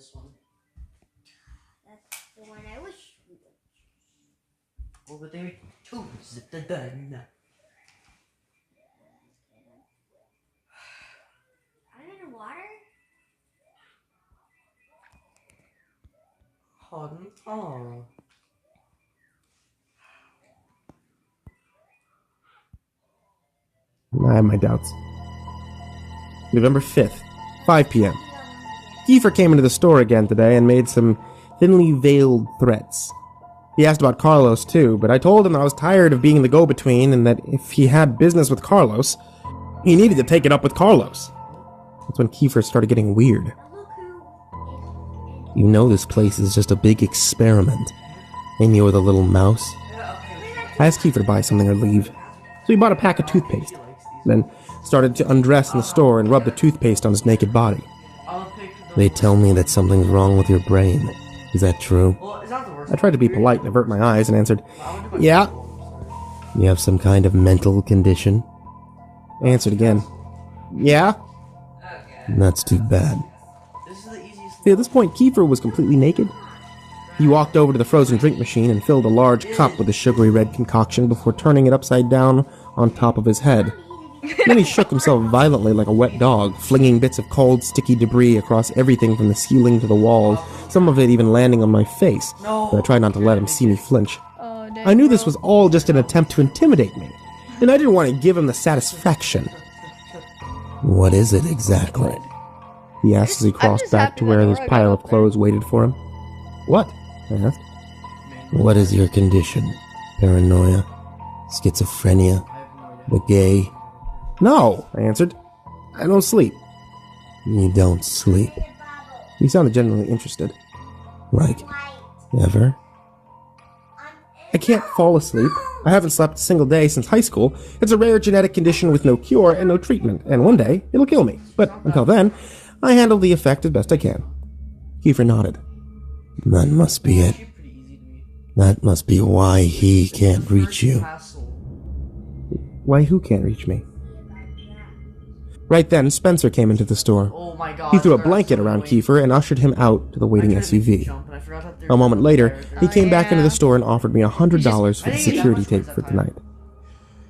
this one. That's the one I wish we would. Over there, too. Zip the done. I need water. Hot and tall. I have my doubts. November 5th, 5 p.m. Kiefer came into the store again today and made some thinly veiled threats. He asked about Carlos too, but I told him I was tired of being the go-between and that if he had business with Carlos, he needed to take it up with Carlos. That's when Kiefer started getting weird. You know this place is just a big experiment, and you're the little mouse. I asked Kiefer to buy something or leave, so he bought a pack of toothpaste, then started to undress in the store and rub the toothpaste on his naked body. They tell me that something's wrong with your brain. Is that true? I tried to be polite and avert my eyes and answered, yeah. You have some kind of mental condition? I answered again, yeah. That's too bad. See, at this point, Kiefer was completely naked. He walked over to the frozen drink machine and filled a large cup with a sugary red concoction before turning it upside down on top of his head. Then he shook himself violently like a wet dog, flinging bits of cold, sticky debris across everything from the ceiling to the walls, some of it even landing on my face, but I tried not to let him see me flinch. I knew this was all just an attempt to intimidate me, and I didn't want to give him the satisfaction. What is it exactly? He asked as he crossed back to where his pile of clothes waited for him. What? I asked. What is your condition? Paranoia? Schizophrenia? The gay? No, I answered. I don't sleep. You don't sleep? He sounded genuinely interested. Like, ever? I can't fall asleep. I haven't slept a single day since high school. It's a rare genetic condition with no cure and no treatment, and one day it'll kill me. But until then, I handle the effect as best I can. Kiefer nodded. That must be it. That must be why he can't reach you. Why who can't reach me? Right then, Spencer came into the store. Oh my God, He threw a blanket around Kiefer and ushered him out to the waiting SUV. A moment later, he came back into the store and offered me $100 for the security tape for tonight.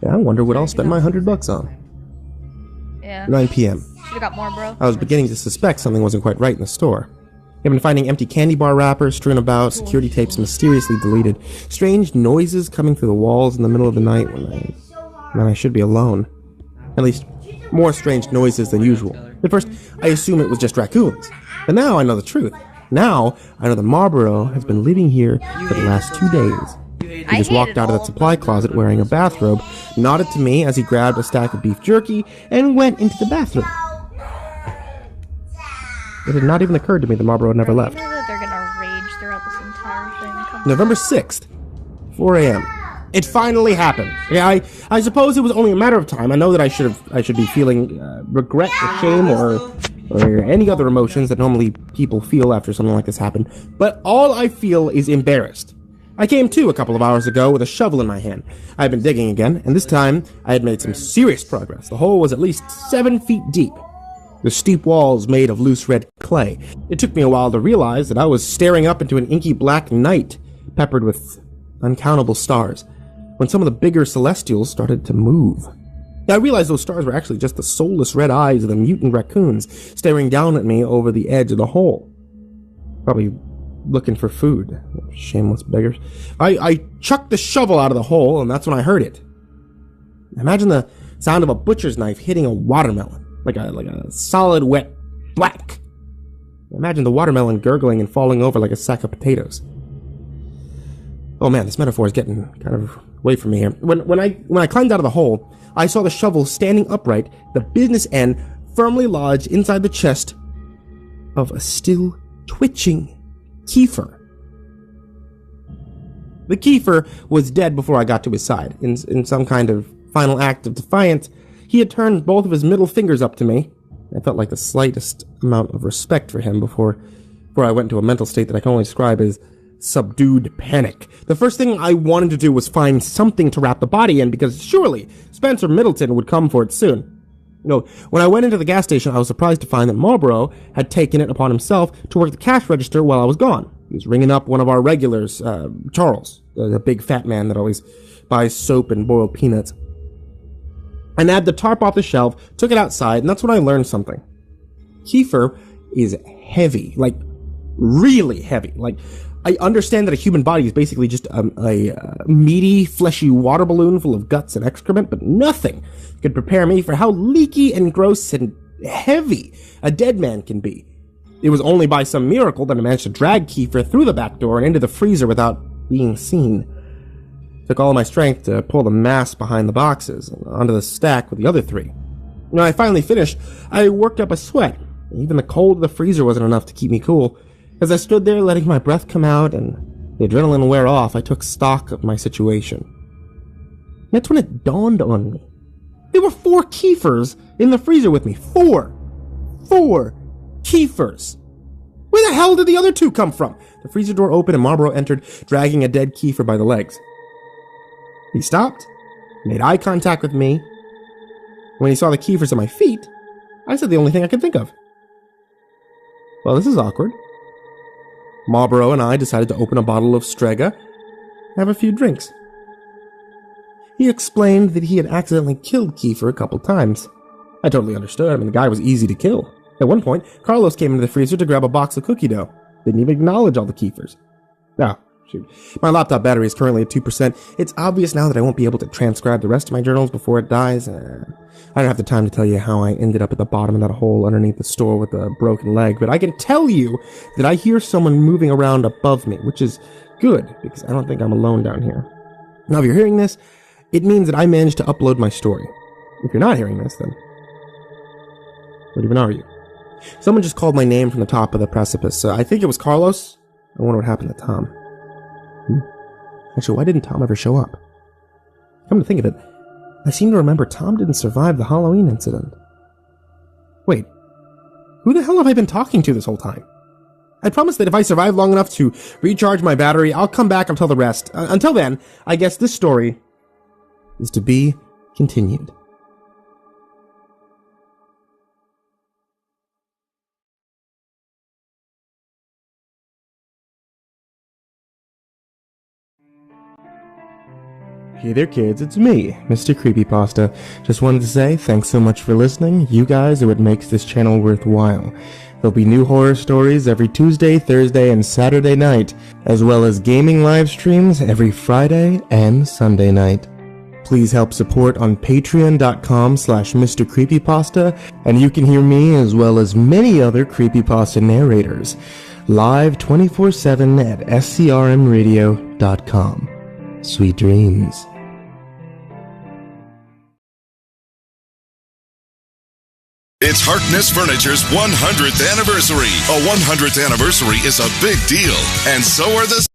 Yeah, I wonder what I'll spend my $100 on. Yeah. 9 p.m. Should've got more, bro. I was beginning to suspect something wasn't quite right in the store. I've been finding empty candy bar wrappers strewn about, security tapes mysteriously deleted, strange noises coming through the walls in the middle of the night when I should be alone. At least, more strange noises than usual. At first, I assumed it was just raccoons. But now I know the truth. Now, I know that Marlboro has been living here for the last 2 days. He just walked out of that supply closet wearing a bathrobe, nodded to me as he grabbed a stack of beef jerky, and went into the bathroom. It had not even occurred to me that Marlboro never left. I know that they're gonna rage throughout this entire thing. November 6th, 4 a.m. It finally happened. Yeah, I suppose it was only a matter of time. I know that I should be feeling regret or shame or any other emotions that normally people feel after something like this happened. But all I feel is embarrassed. I came to a couple of hours ago with a shovel in my hand. I had been digging again, and this time I had made some serious progress. The hole was at least 7 feet deep. The steep walls made of loose red clay. It took me a while to realize that I was staring up into an inky black night, peppered with uncountable stars, when some of the bigger celestials started to move. I realized those stars were actually just the soulless red eyes of the mutant raccoons staring down at me over the edge of the hole. Probably looking for food. Shameless beggars. I chucked the shovel out of the hole, and that's when I heard it. Imagine the sound of a butcher's knife hitting a watermelon, like a solid, wet black. Imagine the watermelon gurgling and falling over like a sack of potatoes. Oh man, this metaphor is getting kind of away from me here. When I climbed out of the hole, I saw the shovel standing upright, the business end firmly lodged inside the chest of a still twitching Kiefer. The Kiefer was dead before I got to his side. In some kind of final act of defiance, he had turned both of his middle fingers up to me. I felt like the slightest amount of respect for him before I went into a mental state that I can only describe as subdued panic. The first thing I wanted to do was find something to wrap the body in, because surely Spencer Middleton would come for it soon. When I went into the gas station, I was surprised to find that Marlboro had taken it upon himself to work the cash register while I was gone. He was ringing up one of our regulars, Charles, the big fat man that always buys soap and boiled peanuts. I nabbed the tarp off the shelf, took it outside, and that's when I learned something. Kefir is heavy, like really heavy. Like, I understand that a human body is basically just a meaty, fleshy water balloon full of guts and excrement, but nothing could prepare me for how leaky and gross and heavy a dead man can be. It was only by some miracle that I managed to drag Kefir through the back door and into the freezer without being seen. It took all of my strength to pull the mass behind the boxes and onto the stack with the other three. When I finally finished, I worked up a sweat. Even the cold of the freezer wasn't enough to keep me cool. As I stood there letting my breath come out and the adrenaline wear off, I took stock of my situation. That's when it dawned on me. There were 4 Kefirs in the freezer with me. 4 Kefirs! Where the hell did the other 2 come from? The freezer door opened and Marlboro entered, dragging a dead Kefir by the legs. He stopped, made eye contact with me. When he saw the Kefirs at my feet, I said the only thing I could think of. Well, this is awkward. Marlboro and I decided to open a bottle of Strega, have a few drinks. He explained that he had accidentally killed Kefir a couple times. I totally understood. I mean, the guy was easy to kill. At one point, Carlos came into the freezer to grab a box of cookie dough. Didn't even acknowledge all the Kefirs. Now, shoot. My laptop battery is currently at 2%. It's obvious now that I won't be able to transcribe the rest of my journals before it dies. I don't have the time to tell you how I ended up at the bottom of that hole underneath the store with a broken leg, but I can tell you that I hear someone moving around above me, which is good, because I don't think I'm alone down here. Now, if you're hearing this, it means that I managed to upload my story. If you're not hearing this, then what even are you? Someone just called my name from the top of the precipice. I think it was Carlos. I wonder what happened to Tom. Actually, why didn't Tom ever show up? Come to think of it, I seem to remember Tom didn't survive the Halloween incident. Wait, who the hell have I been talking to this whole time? I promise that if I survive long enough to recharge my battery, I'll come back and tell the rest. Until then, I guess this story is to be continued. Hey there kids, it's me, Mr. Creepypasta. Just wanted to say thanks so much for listening. You guys are what makes this channel worthwhile. There'll be new horror stories every Tuesday, Thursday, and Saturday night, as well as gaming live streams every Friday and Sunday night. Please help support on patreon.com/Mr. Creepypasta, and you can hear me as well as many other Creepypasta narrators, live 24/7 at scrmradio.com. Sweet dreams. It's Harkness Furniture's 100th anniversary. A 100th anniversary is a big deal, and so are the...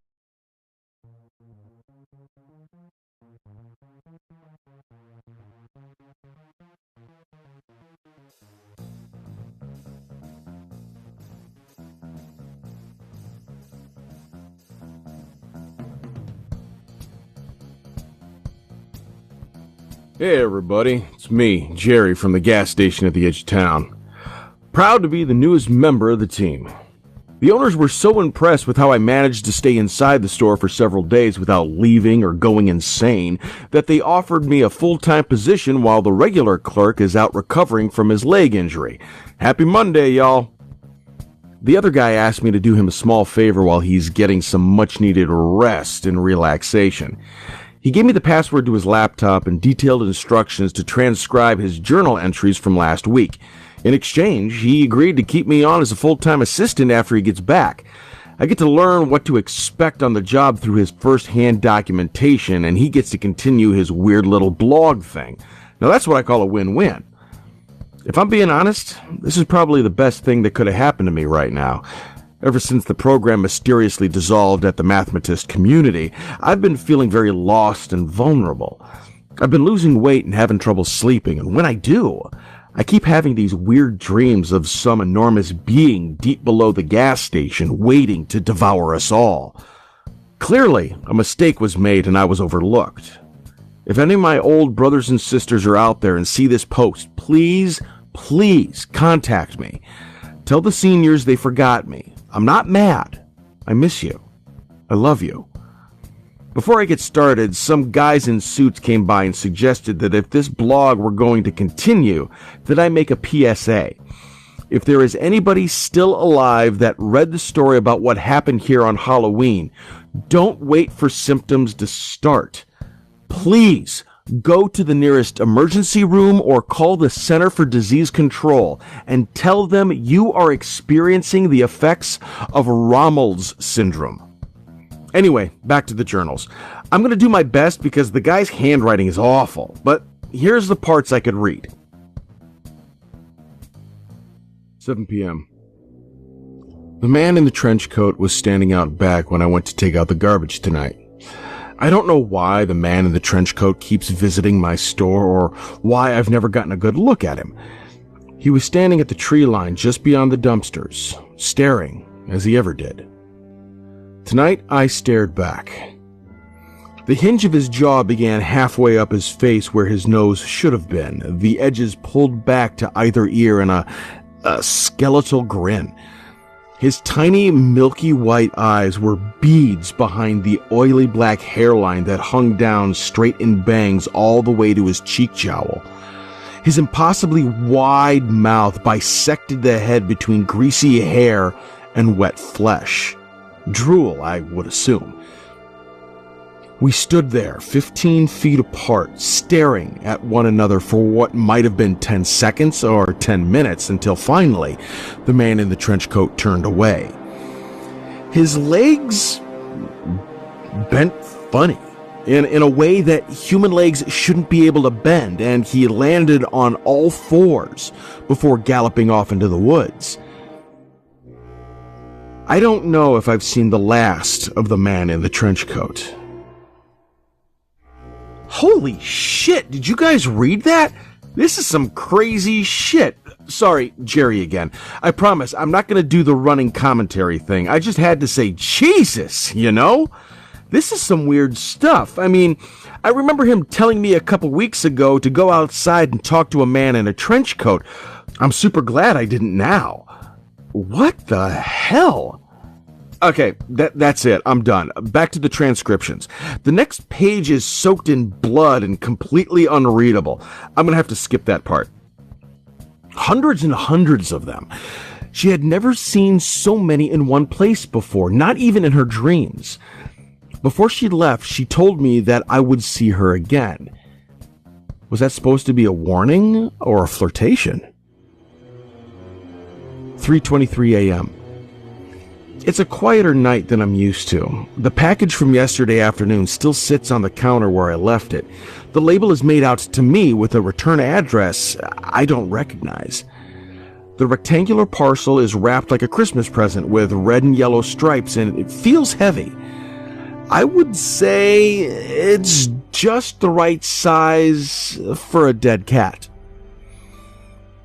Hey everybody, it's me, Jerry from the gas station at the edge of town. Proud to be the newest member of the team. The owners were so impressed with how I managed to stay inside the store for several days without leaving or going insane that they offered me a full-time position while the regular clerk is out recovering from his leg injury. Happy Monday, y'all. The other guy asked me to do him a small favor while he's getting some much-needed rest and relaxation. He gave me the password to his laptop and detailed instructions to transcribe his journal entries from last week. In exchange, he agreed to keep me on as a full-time assistant after he gets back. I get to learn what to expect on the job through his first-hand documentation, and he gets to continue his weird little blog thing. Now that's what I call a win-win. If I'm being honest, this is probably the best thing that could have happened to me right now. Ever since the program mysteriously dissolved at the Mathematist community, I've been feeling very lost and vulnerable. I've been losing weight and having trouble sleeping, and when I do, I keep having these weird dreams of some enormous being deep below the gas station waiting to devour us all. Clearly, a mistake was made and I was overlooked. If any of my old brothers and sisters are out there and see this post, please contact me. Tell the seniors they forgot me. I'm not mad. I miss you. I love you. Before I get started, some guys in suits came by and suggested that if this blog were going to continue, that I make a PSA. If there is anybody still alive that read the story about what happened here on Halloween, don't wait for symptoms to start. Please go to the nearest emergency room or call the Center for Disease Control and tell them you are experiencing the effects of Rommel's syndrome. Anyway, back to the journals. I'm going to do my best because the guy's handwriting is awful, but here's the parts I could read. 7 p.m. The man in the trench coat was standing out back when I went to take out the garbage tonight. I don't know why the man in the trench coat keeps visiting my store or why I've never gotten a good look at him. He was standing at the tree line just beyond the dumpsters, staring as he ever did. Tonight, I stared back. The hinge of his jaw began halfway up his face where his nose should have been, the edges pulled back to either ear in a skeletal grin. His tiny, milky white eyes were beads behind the oily black hairline that hung down straight in bangs all the way to his cheek jowl. His impossibly wide mouth bisected the head between greasy hair and wet flesh. Drool, I would assume. We stood there, 15 feet apart, staring at one another for what might have been 10 seconds or 10 minutes until finally the man in the trench coat turned away. His legs bent funny, in a way that human legs shouldn't be able to bend, and he landed on all fours before galloping off into the woods. I don't know if I've seen the last of the man in the trench coat. Holy shit, did you guys read that? This is some crazy shit. Sorry, Jerry again. I promise I'm not going to do the running commentary thing. I just had to say, Jesus, you know? This is some weird stuff. I mean, I remember him telling me a couple weeks ago to go outside and talk to a man in a trench coat. I'm super glad I didn't now. What the hell? Okay, that's it. I'm done. Back to the transcriptions. The next page is soaked in blood and completely unreadable. I'm going to have to skip that part. Hundreds and hundreds of them. She had never seen so many in one place before, not even in her dreams. Before she left, she told me that I would see her again. Was that supposed to be a warning or a flirtation? 3:23 a.m. It's a quieter night than I'm used to. The package from yesterday afternoon still sits on the counter where I left it. The label is made out to me with a return address I don't recognize. The rectangular parcel is wrapped like a Christmas present with red and yellow stripes, and it feels heavy. I would say it's just the right size for a dead cat.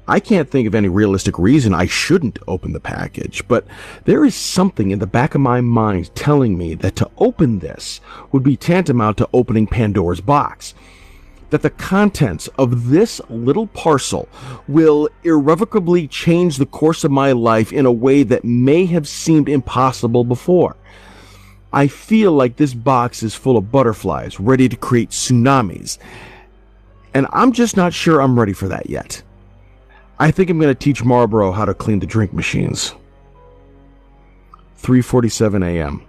I can't think of any realistic reason I shouldn't open the package, but there is something in the back of my mind telling me that to open this would be tantamount to opening Pandora's box. That the contents of this little parcel will irrevocably change the course of my life in a way that may have seemed impossible before. I feel like this box is full of butterflies ready to create tsunamis, and I'm just not sure I'm ready for that yet. I think I'm going to teach Marlboro how to clean the drink machines. 3:47 a.m.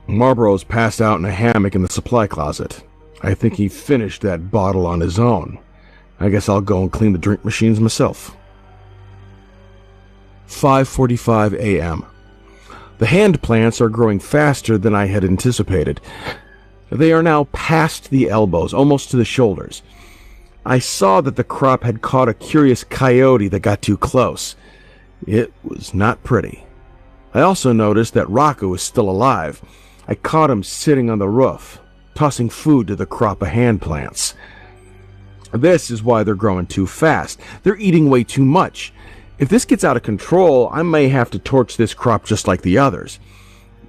Marlboro's passed out in a hammock in the supply closet. I think he finished that bottle on his own. I guess I'll go and clean the drink machines myself. 5:45 a.m. The hand plants are growing faster than I had anticipated. They are now past the elbows, almost to the shoulders. I saw that the crop had caught a curious coyote that got too close. It was not pretty. I also noticed that Rocco was still alive. I caught him sitting on the roof, tossing food to the crop of hand plants. This is why they're growing too fast. They're eating way too much. If this gets out of control, I may have to torch this crop just like the others.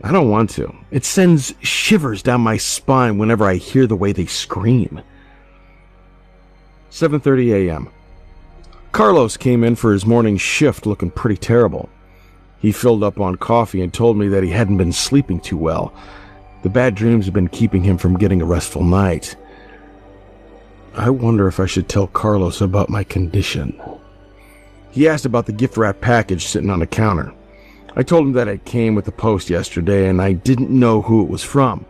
I don't want to. It sends shivers down my spine whenever I hear the way they scream. 7:30 a.m. Carlos came in for his morning shift looking pretty terrible. He filled up on coffee and told me that he hadn't been sleeping too well. The bad dreams had been keeping him from getting a restful night. I wonder if I should tell Carlos about my condition. He asked about the gift wrap package sitting on the counter. I told him that it came with the post yesterday and I didn't know who it was from.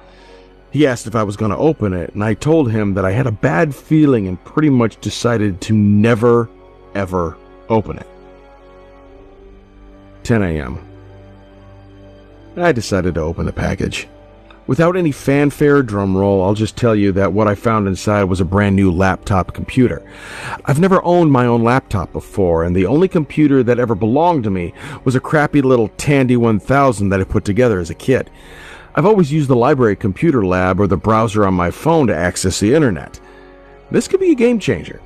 He asked if I was going to open it, and I told him that I had a bad feeling and pretty much decided to never, ever open it. 10 a.m. I decided to open the package. Without any fanfare or drum roll, I'll just tell you that what I found inside was a brand new laptop computer. I've never owned my own laptop before, and the only computer that ever belonged to me was a crappy little Tandy 1000 that I put together as a kid. I've always used the library computer lab or the browser on my phone to access the internet. This could be a game changer.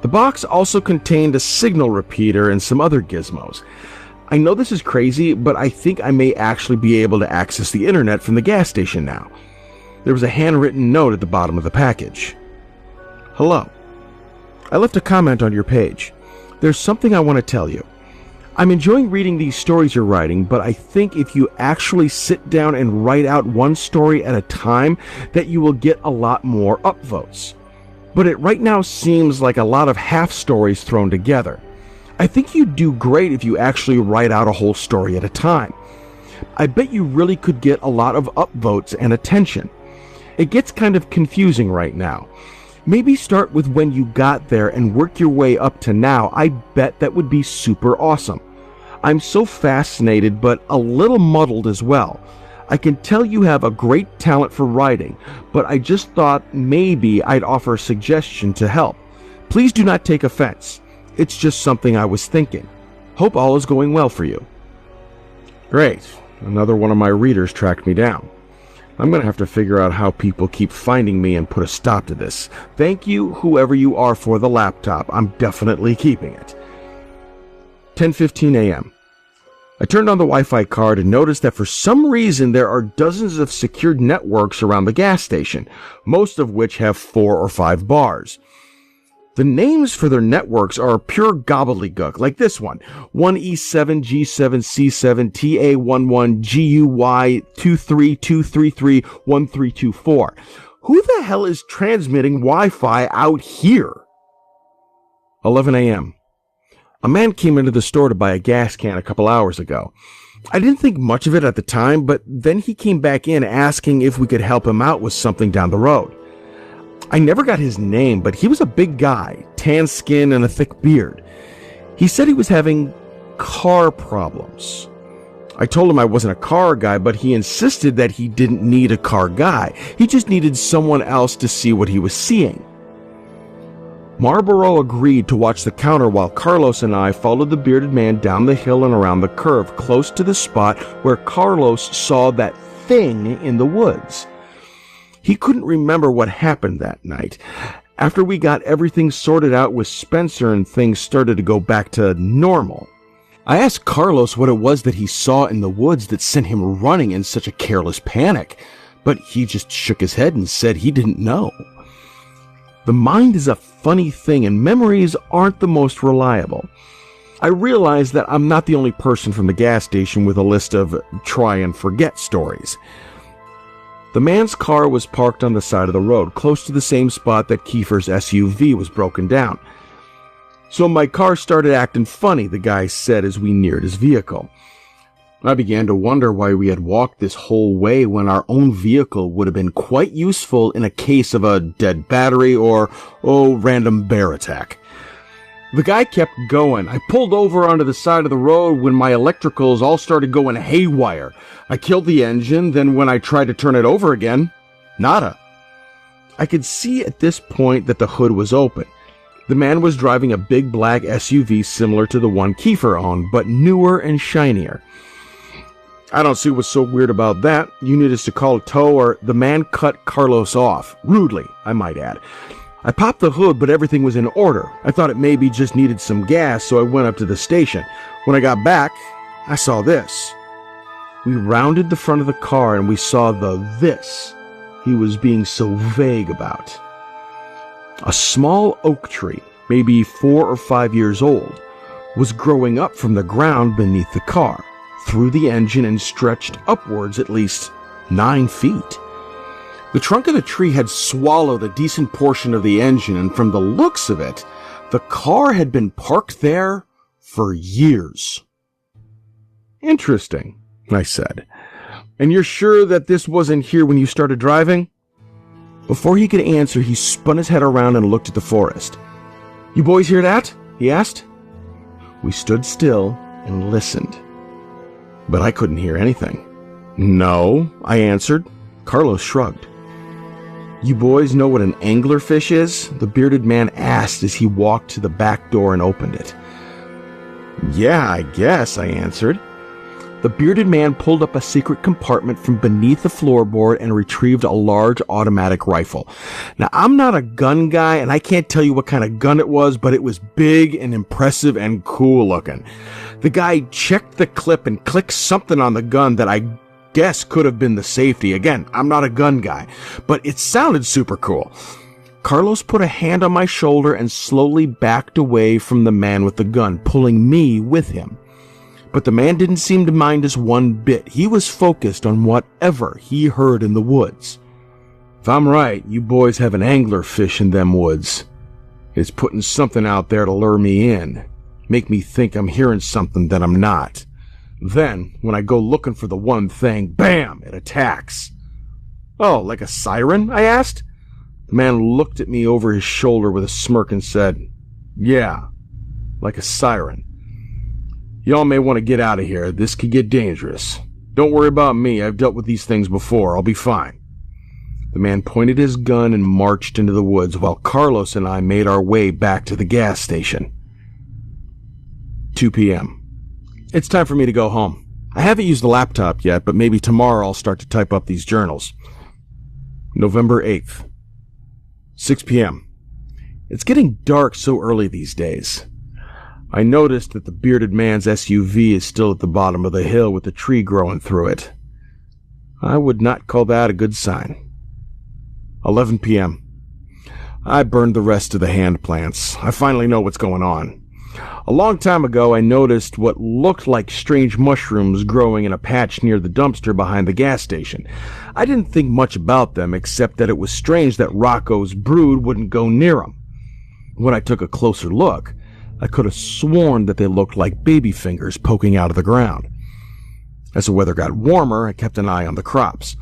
The box also contained a signal repeater and some other gizmos. I know this is crazy, but I think I may actually be able to access the internet from the gas station now. There was a handwritten note at the bottom of the package. Hello. I left a comment on your page. There's something I want to tell you. I'm enjoying reading these stories you're writing, but I think if you actually sit down and write out one story at a time, that you will get a lot more upvotes. But it right now seems like a lot of half stories thrown together. I think you'd do great if you actually write out a whole story at a time. I bet you really could get a lot of upvotes and attention. It gets kind of confusing right now. Maybe start with when you got there and work your way up to now. I bet that would be super awesome. I'm so fascinated, but a little muddled as well. I can tell you have a great talent for writing, but I just thought maybe I'd offer a suggestion to help. Please do not take offense. It's just something I was thinking. Hope all is going well for you. Great. Another one of my readers tracked me down. I'm going to have to figure out how people keep finding me and put a stop to this. Thank you, whoever you are, for the laptop. I'm definitely keeping it. 10:15 a.m. I turned on the Wi-Fi card and noticed that for some reason there are dozens of secured networks around the gas station, most of which have 4 or 5 bars. The names for their networks are pure gobbledygook, like this one. 1E7, G7, C7, TA11, GUY, 23233, 1324. Who the hell is transmitting Wi-Fi out here? 11 a.m. A man came into the store to buy a gas can a couple hours ago. I didn't think much of it at the time, but then he came back in asking if we could help him out with something down the road. I never got his name, but he was a big guy, tan skin and a thick beard. He said he was having car problems. I told him I wasn't a car guy, but he insisted that he didn't need a car guy. He just needed someone else to see what he was seeing. Marlboro agreed to watch the counter while Carlos and I followed the bearded man down the hill and around the curve, close to the spot where Carlos saw that thing in the woods. He couldn't remember what happened that night. After we got everything sorted out with Spencer and things started to go back to normal, I asked Carlos what it was that he saw in the woods that sent him running in such a careless panic, but he just shook his head and said he didn't know. The mind is a funny thing, and memories aren't the most reliable. I realize that I'm not the only person from the gas station with a list of try and forget stories. The man's car was parked on the side of the road, close to the same spot that Kiefer's SUV was broken down. So my car started acting funny, the guy said as we neared his vehicle. I began to wonder why we had walked this whole way when our own vehicle would have been quite useful in a case of a dead battery or, random bear attack. The guy kept going. I pulled over onto the side of the road when my electricals all started going haywire. I killed the engine, then when I tried to turn it over again, nada. I could see at this point that the hood was open. The man was driving a big black SUV similar to the one Kiefer owned, but newer and shinier. I don't see what's so weird about that. You need us to call a tow, or the man cut Carlos off. Rudely, I might add. I popped the hood, but everything was in order. I thought it maybe just needed some gas, so I went up to the station. When I got back, I saw this. We rounded the front of the car and we saw the this he was being so vague about. A small oak tree, maybe 4 or 5 years old, was growing up from the ground beneath the car, through the engine and stretched upwards at least 9 feet. The trunk of the tree had swallowed a decent portion of the engine, and from the looks of it, the car had been parked there for years. Interesting, I said. And you're sure that this wasn't here when you started driving? Before he could answer, he spun his head around and looked at the forest. You boys hear that? He asked. We stood still and listened. But I couldn't hear anything. No, I answered. Carlos shrugged. You boys know what an anglerfish is? The bearded man asked as he walked to the back door and opened it. Yeah, I guess, I answered. The bearded man pulled up a secret compartment from beneath the floorboard and retrieved a large automatic rifle. Now, I'm not a gun guy, and I can't tell you what kind of gun it was, but it was big and impressive and cool looking. The guy checked the clip and clicked something on the gun that I guess could have been the safety. Again, I'm not a gun guy, but it sounded super cool. Carlos put a hand on my shoulder and slowly backed away from the man with the gun, pulling me with him. But the man didn't seem to mind us one bit. He was focused on whatever he heard in the woods. If I'm right, you boys have an anglerfish in them woods. It's putting something out there to lure me in, make me think I'm hearing something that I'm not. Then, when I go looking for the one thing, bam, it attacks. Oh, like a siren? I asked. The man looked at me over his shoulder with a smirk and said, Yeah, like a siren. Y'all may want to get out of here. This could get dangerous. Don't worry about me. I've dealt with these things before. I'll be fine. The man pointed his gun and marched into the woods while Carlos and I made our way back to the gas station. 2 p.m. It's time for me to go home. I haven't used the laptop yet, but maybe tomorrow I'll start to type up these journals. November 8th. 6 p.m. It's getting dark so early these days. I noticed that the bearded man's SUV is still at the bottom of the hill with a tree growing through it. I would not call that a good sign. 11 p.m. I burned the rest of the hand plants. I finally know what's going on. A long time ago, I noticed what looked like strange mushrooms growing in a patch near the dumpster behind the gas station. I didn't think much about them, except that it was strange that Rocco's brood wouldn't go near them. When I took a closer look, I could have sworn that they looked like baby fingers poking out of the ground. As the weather got warmer, I kept an eye on the crops.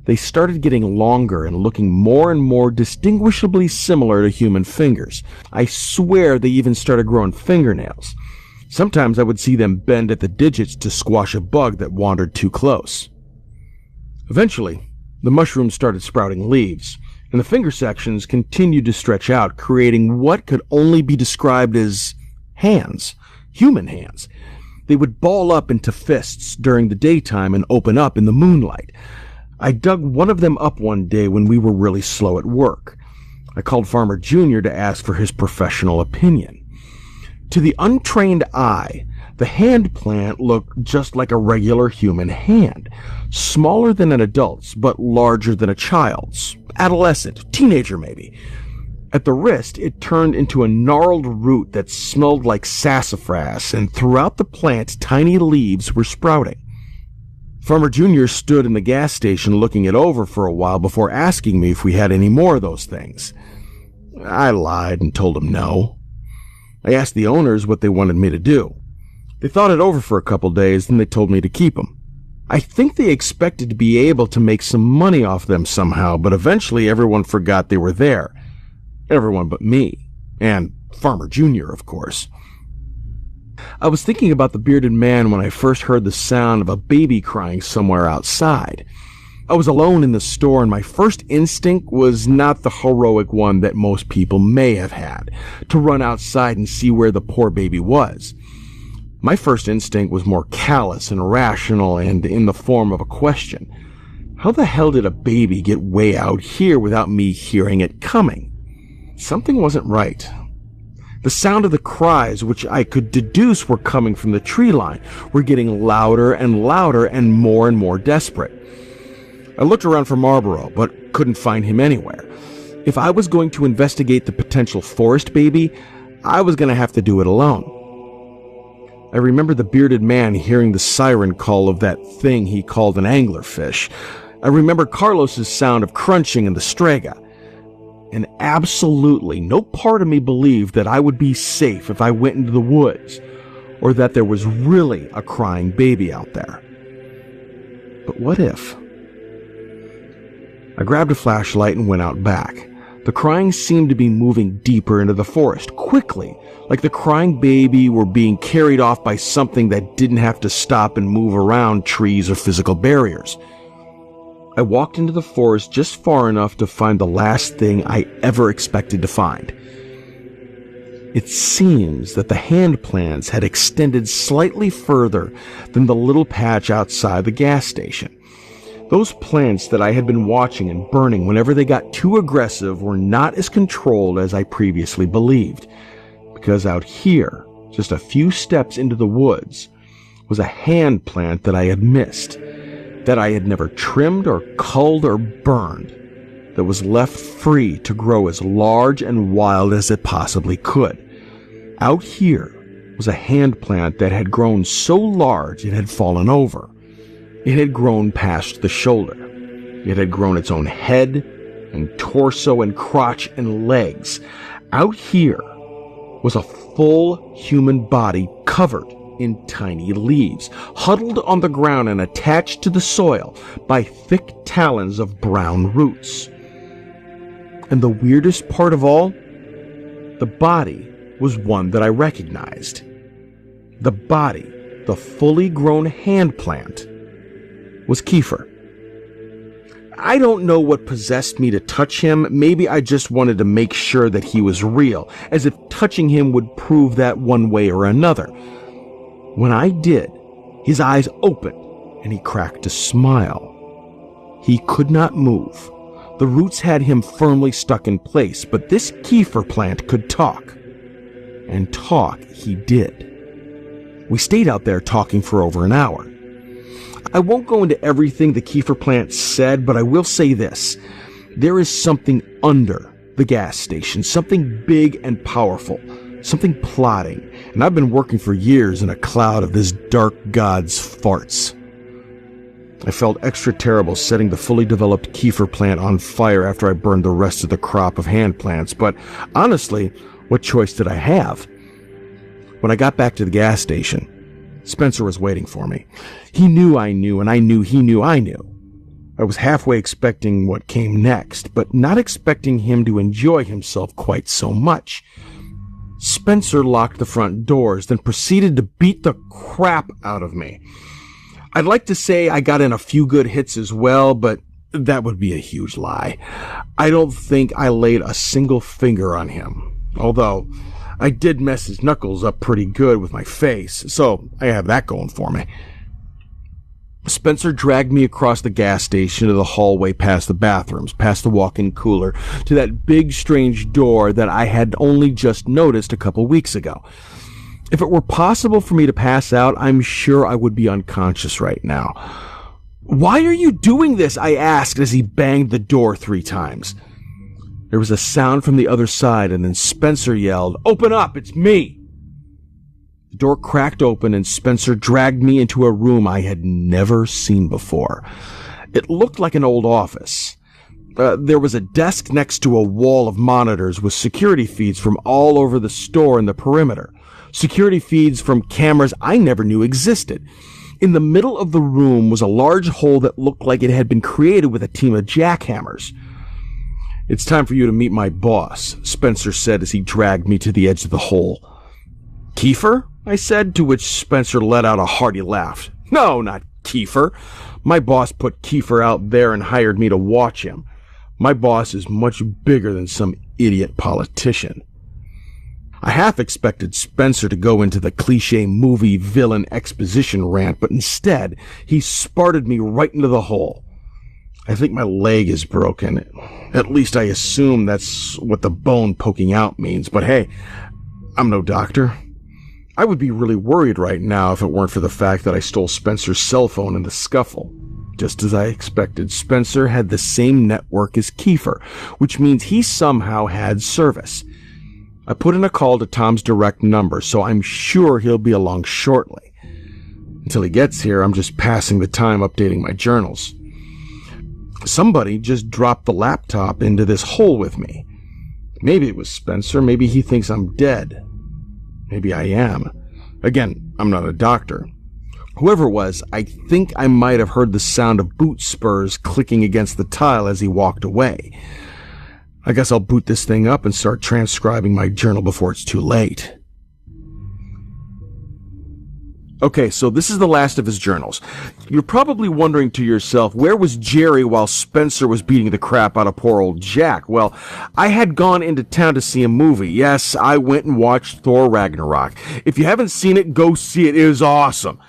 They started getting longer and looking more and more distinguishably similar to human fingers. I swear they even started growing fingernails. Sometimes I would see them bend at the digits to squash a bug that wandered too close. Eventually, the mushrooms started sprouting leaves, and the finger sections continued to stretch out, creating what could only be described as hands, human hands. They would ball up into fists during the daytime and open up in the moonlight. I dug one of them up one day when we were really slow at work. I called Farmer Jr. to ask for his professional opinion. To the untrained eye, the hand plant looked just like a regular human hand, smaller than an adult's, but larger than a child's, adolescent, teenager maybe. At the wrist, it turned into a gnarled root that smelled like sassafras, and throughout the plant, tiny leaves were sprouting. Farmer Jr. stood in the gas station looking it over for a while before asking me if we had any more of those things. I lied and told him no. I asked the owners what they wanted me to do. They thought it over for a couple days, then they told me to keep them. I think they expected to be able to make some money off them somehow, but eventually everyone forgot they were there. Everyone but me. And Farmer Jr., of course. I was thinking about the bearded man when I first heard the sound of a baby crying somewhere outside. I was alone in the store, and my first instinct was not the heroic one that most people may have had, to run outside and see where the poor baby was. My first instinct was more callous and rational and in the form of a question. How the hell did a baby get way out here without me hearing it coming? Something wasn't right. The sound of the cries, which I could deduce were coming from the tree line, were getting louder and more desperate. I looked around for Marlboro, but couldn't find him anywhere. If I was going to investigate the potential forest baby, I was going to have to do it alone. I remember the bearded man hearing the siren call of that thing he called an anglerfish. I remember Carlos's sound of crunching in the strega. And absolutely no part of me believed that I would be safe if I went into the woods, or that there was really a crying baby out there. But what if? I grabbed a flashlight and went out back. The crying seemed to be moving deeper into the forest, quickly, like the crying baby were being carried off by something that didn't have to stop and move around trees or physical barriers. I walked into the forest just far enough to find the last thing I ever expected to find. It seems that the hand plants had extended slightly further than the little patch outside the gas station. Those plants that I had been watching and burning whenever they got too aggressive were not as controlled as I previously believed, because out here, just a few steps into the woods, was a hand plant that I had missed, that I had never trimmed or culled or burned, that was left free to grow as large and wild as it possibly could. Out here was a hand plant that had grown so large it had fallen over. It had grown past the shoulder. It had grown its own head and torso and crotch and legs. Out here was a full human body covered in tiny leaves, huddled on the ground and attached to the soil by thick talons of brown roots. And the weirdest part of all, the body was one that I recognized. The body, the fully grown hand plant, was Kiefer. I don't know what possessed me to touch him. Maybe I just wanted to make sure that he was real, as if touching him would prove that one way or another. When I did, his eyes opened and he cracked a smile. He could not move. The roots had him firmly stuck in place, but this Kiefer plant could talk. And talk he did. We stayed out there talking for over an hour. I won't go into everything the Kiefer plant said, but I will say this. There is something under the gas station, something big and powerful, something plotting, and I've been working for years in a cloud of this dark god's farts. I felt extra terrible setting the fully developed Kiefer plant on fire after I burned the rest of the crop of hand plants, but honestly, what choice did I have? When I got back to the gas station, Spencer was waiting for me. He knew I knew, and I knew he knew I knew. I was halfway expecting what came next, but not expecting him to enjoy himself quite so much. Spencer locked the front doors, then proceeded to beat the crap out of me. I'd like to say I got in a few good hits as well, but that would be a huge lie. I don't think I laid a single finger on him, although I did mess his knuckles up pretty good with my face, so I have that going for me. Spencer dragged me across the gas station to the hallway past the bathrooms, past the walk-in cooler, to that big strange door that I had only just noticed a couple weeks ago. If it were possible for me to pass out, I'm sure I would be unconscious right now. "Why are you doing this?" I asked as he banged the door 3 times. There was a sound from the other side, and then Spencer yelled, "Open up, it's me!" The door cracked open, and Spencer dragged me into a room I had never seen before. It looked like an old office. There was a desk next to a wall of monitors with security feeds from all over the store and the perimeter. Security feeds from cameras I never knew existed. In the middle of the room was a large hole that looked like it had been created with a team of jackhammers. "It's time for you to meet my boss," Spencer said as he dragged me to the edge of the hole. "Kiefer?" I said, to which Spencer let out a hearty laugh. "No, not Kiefer. My boss put Kiefer out there and hired me to watch him. My boss is much bigger than some idiot politician." I half expected Spencer to go into the cliche movie villain exposition rant, but instead, he sparted me right into the hole. "I think my leg is broken. At least I assume that's what the bone poking out means, but hey, I'm no doctor. I would be really worried right now if it weren't for the fact that I stole Spencer's cell phone in the scuffle." Just as I expected, Spencer had the same network as Kiefer, which means he somehow had service. I put in a call to Tom's direct number, so I'm sure he'll be along shortly. Until he gets here, I'm just passing the time updating my journals. Somebody just dropped the laptop into this hole with me. Maybe it was Spencer, maybe he thinks I'm dead. Maybe I am. Again, I'm not a doctor. Whoever it was, I think I might have heard the sound of boot spurs clicking against the tile as he walked away. I guess I'll boot this thing up and start transcribing my journal before it's too late. Okay, so this is the last of his journals. You're probably wondering to yourself, where was Jerry while Spencer was beating the crap out of poor old Jack? Well, I had gone into town to see a movie. Yes, I went and watched Thor Ragnarok. If you haven't seen it, go see it. It is awesome.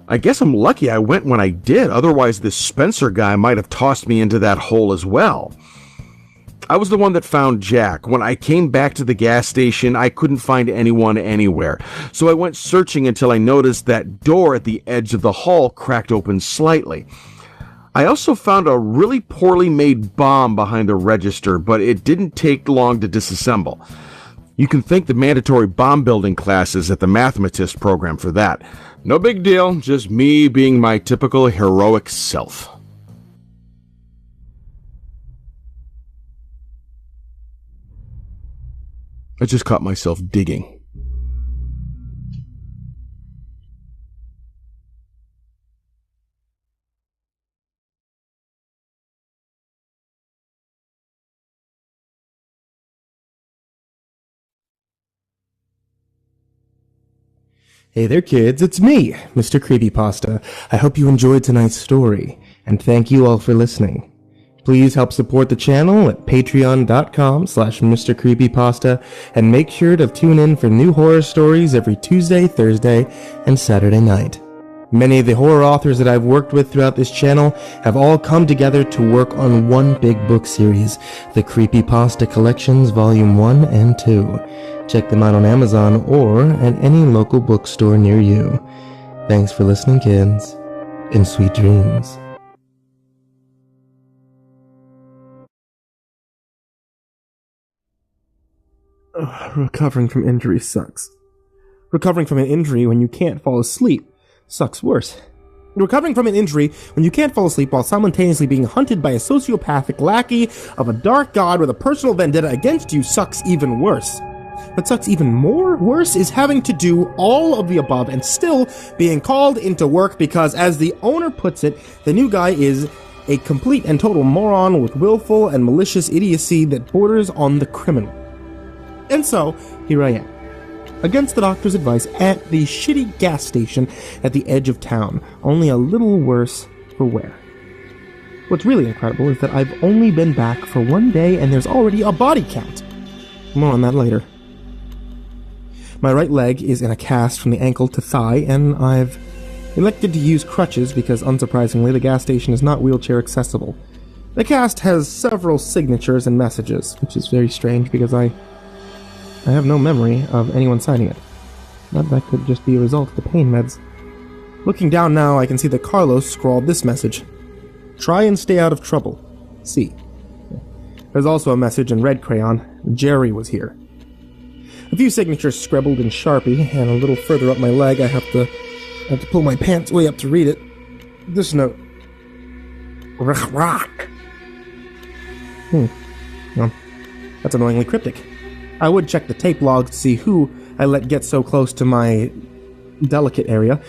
I guess I'm lucky I went when I did. Otherwise, this Spencer guy might have tossed me into that hole as well. I was the one that found Jack. When I came back to the gas station, I couldn't find anyone anywhere. So I went searching until I noticed that door at the edge of the hall cracked open slightly. I also found a really poorly made bomb behind the register, but it didn't take long to disassemble. You can thank the mandatory bomb building classes at the mathematist program for that. No big deal, just me being my typical heroic self. I just caught myself digging. Hey there, kids, it's me, Mr. Creepypasta. I hope you enjoyed tonight's story, and thank you all for listening. Please help support the channel at patreon.com/Mr. Creepypasta, and make sure to tune in for new horror stories every Tuesday, Thursday, and Saturday night. Many of the horror authors that I've worked with throughout this channel have all come together to work on one big book series, the Creepypasta Collections Volume 1 and 2. Check them out on Amazon or at any local bookstore near you. Thanks for listening, kids, and sweet dreams. Recovering from injury sucks. Recovering from an injury when you can't fall asleep sucks worse. Recovering from an injury when you can't fall asleep while simultaneously being hunted by a sociopathic lackey of a dark god with a personal vendetta against you sucks even worse. What sucks even more worse is having to do all of the above and still being called into work because, as the owner puts it, the new guy is a complete and total moron with willful and malicious idiocy that borders on the criminal. And so, here I am, against the doctor's advice, at the shitty gas station at the edge of town, only a little worse for wear. What's really incredible is that I've only been back for 1 day and there's already a body count. More on that later. My right leg is in a cast from the ankle to thigh, and I've elected to use crutches because, unsurprisingly, the gas station is not wheelchair accessible. The cast has several signatures and messages, which is very strange because I have no memory of anyone signing it. But that could just be a result of the pain meds. Looking down now, I can see that Carlos scrawled this message. Try and stay out of trouble. C. There's also a message in red crayon. Jerry was here. A few signatures scribbled in Sharpie, and a little further up my leg I have to pull my pants way up to read it. This note. Rock. Well, that's annoyingly cryptic. I would check the tape logs to see who I let get so close to my delicate area,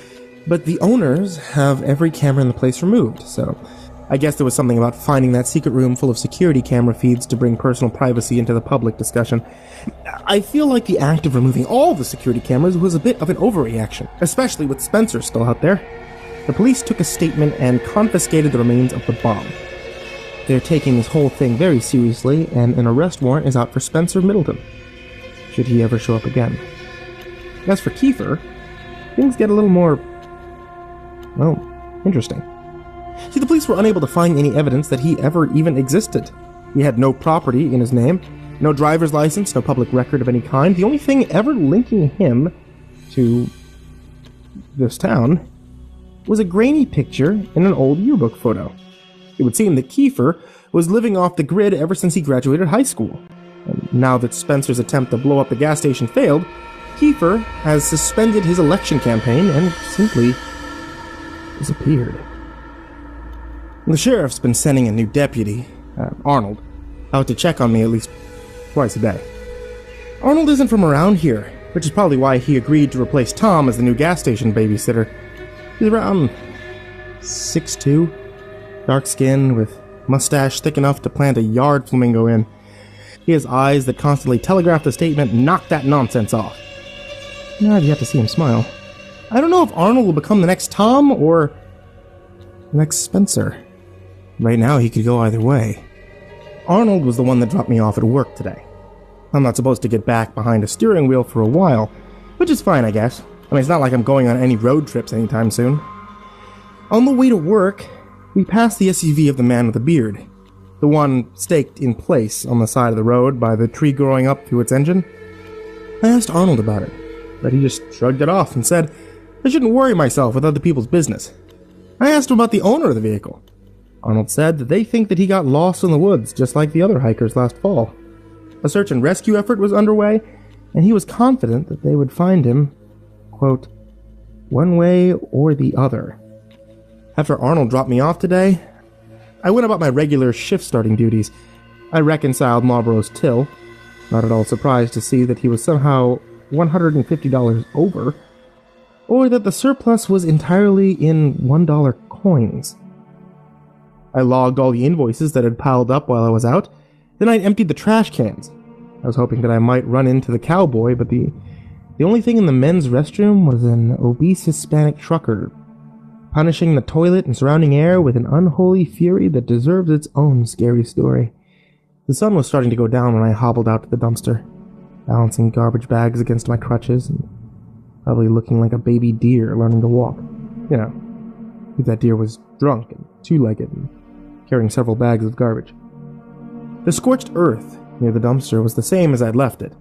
but the owners have every camera in the place removed, so I guess there was something about finding that secret room full of security camera feeds to bring personal privacy into the public discussion. I feel like the act of removing all the security cameras was a bit of an overreaction, especially with Spencer still out there. The police took a statement and confiscated the remains of the bomb. They're taking this whole thing very seriously, and an arrest warrant is out for Spencer Middleton, should he ever show up again. As for Kiefer, things get a little more, well, interesting. See, the police were unable to find any evidence that he ever even existed. He had no property in his name, no driver's license, no public record of any kind. The only thing ever linking him to this town was a grainy picture in an old yearbook photo. It would seem that Kiefer was living off the grid ever since he graduated high school. And now that Spencer's attempt to blow up the gas station failed, Kiefer has suspended his election campaign and simply disappeared. The sheriff's been sending a new deputy, Arnold, out to check on me at least twice a day. Arnold isn't from around here, which is probably why he agreed to replace Tom as the new gas station babysitter. He's around 6'2", dark skin with mustache thick enough to plant a yard flamingo in. He has eyes that constantly telegraph the statement, "Knock that nonsense off." Now I've yet to see him smile. I don't know if Arnold will become the next Tom or the next Spencer. Right now he could go either way. Arnold was the one that dropped me off at work today. I'm not supposed to get back behind a steering wheel for a while, which is fine, I guess. I mean, it's not like I'm going on any road trips anytime soon. On the way to work, we passed the SUV of the man with the beard, the one staked in place on the side of the road by the tree growing up through its engine. I asked Arnold about it, but he just shrugged it off and said I shouldn't worry myself with other people's business. I asked him about the owner of the vehicle. Arnold said that they think that he got lost in the woods, just like the other hikers last fall. A search and rescue effort was underway, and he was confident that they would find him, quote, one way or the other. After Arnold dropped me off today, I went about my regular shift-starting duties. I reconciled Marlboro's till, not at all surprised to see that he was somehow $150 over, or that the surplus was entirely in $1 coins. I logged all the invoices that had piled up while I was out, then I emptied the trash cans. I was hoping that I might run into the cowboy, but the only thing in the men's restroom was an obese Hispanic trucker, punishing the toilet and surrounding air with an unholy fury that deserves its own scary story. The sun was starting to go down when I hobbled out to the dumpster, balancing garbage bags against my crutches and probably looking like a baby deer learning to walk. You know, if that deer was drunk and two-legged and carrying several bags of garbage. The scorched earth near the dumpster was the same as I'd left it,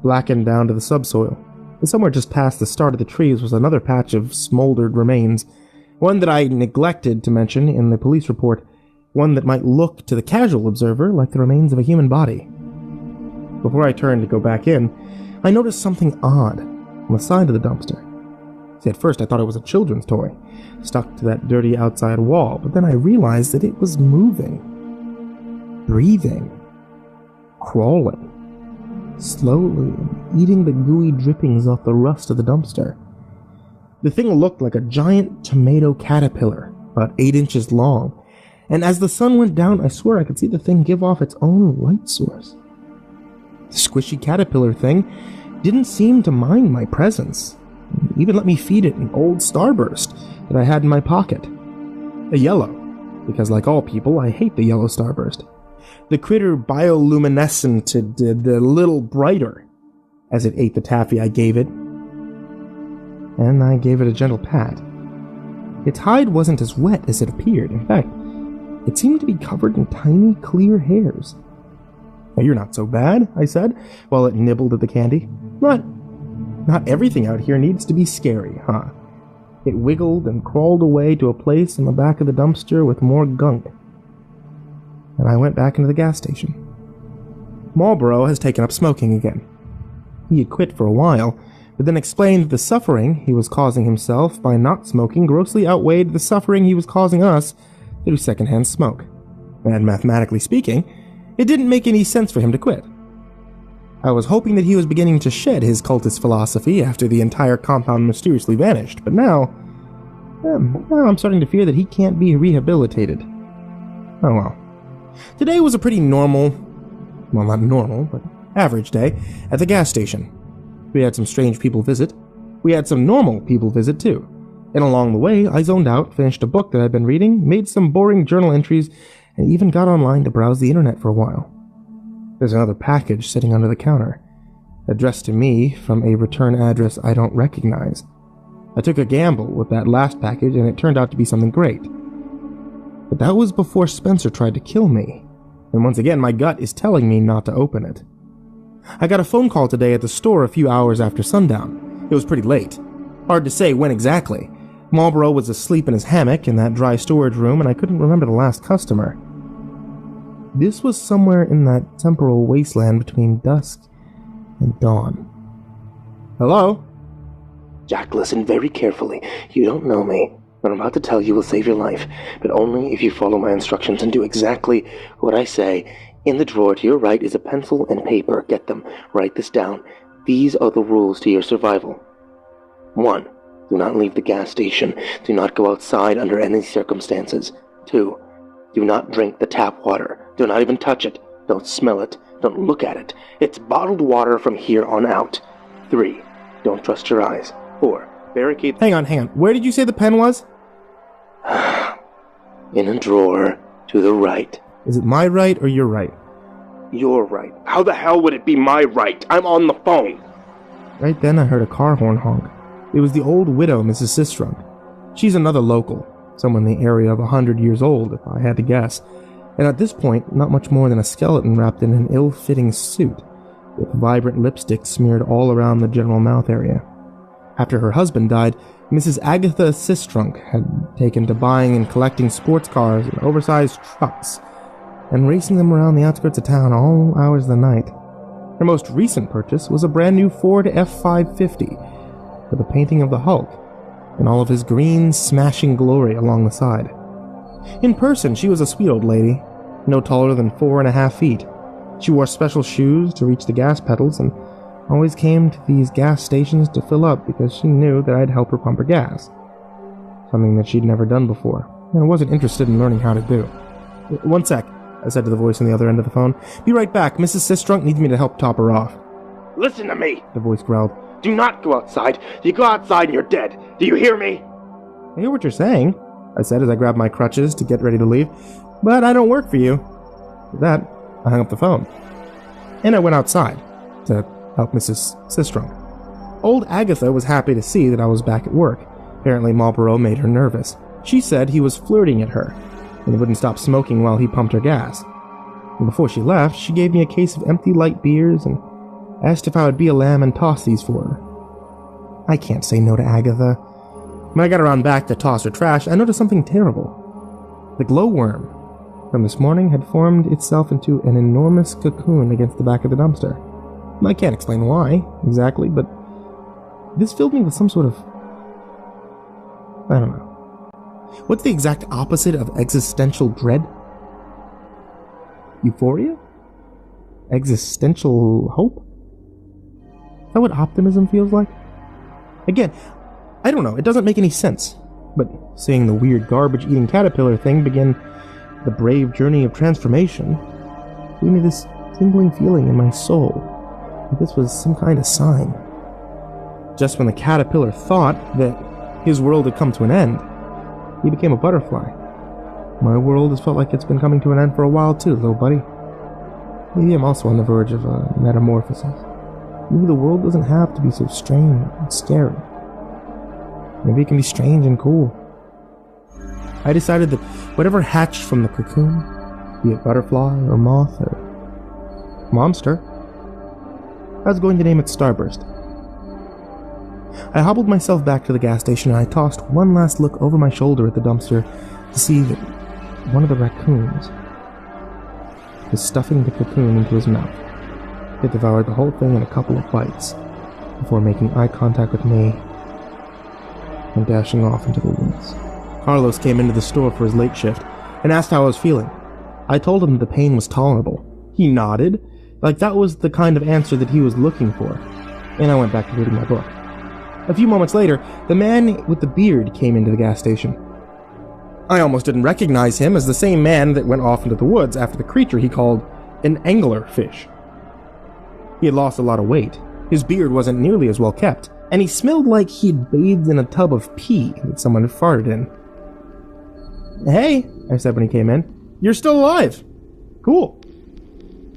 blackened down to the subsoil. And somewhere just past the start of the trees was another patch of smoldered remains, one that I neglected to mention in the police report, one that might look to the casual observer like the remains of a human body. Before I turned to go back in, I noticed something odd on the side of the dumpster. See, at first I thought it was a children's toy, stuck to that dirty outside wall, but then I realized that it was moving, breathing, crawling, slowly, and eating the gooey drippings off the rust of the dumpster. The thing looked like a giant tomato caterpillar, about 8 inches long, and as the sun went down, I swear I could see the thing give off its own light source. The squishy caterpillar thing didn't seem to mind my presence. It even let me feed it an old Starburst that I had in my pocket. A yellow, because like all people, I hate the yellow Starburst. The critter bioluminescent a little brighter as it ate the taffy I gave it, and I gave it a gentle pat. Its hide wasn't as wet as it appeared. In fact, it seemed to be covered in tiny, clear hairs. "Now, you're not so bad," I said, while it nibbled at the candy. Not everything out here needs to be scary, huh? It wiggled and crawled away to a place in the back of the dumpster with more gunk. And I went back into the gas station. Marlboro has taken up smoking again. He had quit for a while, but then explained that the suffering he was causing himself by not smoking grossly outweighed the suffering he was causing us through secondhand smoke. And mathematically speaking, it didn't make any sense for him to quit. I was hoping that he was beginning to shed his cultist philosophy after the entire compound mysteriously vanished, but now I'm starting to fear that he can't be rehabilitated. Oh well. Today was a pretty normal, well, not normal, but average day at the gas station. We had some strange people visit. We had some normal people visit too. And along the way, I zoned out, finished a book that I'd been reading, made some boring journal entries, and even got online to browse the internet for a while. There's another package sitting under the counter, addressed to me from a return address I don't recognize. I took a gamble with that last package, and it turned out to be something great. But that was before Spencer tried to kill me, and once again my gut is telling me not to open it. I got a phone call today at the store a few hours after sundown. It was pretty late. Hard to say when exactly, Marlboro was asleep in his hammock in that dry storage room, and I couldn't remember the last customer. This was somewhere in that temporal wasteland between dusk and dawn. Hello? Jack, listen very carefully. You don't know me. What I'm about to tell you will save your life, but only if you follow my instructions and do exactly what I say. In the drawer to your right is a pencil and paper. Get them. Write this down. These are the rules to your survival. 1. Do not leave the gas station. Do not go outside under any circumstances. 2. Do not drink the tap water. Do not even touch it. Don't smell it. Don't look at it. It's bottled water from here on out. 3. Don't trust your eyes. 4. Barricade... Hang on. Where did you say the pen was? In a drawer to the right. Is it my right or your right? Your right. How the hell would it be my right? I'm on the phone. Right then I heard a car horn honk. It was the old widow, Mrs. Sistrunk. She's another local, someone in the area of 100 years old, if I had to guess. And at this point, not much more than a skeleton wrapped in an ill-fitting suit, with vibrant lipstick smeared all around the general mouth area. After her husband died, Mrs. Agatha Sistrunk had taken to buying and collecting sports cars and oversized trucks, and racing them around the outskirts of town all hours of the night. Her most recent purchase was a brand new Ford F-550, with a painting of the Hulk, and all of his green, smashing glory along the side. In person, she was a sweet old lady, no taller than 4.5 feet. She wore special shoes to reach the gas pedals, and always came to these gas stations to fill up because she knew that I'd help her pump her gas. Something that she'd never done before, and wasn't interested in learning how to do. "One sec," I said to the voice on the other end of the phone. "Be right back. Mrs. Sistrunk needs me to help top her off." Listen to me. The voice growled. Do not go outside. If you go outside and you're dead. Do you hear me? "I hear what you're saying," I said as I grabbed my crutches to get ready to leave. "But I don't work for you." With that, I hung up the phone. And I went outside to help Mrs. Sistrunk. Old Agatha was happy to see that I was back at work. Apparently Marlboro made her nervous. She said he was flirting at her, and he wouldn't stop smoking while he pumped her gas. And before she left, she gave me a case of empty light beers and asked if I would be a lamb and toss these for her. I can't say no to Agatha. When I got around back to toss her trash, I noticed something terrible. The glowworm from this morning had formed itself into an enormous cocoon against the back of the dumpster. I can't explain why, exactly, but this filled me with some sort of... I don't know. What's the exact opposite of existential dread? Euphoria? Existential hope? Is that what optimism feels like? Again, I don't know, it doesn't make any sense. But seeing the weird garbage-eating caterpillar thing begin the brave journey of transformation gave me this tingling feeling in my soul that this was some kind of sign. Just when the caterpillar thought that his world had come to an end, he became a butterfly. My world has felt like it's been coming to an end for a while too, little buddy. Maybe I'm also on the verge of a metamorphosis. Maybe the world doesn't have to be so strange and scary. Maybe it can be strange and cool. I decided that whatever hatched from the cocoon, be it butterfly or moth or monster, I was going to name it Starburst. I hobbled myself back to the gas station and I tossed one last look over my shoulder at the dumpster to see that one of the raccoons was stuffing the cocoon into his mouth. It devoured the whole thing in a couple of bites before making eye contact with me and dashing off into the woods. Carlos came into the store for his late shift and asked how I was feeling. I told him the pain was tolerable. He nodded, like that was the kind of answer that he was looking for, and I went back to reading my book. A few moments later, the man with the beard came into the gas station. I almost didn't recognize him as the same man that went off into the woods after the creature he called an anglerfish. He had lost a lot of weight. His beard wasn't nearly as well kept, and he smelled like he'd bathed in a tub of pee that someone had farted in. "Hey," I said when he came in, "you're still alive. Cool."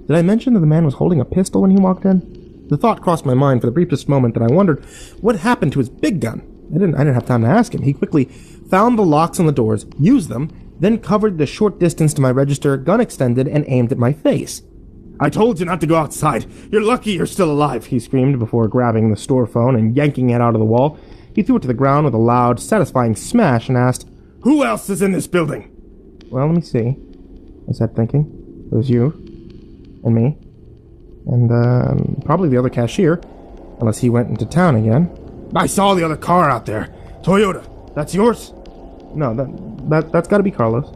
Did I mention that the man was holding a pistol when he walked in? The thought crossed my mind for the briefest moment that I wondered what happened to his big gun. I didn't have time to ask him. He quickly found the locks on the doors, used them, then covered the short distance to my register, gun extended, and aimed at my face. "I told you not to go outside. You're lucky you're still alive," he screamed before grabbing the store phone and yanking it out of the wall. He threw it to the ground with a loud, satisfying smash and asked, "Who else is in this building?" "Well, let me see," I said, thinking. "It was you, and me, and probably the other cashier, unless he went into town again." "I saw the other car out there. Toyota. That's yours?" "No, that's gotta be Carlos."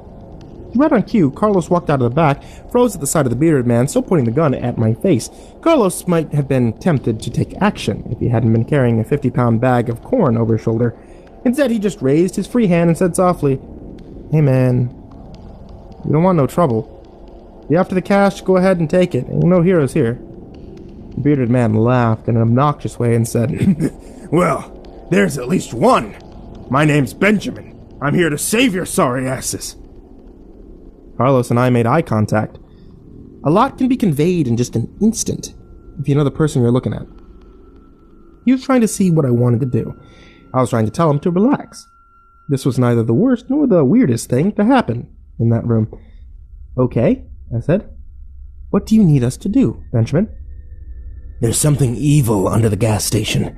Right on cue, Carlos walked out of the back, froze at the sight of the bearded man, still pointing the gun at my face. Carlos might have been tempted to take action if he hadn't been carrying a 50-pound bag of corn over his shoulder. Instead, he just raised his free hand and said softly, "Hey man, you don't want no trouble. You after the cash, go ahead and take it. Ain't no heroes here." The bearded man laughed in an obnoxious way and said, "Well, there's at least one. My name's Benjamin. I'm here to save your sorry asses." Carlos and I made eye contact. A lot can be conveyed in just an instant, if you know the person you're looking at. He was trying to see what I wanted to do. I was trying to tell him to relax. This was neither the worst nor the weirdest thing to happen in that room. "Okay," I said. "What do you need us to do, Benjamin?" "There's something evil under the gas station.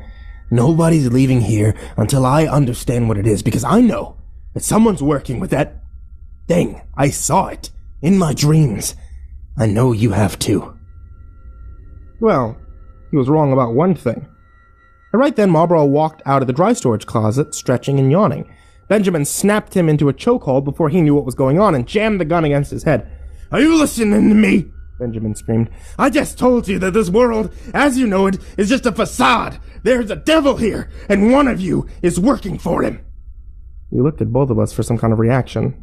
Nobody's leaving here until I understand what it is, because I know that someone's working with that thing. I saw it in my dreams. I know you have too." Well, he was wrong about one thing. And right then, Marlborough walked out of the dry storage closet, stretching and yawning. Benjamin snapped him into a chokehold before he knew what was going on and jammed the gun against his head. "Are you listening to me?" Benjamin screamed. "I just told you that this world, as you know it, is just a facade. There's a devil here, and one of you is working for him." He looked at both of us for some kind of reaction.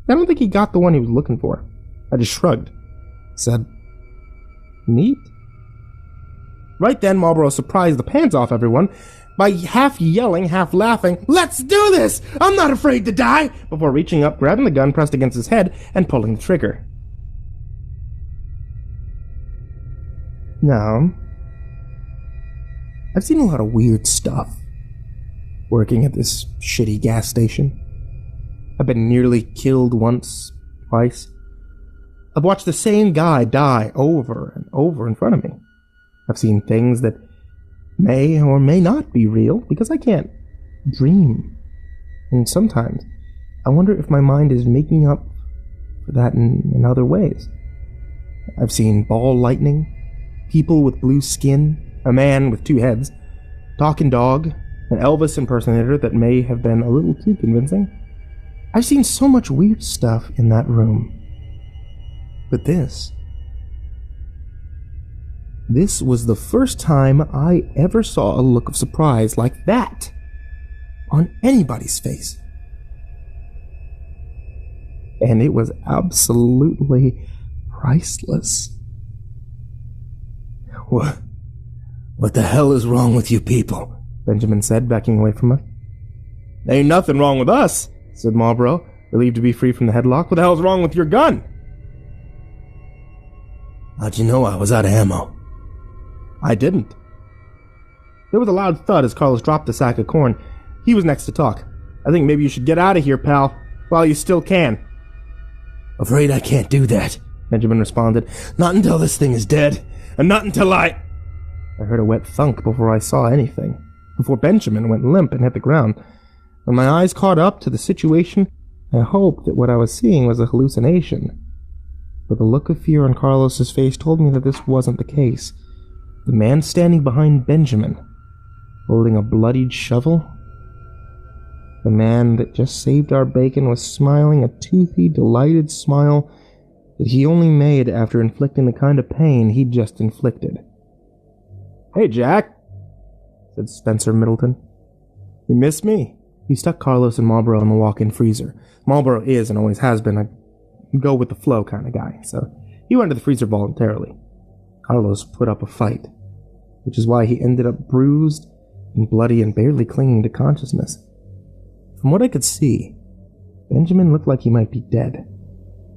I don't think he got the one he was looking for. I just shrugged. Said, "Neat." Right then, Marlborough surprised the pants off everyone by half yelling, half laughing, "Let's do this! I'm not afraid to die!" before reaching up, grabbing the gun pressed against his head, and pulling the trigger. Now, I've seen a lot of weird stuff working at this shitty gas station. I've been nearly killed once, twice. I've watched the same guy die over and over in front of me. I've seen things that may or may not be real because I can't dream. And sometimes I wonder if my mind is making up for that in other ways. I've seen ball lightning, people with blue skin, a man with two heads, talking dog, an Elvis impersonator that may have been a little too convincing. I've seen so much weird stuff in that room. But this was the first time I ever saw a look of surprise like that on anybody's face. And it was absolutely priceless. What the hell is wrong with you people?" Benjamin said, backing away from us. "Ain't nothing wrong with us," said Marlborough, relieved to be free from the headlock. "What the hell's wrong with your gun?" "How'd you know I was out of ammo?" "I didn't." There was a loud thud as Carlos dropped the sack of corn. He was next to talk. "I think maybe you should get out of here, pal, while you still can." "Afraid I can't do that," Benjamin responded. "Not until this thing is dead, and not until I heard a wet thunk before I saw anything, before Benjamin went limp and hit the ground. When my eyes caught up to the situation, I hoped that what I was seeing was a hallucination. But the look of fear on Carlos's face told me that this wasn't the case. The man standing behind Benjamin, holding a bloodied shovel, the man that just saved our bacon, was smiling a toothy, delighted smile that he only made after inflicting the kind of pain he'd just inflicted. "Hey, Jack," said Spencer Middleton. "You miss me?" He stuck Carlos and Marlborough in the walk-in freezer. Marlborough is and always has been a go-with-the-flow kind of guy, so he went to the freezer voluntarily. Carlos put up a fight, which is why he ended up bruised and bloody and barely clinging to consciousness. From what I could see, Benjamin looked like he might be dead.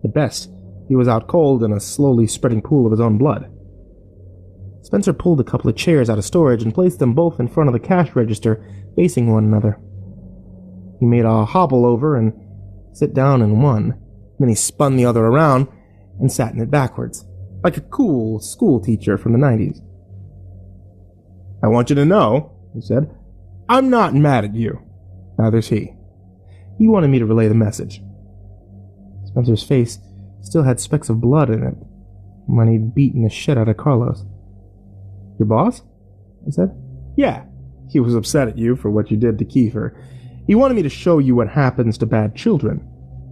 At best, he was out cold in a slowly spreading pool of his own blood. Spencer pulled a couple of chairs out of storage and placed them both in front of the cash register, facing one another. He made a hobble over and sit down in one, then he spun the other around and sat in it backwards, like a cool school teacher from the 90s. "I want you to know," he said, I'm not mad at you. Neither's he. He wanted me to relay the message. Spencer's face still had specks of blood in it when he'd beaten the shit out of Carlos. Your boss? I said. Yeah. He was upset at you for what you did to Kiefer. He wanted me to show you what happens to bad children.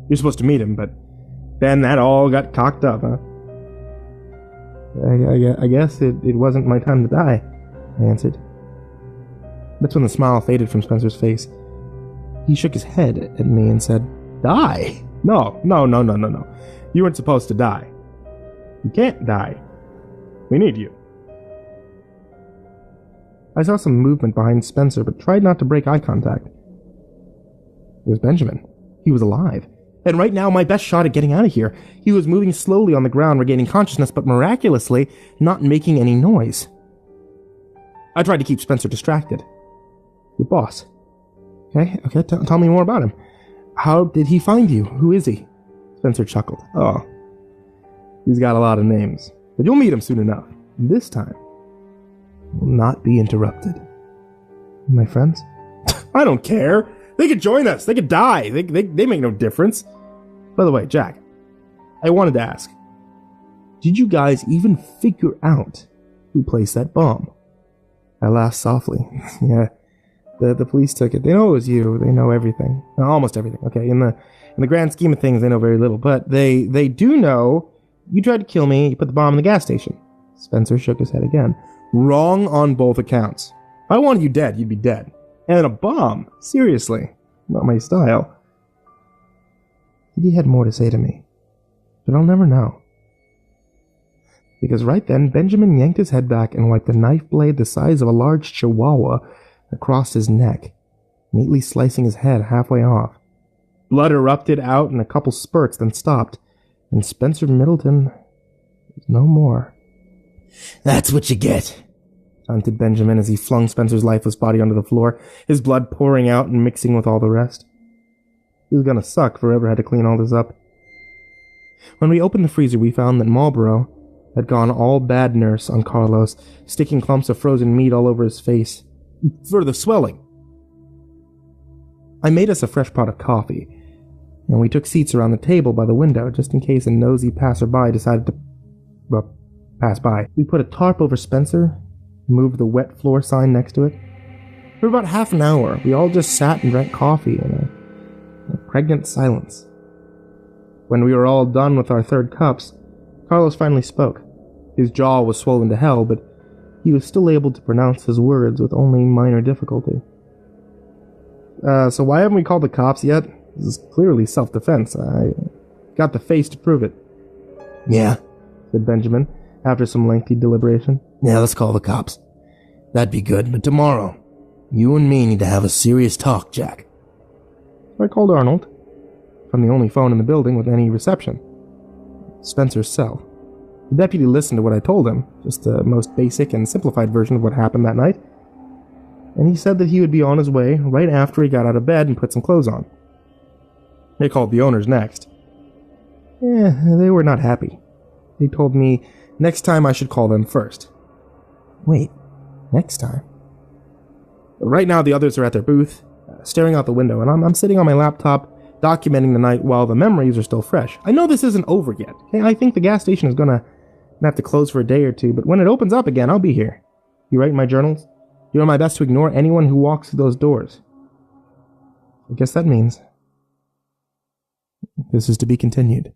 You're supposed to meet him, but then that all got cocked up, huh? I guess it wasn't my time to die, I answered. That's when the smile faded from Spencer's face. He shook his head at me and said, Die? No. You weren't supposed to die. You can't die. We need you. I saw some movement behind Spencer, but tried not to break eye contact. It was Benjamin. He was alive. And right now, my best shot at getting out of here. He was moving slowly on the ground, regaining consciousness, but miraculously not making any noise. I tried to keep Spencer distracted. Your boss. Okay, tell me more about him. How did he find you? Who is he? Spencer chuckled. Oh, he's got a lot of names, but you'll meet him soon enough. This time, will not be interrupted. My friends? I don't care. They could join us. They could die. They make no difference. By the way, Jack, I wanted to ask, did you guys even figure out who placed that bomb? I laughed softly. Yeah, the police took it. They know it was you. They know everything. Almost everything. Okay, in the grand scheme of things, they know very little. But they do know you tried to kill me. You put the bomb in the gas station. Spencer shook his head again. Wrong on both accounts. If I wanted you dead, you'd be dead. And a bomb? Seriously. Not my style. He had more to say to me. But I'll never know. Because right then, Benjamin yanked his head back and wiped a knife blade the size of a large chihuahua across his neck, neatly slicing his head halfway off. Blood erupted out in a couple spurts, then stopped, and Spencer Middleton was no more. That's what you get, taunted Benjamin as he flung Spencer's lifeless body onto the floor, his blood pouring out and mixing with all the rest. He was gonna suck if I ever had to clean all this up. When we opened the freezer, we found that Marlboro had gone all bad nurse on Carlos, sticking clumps of frozen meat all over his face. For the swelling. I made us a fresh pot of coffee, and we took seats around the table by the window just in case a nosy passerby decided to, pass by. We put a tarp over Spencer, moved the wet floor sign next to it. For about half an hour, we all just sat and drank coffee in a pregnant silence. When we were all done with our third cups, Carlos finally spoke. His jaw was swollen to hell, but he was still able to pronounce his words with only minor difficulty. So why haven't we called the cops yet? This is clearly self-defense. I got the face to prove it. Yeah, said Benjamin, after some lengthy deliberation. Yeah, let's call the cops. That'd be good, but tomorrow, you and me need to have a serious talk, Jack. I called Arnold, from the only phone in the building with any reception. Spencer's cell. The deputy listened to what I told him, just the most basic and simplified version of what happened that night, and he said that he would be on his way right after he got out of bed and put some clothes on. They called the owners next. They were not happy. They told me next time I should call them first. Wait, next time? Right now the others are at their booth, staring out the window, and I'm sitting on my laptop documenting the night while the memories are still fresh. I know this isn't over yet. Okay? I think the gas station is gonna have to close for a day or two, but when it opens up again, I'll be here. You write in my journals? Doing my best to ignore anyone who walks through those doors. I guess that means this is to be continued.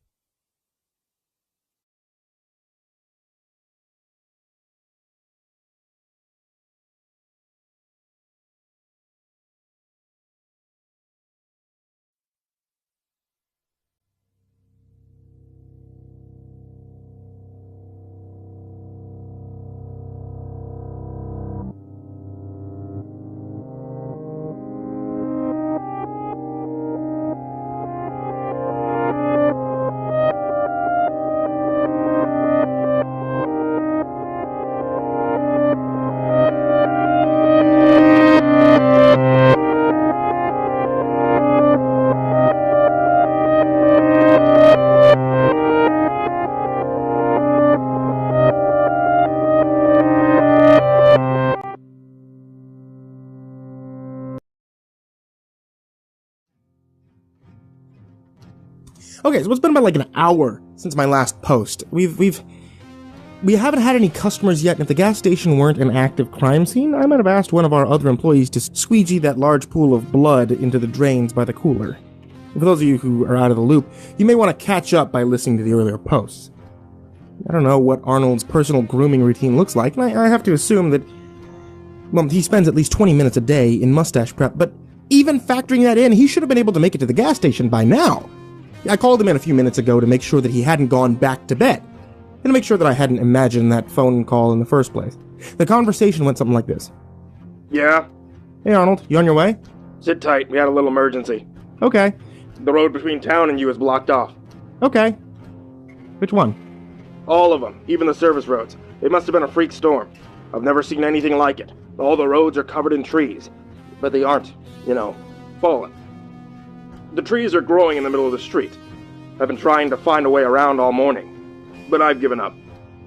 Okay, so it's been about like an hour since my last post. We haven't had any customers yet, and if the gas station weren't an active crime scene, I might have asked one of our other employees to squeegee that large pool of blood into the drains by the cooler. For those of you who are out of the loop, you may want to catch up by listening to the earlier posts. I don't know what Arnold's personal grooming routine looks like, and I have to assume that, well, he spends at least 20 minutes a day in mustache prep, but even factoring that in, he should have been able to make it to the gas station by now. I called him in a few minutes ago to make sure that he hadn't gone back to bed, and to make sure that I hadn't imagined that phone call in the first place. The conversation went something like this. Yeah? Hey Arnold, you on your way? Sit tight, we had a little emergency. Okay. The road between town and you is blocked off. Okay. Which one? All of them, even the service roads. It must have been a freak storm. I've never seen anything like it. All the roads are covered in trees, but they aren't, fallen. The trees are growing in the middle of the street. I've been trying to find a way around all morning, but I've given up.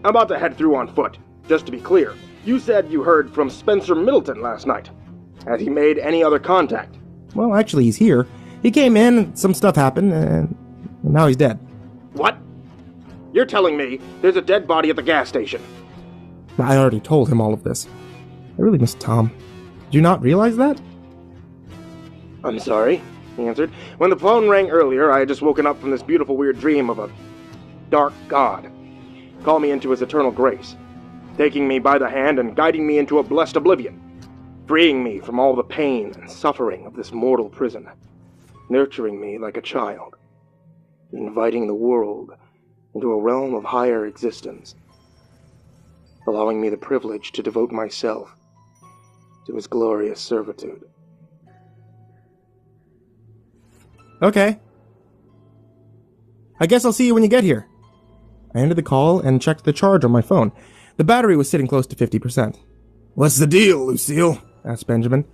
I'm about to head through on foot. Just to be clear, you said you heard from Spencer Middleton last night. Has he made any other contact? Well, actually, he's here. He came in, and some stuff happened, and now he's dead. What? You're telling me there's a dead body at the gas station? I already told him all of this. I really miss Tom. Did you not realize that? I'm sorry, he answered. When the phone rang earlier, I had just woken up from this beautiful weird dream of a dark god. Call me into his eternal grace, taking me by the hand and guiding me into a blessed oblivion, freeing me from all the pain and suffering of this mortal prison, nurturing me like a child, inviting the world into a realm of higher existence, allowing me the privilege to devote myself to his glorious servitude. Okay. I guess I'll see you when you get here. I ended the call and checked the charge on my phone. The battery was sitting close to 50%. What's the deal, Lucille? Asked Benjamin.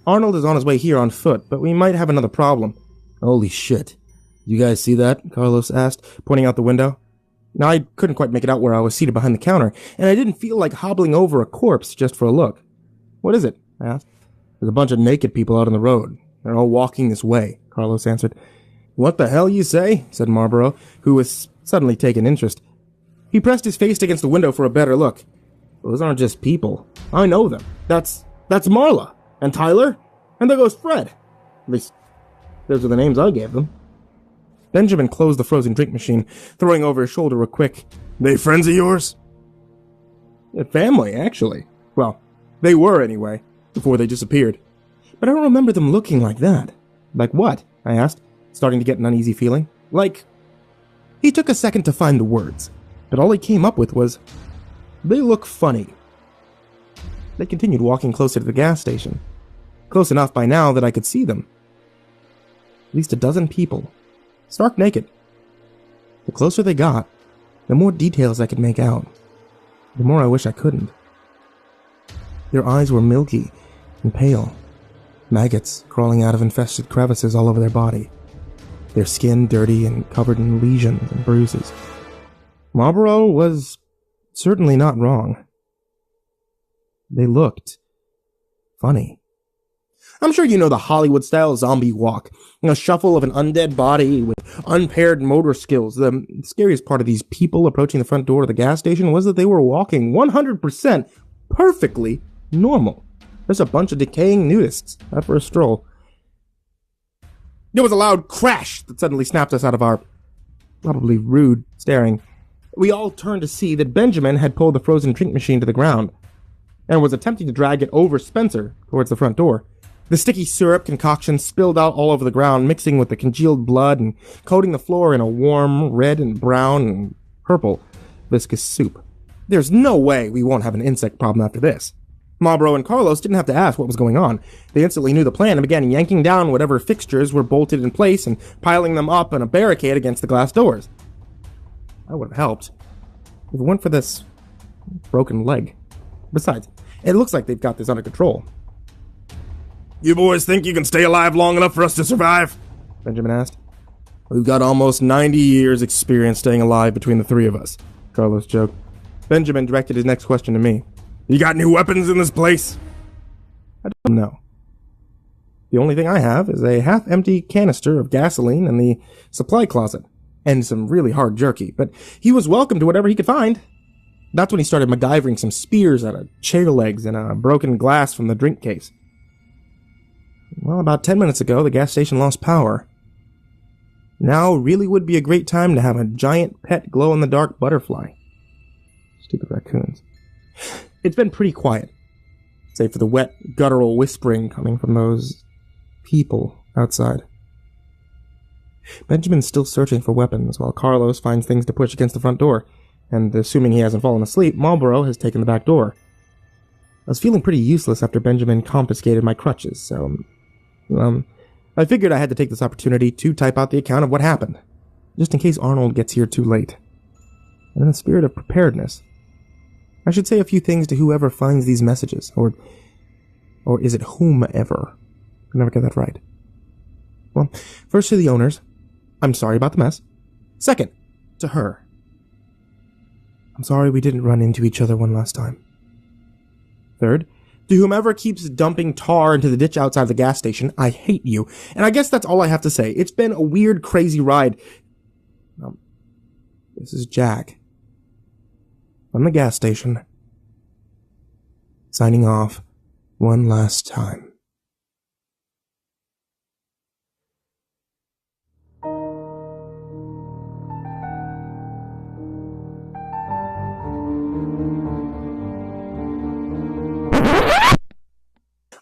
Arnold is on his way here on foot, but we might have another problem. Holy shit. You guys see that? Carlos asked, pointing out the window. Now, I couldn't quite make it out where I was seated behind the counter, and I didn't feel like hobbling over a corpse just for a look. What is it? I asked. There's a bunch of naked people out on the road. They're all walking this way, Carlos answered. What the hell you say? Said Marlborough, who was suddenly taking interest. He pressed his face against the window for a better look. Those aren't just people. I know them. That's Marla. And Tyler. And there goes Fred. At least, those are the names I gave them. Benjamin closed the frozen drink machine, throwing over his shoulder a quick, They friends of yours? Family, actually. Well, they were anyway, before they disappeared. But I don't remember them looking like that. Like what? I asked, starting to get an uneasy feeling. Like... He took a second to find the words, but all he came up with was, They look funny. They continued walking closer to the gas station. Close enough by now that I could see them. At least a dozen people. Stark naked. The closer they got, the more details I could make out. The more I wish I couldn't. Their eyes were milky and pale. Maggots crawling out of infested crevices all over their body. Their skin dirty and covered in lesions and bruises. Marlborough was certainly not wrong. They looked funny. I'm sure you know the Hollywood-style zombie walk. A shuffle of an undead body with unpaired motor skills. The scariest part of these people approaching the front door of the gas station was that they were walking 100% perfectly normal. There's a bunch of decaying nudists out for a stroll. There was a loud crash that suddenly snapped us out of our probably rude staring. We all turned to see that Benjamin had pulled the frozen drink machine to the ground and was attempting to drag it over Spencer towards the front door. The sticky syrup concoction spilled out all over the ground, mixing with the congealed blood and coating the floor in a warm red and brown and purple viscous soup. There's no way we won't have an insect problem after this. Marlborough and Carlos didn't have to ask what was going on. They instantly knew the plan and began yanking down whatever fixtures were bolted in place and piling them up in a barricade against the glass doors. I would have helped if it weren't for this broken leg. Besides, it looks like they've got this under control. You boys think you can stay alive long enough for us to survive? Benjamin asked. We've got almost 90 years experience staying alive between the three of us, Carlos joked. Benjamin directed his next question to me. You got any weapons in this place? I don't know. The only thing I have is a half-empty canister of gasoline in the supply closet. and some really hard jerky, but he was welcome to whatever he could find. That's when he started MacGyvering some spears out of chair legs and a broken glass from the drink case. Well, about 10 minutes ago, the gas station lost power. Now really would be a great time to have a giant pet glow-in-the-dark butterfly. Stupid raccoons. It's been pretty quiet, save for the wet, guttural whispering coming from those people outside. Benjamin's still searching for weapons, while Carlos finds things to push against the front door, and assuming he hasn't fallen asleep, Marlboro has taken the back door. I was feeling pretty useless after Benjamin confiscated my crutches, so, I figured I had to take this opportunity to type out the account of what happened, just in case Arnold gets here too late. And in the spirit of preparedness, I should say a few things to whoever finds these messages, or is it whomever? I never get that right. Well, first to the owners, I'm sorry about the mess. Second, to her. I'm sorry we didn't run into each other one last time. Third, to whomever keeps dumping tar into the ditch outside the gas station, I hate you. And I guess that's all I have to say. It's been a weird, crazy ride. This is Jack. From the gas station. Signing off one last time.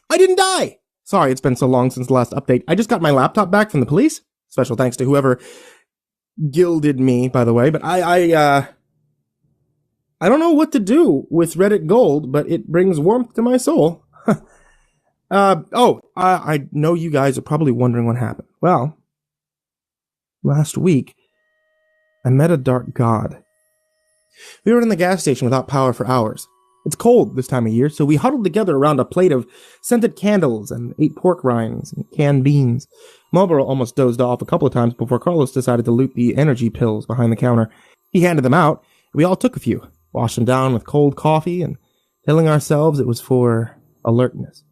I didn't die! Sorry, it's been so long since the last update. I just got my laptop back from the police. Special thanks to whoever gilded me, by the way. But I don't know what to do with Reddit Gold, but it brings warmth to my soul. I know you guys are probably wondering what happened. Well, last week, I met a dark god. We were in the gas station without power for hours. It's cold this time of year, so we huddled together around a plate of scented candles and ate pork rinds and canned beans. Marlboro almost dozed off a couple of times before Carlos decided to loot the energy pills behind the counter. He handed them out, and we all took a few, washed them down with cold coffee, and telling ourselves it was for alertness.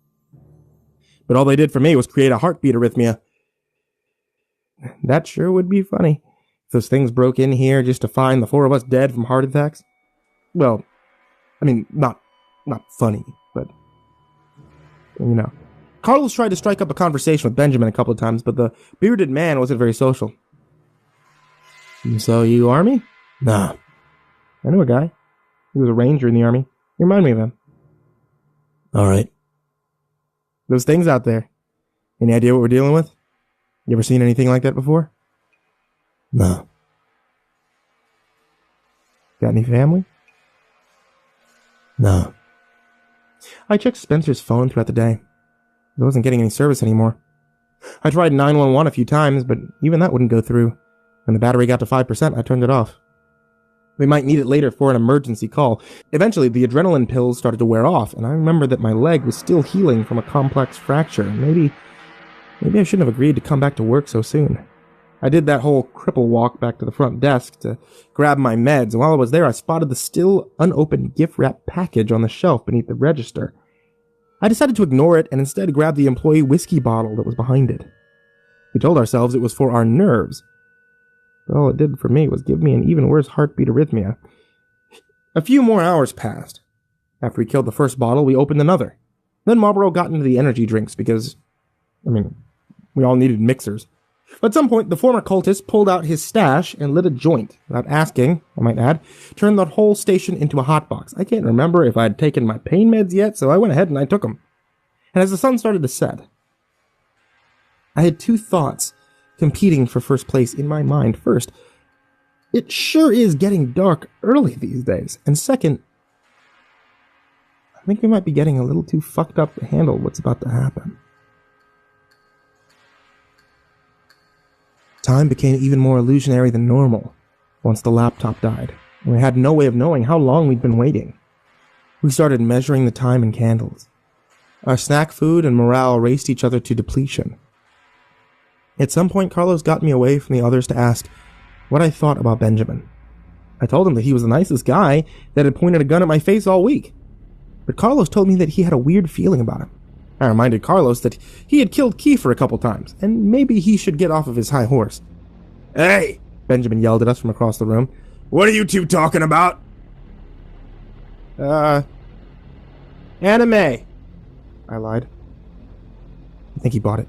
But all they did for me was create a heartbeat arrhythmia. That sure would be funny, if those things broke in here just to find the four of us dead from heart attacks. Well, I mean, not funny, but, you know. Carlos tried to strike up a conversation with Benjamin a couple of times, but the bearded man wasn't very social. So, you Army? Nah. I knew a guy. He was a ranger in the Army. You remind me of him. Alright. Those things out there. Any idea what we're dealing with? You ever seen anything like that before? No. Got any family? No. I checked Spencer's phone throughout the day. He wasn't getting any service anymore. I tried 911 a few times, but even that wouldn't go through. When the battery got to 5%, I turned it off. We might need it later for an emergency call. Eventually, the adrenaline pills started to wear off, and I remembered that my leg was still healing from a complex fracture. Maybe I shouldn't have agreed to come back to work so soon. I did that whole cripple walk back to the front desk to grab my meds, and while I was there, I spotted the still unopened gift wrap package on the shelf beneath the register. I decided to ignore it and instead grab the employee whiskey bottle that was behind it. We told ourselves it was for our nerves. But all it did for me was give me an even worse heartbeat arrhythmia. A few more hours passed. After we killed the first bottle, we opened another. Then Marlboro got into the energy drinks because, we all needed mixers. At some point, the former cultist pulled out his stash and lit a joint. Without asking, I might add, turned the whole station into a hotbox. I can't remember if I'd taken my pain meds yet, so I went ahead and I took them. And as the sun started to set, I had two thoughts competing for first place in my mind. First, it sure is getting dark early these days. And second, I think we might be getting a little too fucked up to handle what's about to happen. Time became even more illusionary than normal once the laptop died, and we had no way of knowing how long we'd been waiting. We started measuring the time in candles. Our snack food and morale raced each other to depletion. At some point, Carlos got me away from the others to ask what I thought about Benjamin. I told him that he was the nicest guy that had pointed a gun at my face all week. But Carlos told me that he had a weird feeling about him. I reminded Carlos that he had killed Kiefer a couple times, and maybe he should get off of his high horse. Hey, Benjamin yelled at us from across the room. What are you two talking about? Anime. I lied. I think he bought it.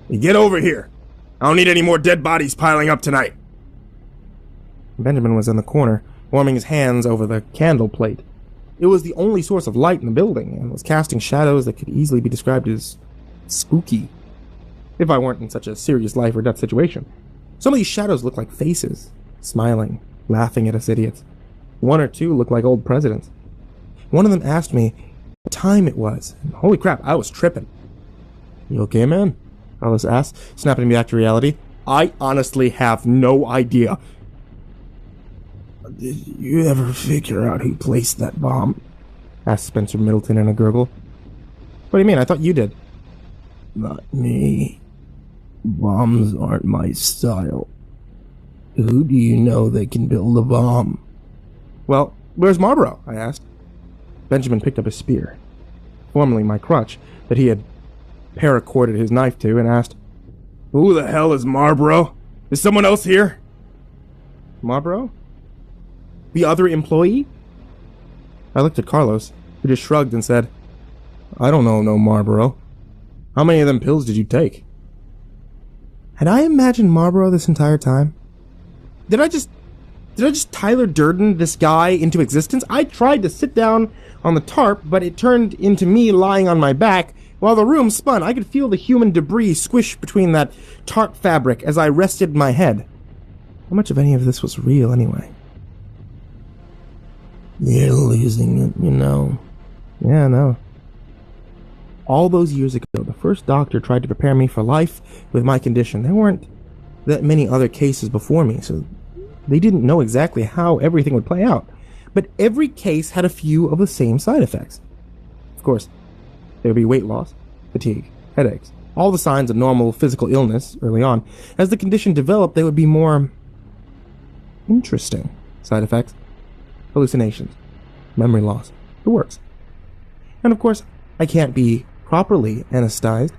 You get over here. I don't need any more dead bodies piling up tonight. Benjamin was in the corner, warming his hands over the candle plate. It was the only source of light in the building, and was casting shadows that could easily be described as spooky, if I weren't in such a serious life or death situation. Some of these shadows looked like faces, smiling, laughing at us idiots. One or two looked like old presidents. One of them asked me what time it was, and holy crap, I was tripping. You okay, man? Carlos asked, snapping me back to reality. I honestly have no idea. Did you ever figure out who placed that bomb? Asked Spencer Middleton in a gurgle. What do you mean? I thought you did. Not me. Bombs aren't my style. Who do you know that can build a bomb? Well, where's Marlboro? I asked. Benjamin picked up his spear, formerly my crutch, that he had paracorded his knife to, and asked, Who the hell is Marlboro? Is someone else here? Marlboro? The other employee? I looked at Carlos, who just shrugged and said, I don't know no Marlboro. How many of them pills did you take? Had I imagined Marlboro this entire time? Did I just Tyler Durden this guy into existence? I tried to sit down on the tarp, but it turned into me lying on my back. While the room spun, I could feel the human debris squish between that tarp fabric as I rested my head. How much of any of this was real, anyway? You're losing it, you know. Yeah, I know. All those years ago, the first doctor tried to prepare me for life with my condition. There weren't that many other cases before me, so they didn't know exactly how everything would play out. But every case had a few of the same side effects. Of course, there would be weight loss, fatigue, headaches, all the signs of normal physical illness early on. As the condition developed, there would be more interesting side effects. Hallucinations, memory loss, the works. And of course, I can't be properly anesthetized.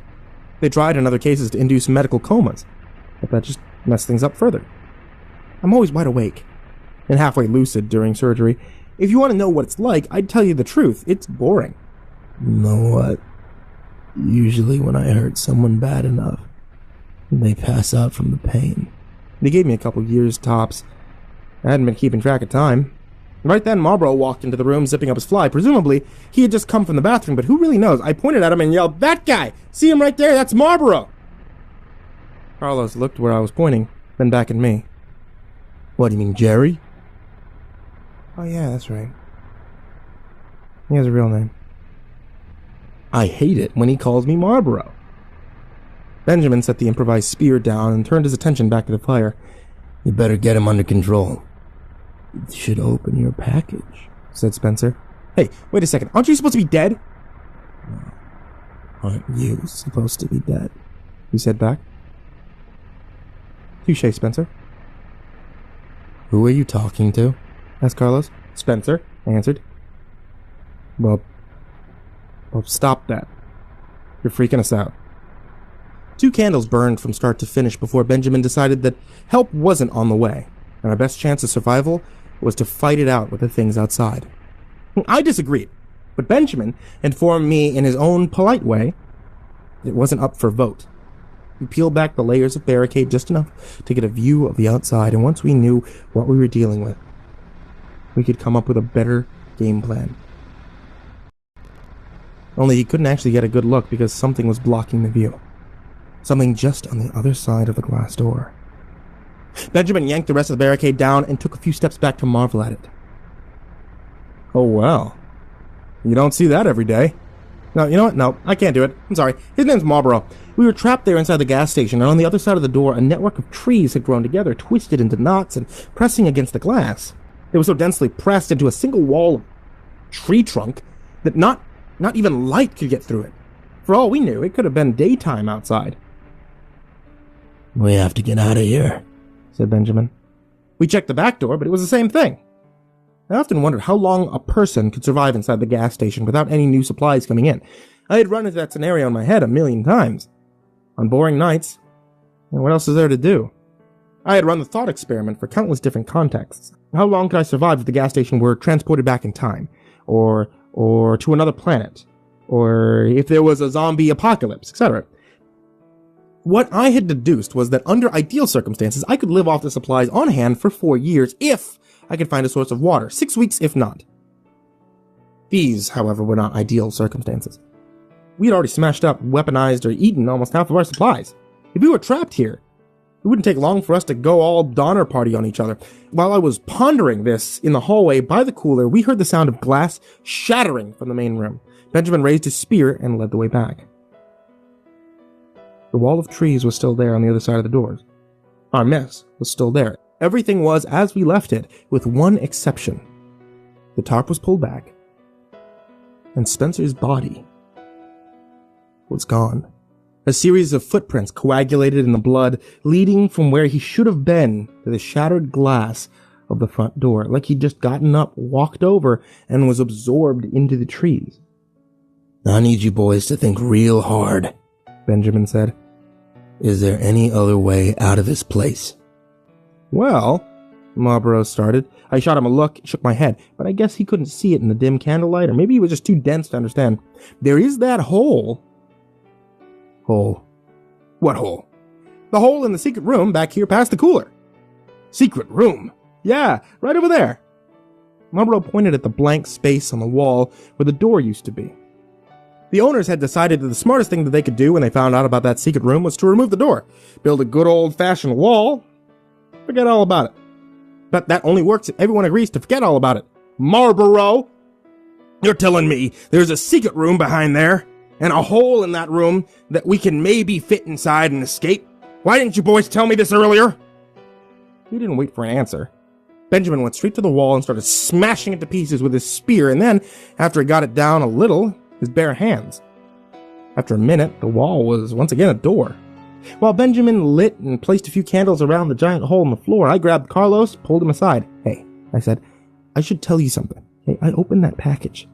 They tried in other cases to induce medical comas, but that just messed things up further. I'm always wide awake and halfway lucid during surgery. If you want to know what it's like, I'd tell you the truth. It's boring. You know what? Usually when I hurt someone bad enough, they pass out from the pain. They gave me a couple years tops. I hadn't been keeping track of time. Right then, Marlboro walked into the room, zipping up his fly. Presumably, he had just come from the bathroom, but who really knows? I pointed at him and yelled, That guy! See him right there? That's Marlboro! Carlos looked where I was pointing, then back at me. What do you mean, Jerry? Oh yeah, that's right. He has a real name. I hate it when he calls me Marlboro. Benjamin set the improvised spear down and turned his attention back to the fire. You better get him under control. You should open your package, said Spencer. Hey, wait a second. Aren't you supposed to be dead? No. Aren't you supposed to be dead? He said back. Touché, Spencer. Who are you talking to? Asked Carlos. Spencer, I answered. Well, stop that. You're freaking us out. 2 candles burned from start to finish before Benjamin decided that help wasn't on the way, and our best chance of survival was to fight it out with the things outside. I disagreed, but Benjamin informed me in his own polite way it wasn't up for vote. We peeled back the layers of barricade just enough to get a view of the outside, and once we knew what we were dealing with, we could come up with a better game plan. Only he couldn't actually get a good look because something was blocking the view. Something just on the other side of the glass door. Benjamin yanked the rest of the barricade down and took a few steps back to marvel at it. Oh, well. You don't see that every day. No, you know what? No, I can't do it. I'm sorry. His name's Marlboro. We were trapped there inside the gas station, and on the other side of the door, a network of trees had grown together, twisted into knots and pressing against the glass. They were so densely pressed into a single wall of tree trunk that not even light could get through it. For all we knew, it could have been daytime outside. We have to get out of here, said Benjamin. We checked the back door, but it was the same thing. I often wondered how long a person could survive inside the gas station without any new supplies coming in. I had run into that scenario in my head 1,000,000 times. On boring nights. And what else is there to do? I had run the thought experiment for countless different contexts. How long could I survive if the gas station were transported back in time? Or to another planet? Or if there was a zombie apocalypse, etc. What I had deduced was that under ideal circumstances, I could live off the supplies on hand for 4 years if I could find a source of water, 6 weeks if not. These, however, were not ideal circumstances. We had already smashed up, weaponized, or eaten almost half of our supplies. If we were trapped here, it wouldn't take long for us to go all Donner Party on each other. While I was pondering this in the hallway by the cooler, we heard the sound of glass shattering from the main room. Benjamin raised his spear and led the way back. The wall of trees was still there on the other side of the doors. Our mess was still there. Everything was as we left it, with one exception. The tarp was pulled back, and Spencer's body was gone. A series of footprints coagulated in the blood, leading from where he should have been to the shattered glass of the front door, like he'd just gotten up, walked over, and was absorbed into the trees. I need you boys to think real hard, Benjamin said. Is there any other way out of this place? Well, Marlborough started. I shot him a look, shook my head, but I guess he couldn't see it in the dim candlelight, or maybe he was just too dense to understand. There is that hole. Hole? What hole? The hole in the secret room back here past the cooler. Secret room? Yeah, right over there. Marlborough pointed at the blank space on the wall where the door used to be. The owners had decided that the smartest thing that they could do when they found out about that secret room was to remove the door, build a good old-fashioned wall, forget all about it. But that only works if everyone agrees to forget all about it. Marlborough! You're telling me there's a secret room behind there, and a hole in that room that we can maybe fit inside and escape? Why didn't you boys tell me this earlier? He didn't wait for an answer. Benjamin went straight to the wall and started smashing it to pieces with his spear, and then, after he got it down a little, his bare hands. After a minute, the wall was once again a door. While Benjamin lit and placed a few candles around the giant hole in the floor, I grabbed Carlos, pulled him aside. Hey, I said, I should tell you something. Hey, I opened that package.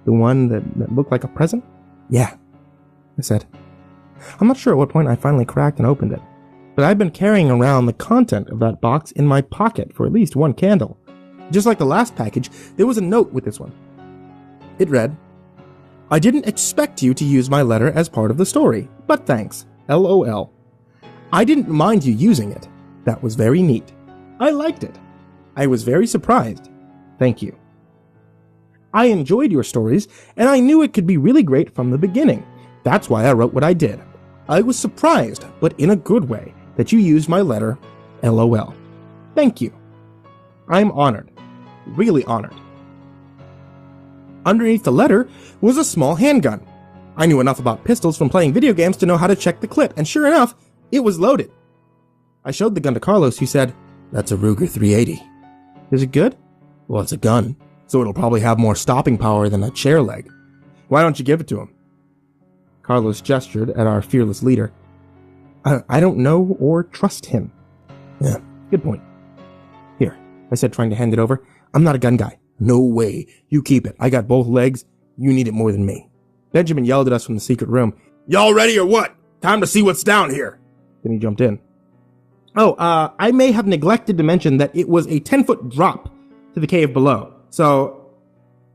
The one that looked like a present? Yeah, I said. I'm not sure at what point I finally cracked and opened it, but I've been carrying around the content of that box in my pocket for at least one candle. Just like the last package, there was a note with this one. It read, I didn't expect you to use my letter as part of the story, but thanks. LOL. I didn't mind you using it. That was very neat. I liked it. I was very surprised. Thank you. I enjoyed your stories, and I knew it could be really great from the beginning. That's why I wrote what I did. I was surprised, but in a good way, that you used my letter. LOL. Thank you. I'm honored. Really honored. Underneath the letter was a small handgun. I knew enough about pistols from playing video games to know how to check the clip, and sure enough, it was loaded. I showed the gun to Carlos, who said, That's a Ruger 380. Is it good? Well, it's a gun, so it'll probably have more stopping power than a chair leg. Why don't you give it to him? Carlos gestured at our fearless leader. I don't know or trust him. Yeah, good point. Here, I said, trying to hand it over. I'm not a gun guy. No way. You keep it. I got both legs. You need it more than me. Benjamin yelled at us from the secret room. Y'all ready or what? Time to see what's down here. Then he jumped in. I may have neglected to mention that it was a 10-foot drop to the cave below. So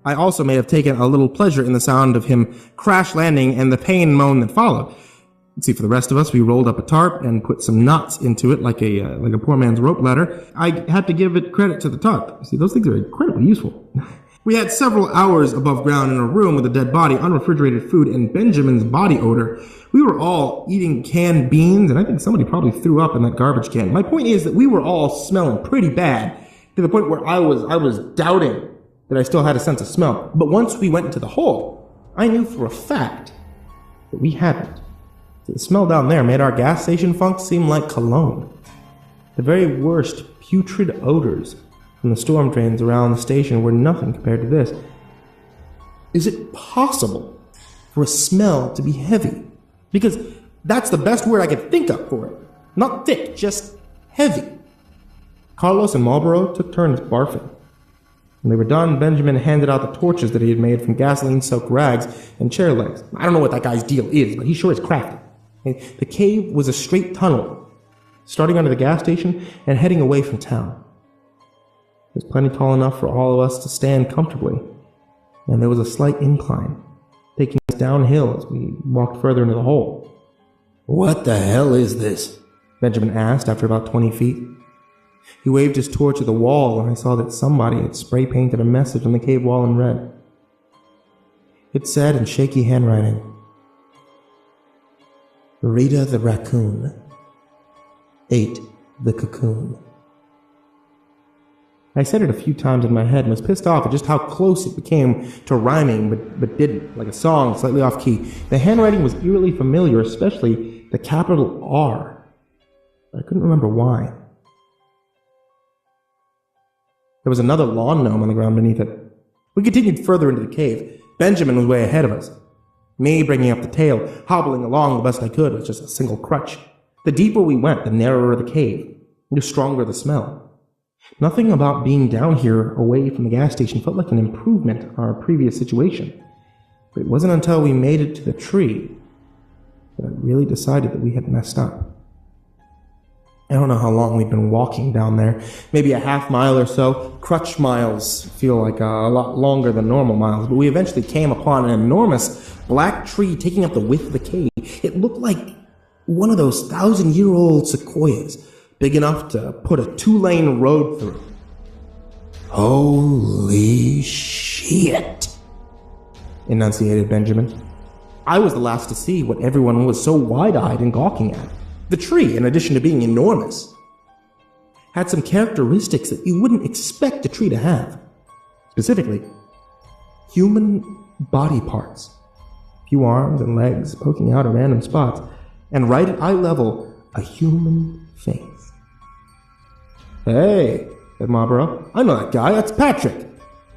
I also may have taken a little pleasure in the sound of him crash landing and the pain moan that followed. Let's see, for the rest of us, we rolled up a tarp and put some knots into it like a poor man's rope ladder. I had to give it credit to the tarp. See, those things are incredibly useful. We had several hours above ground in a room with a dead body, unrefrigerated food, and Benjamin's body odor. We were all eating canned beans, and I think somebody probably threw up in that garbage can. My point is that we were all smelling pretty bad, to the point where I was doubting that I still had a sense of smell. But once we went into the hole, I knew for a fact that we hadn't. The smell down there made our gas station funk seem like cologne. The very worst putrid odors from the storm drains around the station were nothing compared to this. Is it possible for a smell to be heavy? Because that's the best word I could think of for it. Not thick, just heavy. Carlos and Marlborough took turns barfing. When they were done, Benjamin handed out the torches that he had made from gasoline-soaked rags and chair legs. I don't know what that guy's deal is, but he sure is crafty. The cave was a straight tunnel, starting under the gas station and heading away from town. It was plenty tall enough for all of us to stand comfortably, and there was a slight incline, taking us downhill as we walked further into the hole. What the hell is this? Benjamin asked after about 20 feet. He waved his torch at the wall, and I saw that somebody had spray-painted a message on the cave wall in red. It said in shaky handwriting, Rita the raccoon ate the cocoon. I said it a few times in my head and was pissed off at just how close it became to rhyming, but didn't, like a song slightly off key. The handwriting was eerily familiar, especially the capital R. I couldn't remember why. There was another lawn gnome on the ground beneath it. We continued further into the cave. Benjamin was way ahead of us. Me bringing up the tail, hobbling along the best I could with just a single crutch. The deeper we went, the narrower the cave, the stronger the smell. Nothing about being down here away from the gas station felt like an improvement on our previous situation. But it wasn't until we made it to the tree that I really decided that we had messed up. I don't know how long we'd been walking down there, maybe a half mile or so. Crutch miles feel like a lot longer than normal miles, but we eventually came upon an enormous black tree taking up the width of the cave. It looked like one of those 1,000-year-old sequoias, big enough to put a 2-lane road through. Holy shit, enunciated Benjamin. I was the last to see what everyone was so wide-eyed and gawking at. The tree, in addition to being enormous, had some characteristics that you wouldn't expect a tree to have. Specifically, human body parts. A few arms and legs poking out at random spots, and right at eye level, a human face. Hey, said Marlborough, I know that guy, that's Patrick.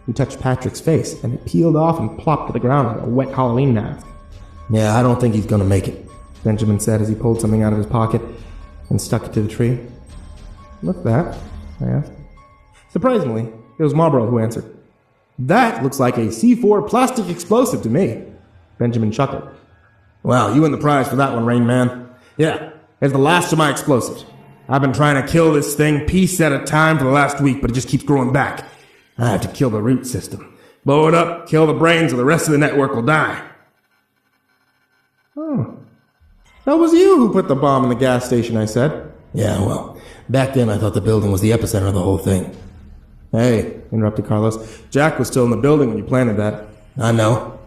He touched Patrick's face, and it peeled off and plopped to the ground like a wet Halloween mask. Yeah, I don't think he's gonna make it, Benjamin said as he pulled something out of his pocket and stuck it to the tree. What's that? I asked. Surprisingly, it was Marlborough who answered. That looks like a C4 plastic explosive to me. Benjamin chuckled. Wow, you win the prize for that one, Rain Man. Yeah, it's the last of my explosives. I've been trying to kill this thing piece at a time for the last week, but it just keeps growing back. I have to kill the root system. Blow it up, kill the brains, or the rest of the network will die. Oh. That was you who put the bomb in the gas station, I said. Yeah, well, back then I thought the building was the epicenter of the whole thing. Hey, interrupted Carlos. Jack was still in the building when you planted that. I know.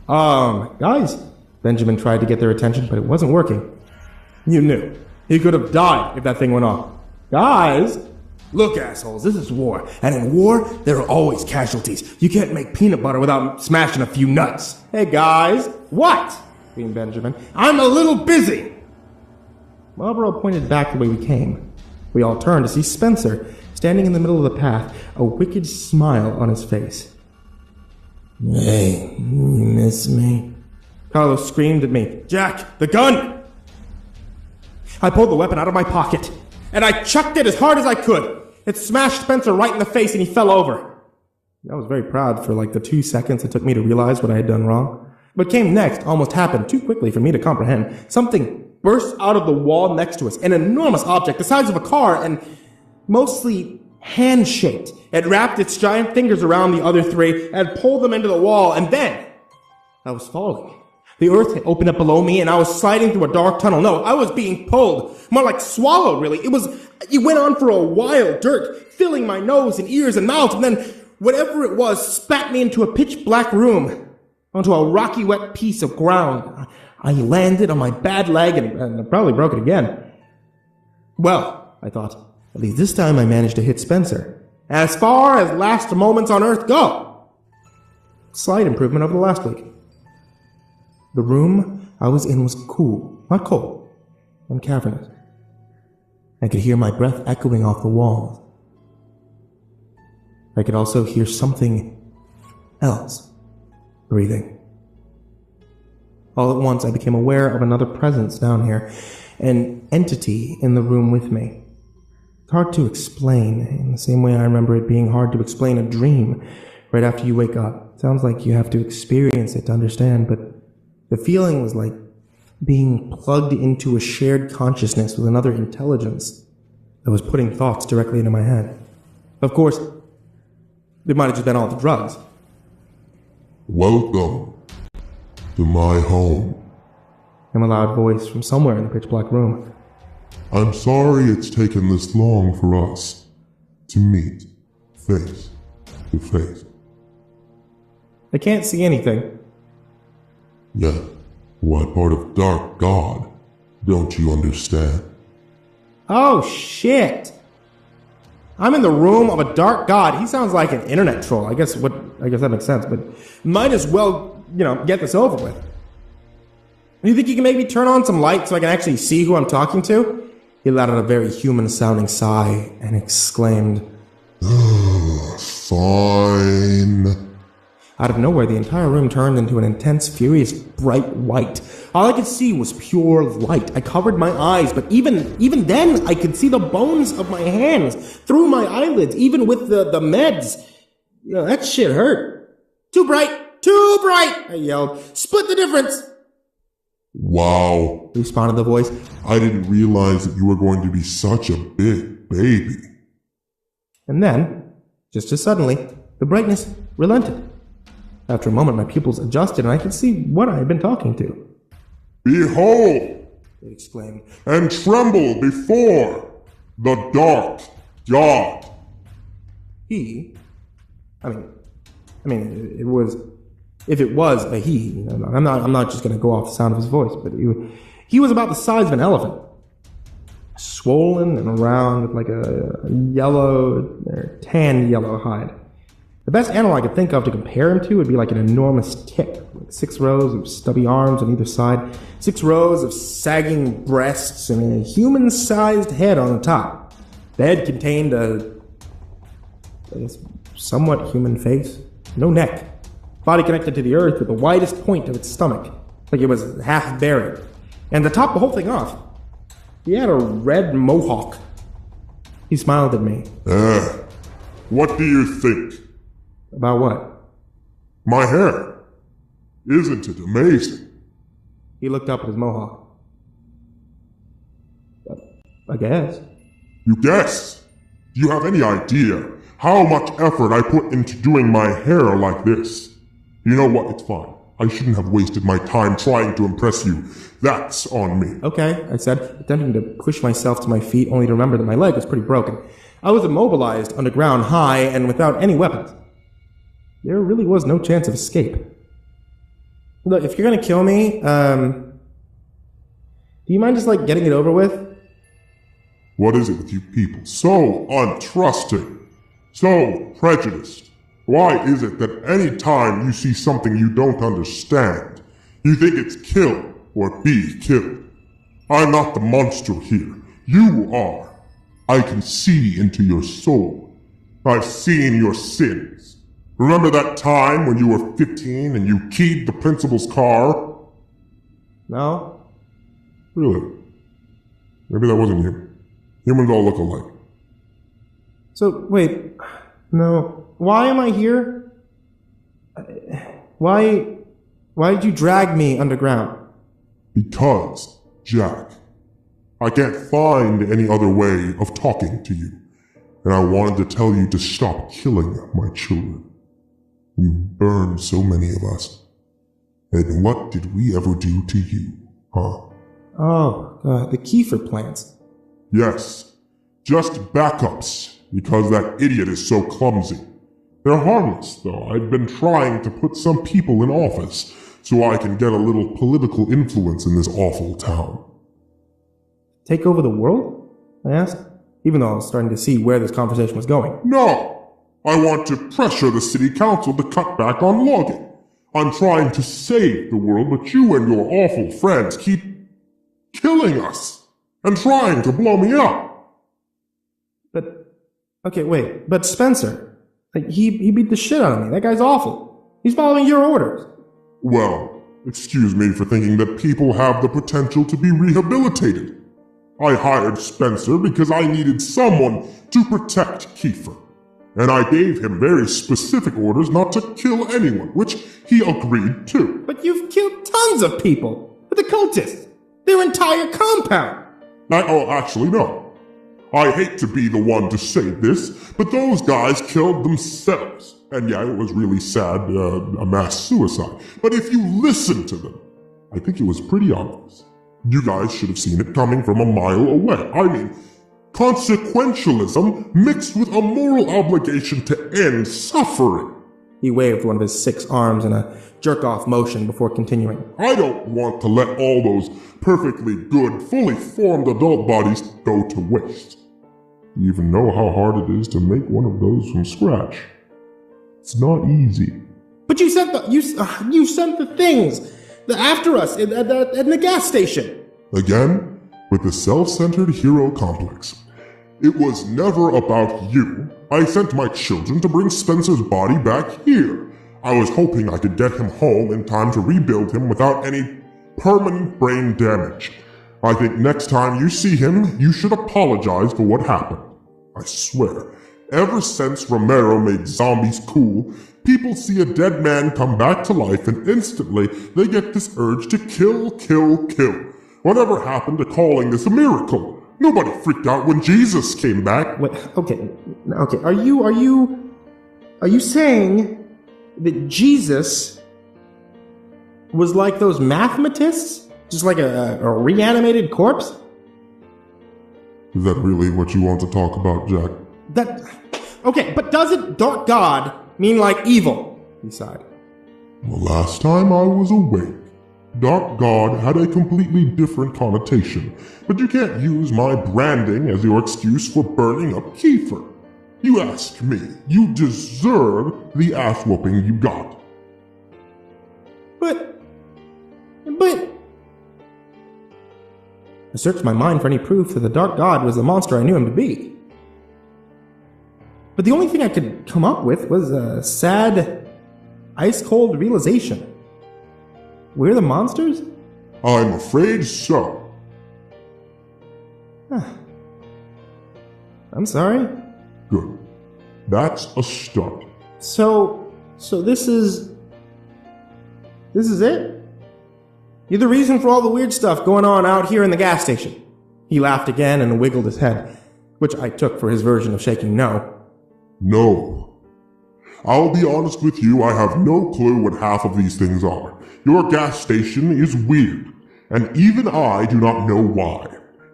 Guys, Benjamin tried to get their attention, but it wasn't working. You knew. He could have died if that thing went off. Guys! Look, assholes, this is war. And in war, there are always casualties. You can't make peanut butter without smashing a few nuts. Hey, guys! What? Screamed Benjamin. I'm a little busy! Marlborough pointed back the way we came. We all turned to see Spencer, standing in the middle of the path, a wicked smile on his face. Hey, you miss me? Carlos screamed at me. Jack, the gun! I pulled the weapon out of my pocket, and I chucked it as hard as I could. It smashed Spencer right in the face, and he fell over. I was very proud for like the 2 seconds it took me to realize what I had done wrong. What came next almost happened too quickly for me to comprehend. Something burst out of the wall next to us, an enormous object the size of a car and mostly hand-shaped. It wrapped its giant fingers around the other three and pulled them into the wall, and then I was falling. The earth had opened up below me, and I was sliding through a dark tunnel. No, I was being pulled. More like swallowed, really. It went on for a while, dirt filling my nose and ears and mouth, and then whatever it was spat me into a pitch-black room, onto a rocky, wet piece of ground. I landed on my bad leg and probably broke it again. Well, I thought, at least this time I managed to hit Spencer. As far as last moments on Earth go. Slight improvement over the last week. The room I was in was cool, not cold, and cavernous. I could hear my breath echoing off the walls. I could also hear something else breathing. All at once, I became aware of another presence down here, an entity in the room with me. It's hard to explain, in the same way I remember it being hard to explain a dream right after you wake up. It sounds like you have to experience it to understand, but the feeling was like being plugged into a shared consciousness with another intelligence that was putting thoughts directly into my head. Of course, it might have just been all the drugs. Welcome to my home. Came a loud voice from somewhere in the pitch-black room. I'm sorry it's taken this long for us to meet face to face. I can't see anything. Yeah, what part of Dark God don't you understand? Oh, shit! I'm in the room of a dark god. He sounds like an internet troll. I guess that makes sense, but might as well, get this over with. You think you can maybe turn on some light so I can actually see who I'm talking to? He let out a very human-sounding sigh and exclaimed, Fine. Out of nowhere, the entire room turned into an intense, furious, bright white. All I could see was pure light. I covered my eyes, but even then, I could see the bones of my hands through my eyelids, even with the meds. That shit hurt. Too bright! Too bright! I yelled. Split the difference! Wow, responded the voice. I didn't realize that you were going to be such a big baby. And then, just as suddenly, the brightness relented. After a moment, my pupils adjusted and I could see what I had been talking to. Behold, they exclaimed, and tremble before the dark god. It was, if it was a he, I'm not just going to go off the sound of his voice, but he was about the size of an elephant. Swollen and round with like a yellow or tan yellow hide. The best animal I could think of to compare him to would be like an enormous tick, with 6 rows of stubby arms on either side, 6 rows of sagging breasts, and a human-sized head on the top. The head contained a somewhat human face, no neck, body connected to the earth with the widest point of its stomach, like it was half buried. And to top the whole thing off, he had a red mohawk. He smiled at me. What do you think? About what? My hair. Isn't it amazing? He looked up at his mohawk. I guess. You guess? Do you have any idea how much effort I put into doing my hair like this? You know what? It's fine. I shouldn't have wasted my time trying to impress you. That's on me. Okay, I said, attempting to push myself to my feet, only to remember that my leg was pretty broken. I was immobilized underground, high, and without any weapons. There really was no chance of escape. Look, if you're gonna kill me, do you mind just, getting it over with? What is it with you people? So untrusting. So prejudiced. Why is it that any time you see something you don't understand, you think it's kill or be killed? I'm not the monster here. You are. I can see into your soul. I've seen your sins. Remember that time when you were 15 and you keyed the principal's car? No. Really? Maybe that wasn't you. Humans all look alike. So, wait. No. Why am I here? Why did you drag me underground? Because, Jack, I can't find any other way of talking to you. And I wanted to tell you to stop killing my children. You burned so many of us. And what did we ever do to you, huh? Oh, the kefir plants. Yes, just backups, because that idiot is so clumsy. They're harmless, though. I've been trying to put some people in office so I can get a little political influence in this awful town. Take over the world? I asked, even though I was starting to see where this conversation was going. No! I want to pressure the city council to cut back on logging. I'm trying to save the world, but you and your awful friends keep killing us and trying to blow me up. But Spencer, he beat the shit out of me. That guy's awful. He's following your orders. Well, excuse me for thinking that people have the potential to be rehabilitated. I hired Spencer because I needed someone to protect Kiefer. And I gave him very specific orders not to kill anyone, which he agreed to. But you've killed tons of people with the cultists. Their entire compound! Actually, no. I hate to be the one to say this, but those guys killed themselves. And yeah, it was really sad, a mass suicide. But if you listen to them, I think it was pretty obvious. You guys should have seen it coming from a mile away. I mean, consequentialism mixed with a moral obligation to end suffering. He waved one of his 6 arms in a jerk-off motion before continuing. I don't want to let all those perfectly good, fully formed adult bodies go to waste. You even know how hard it is to make one of those from scratch. It's not easy. But you sent the things after us at the gas station. Again, with the self-centered hero complex. It was never about you. I sent my children to bring Spencer's body back here. I was hoping I could get him home in time to rebuild him without any permanent brain damage. I think next time you see him, you should apologize for what happened. I swear, ever since Romero made zombies cool, people see a dead man come back to life and instantly they get this urge to kill, kill, kill. Whatever happened to calling this a miracle? Nobody freaked out when Jesus came back. Wait, okay. Are you saying that Jesus was like those mathematists? Just like a reanimated corpse? Is that really what you want to talk about, Jack? Okay, but doesn't Dark God mean like evil? He sighed. The last time I was awake, Dark God had a completely different connotation, but you can't use my branding as your excuse for burning up Kiefer. You asked me. You deserve the ass-whooping you got. But... I searched my mind for any proof that the Dark God was the monster I knew him to be. But the only thing I could come up with was a sad, ice-cold realization. We're the monsters? I'm afraid so. I'm sorry. Good. That's a start. So this is it? You're the reason for all the weird stuff going on out here in the gas station. He laughed again and wiggled his head, which I took for his version of shaking no. No. I'll be honest with you, I have no clue what half of these things are. Your gas station is weird, and even I do not know why.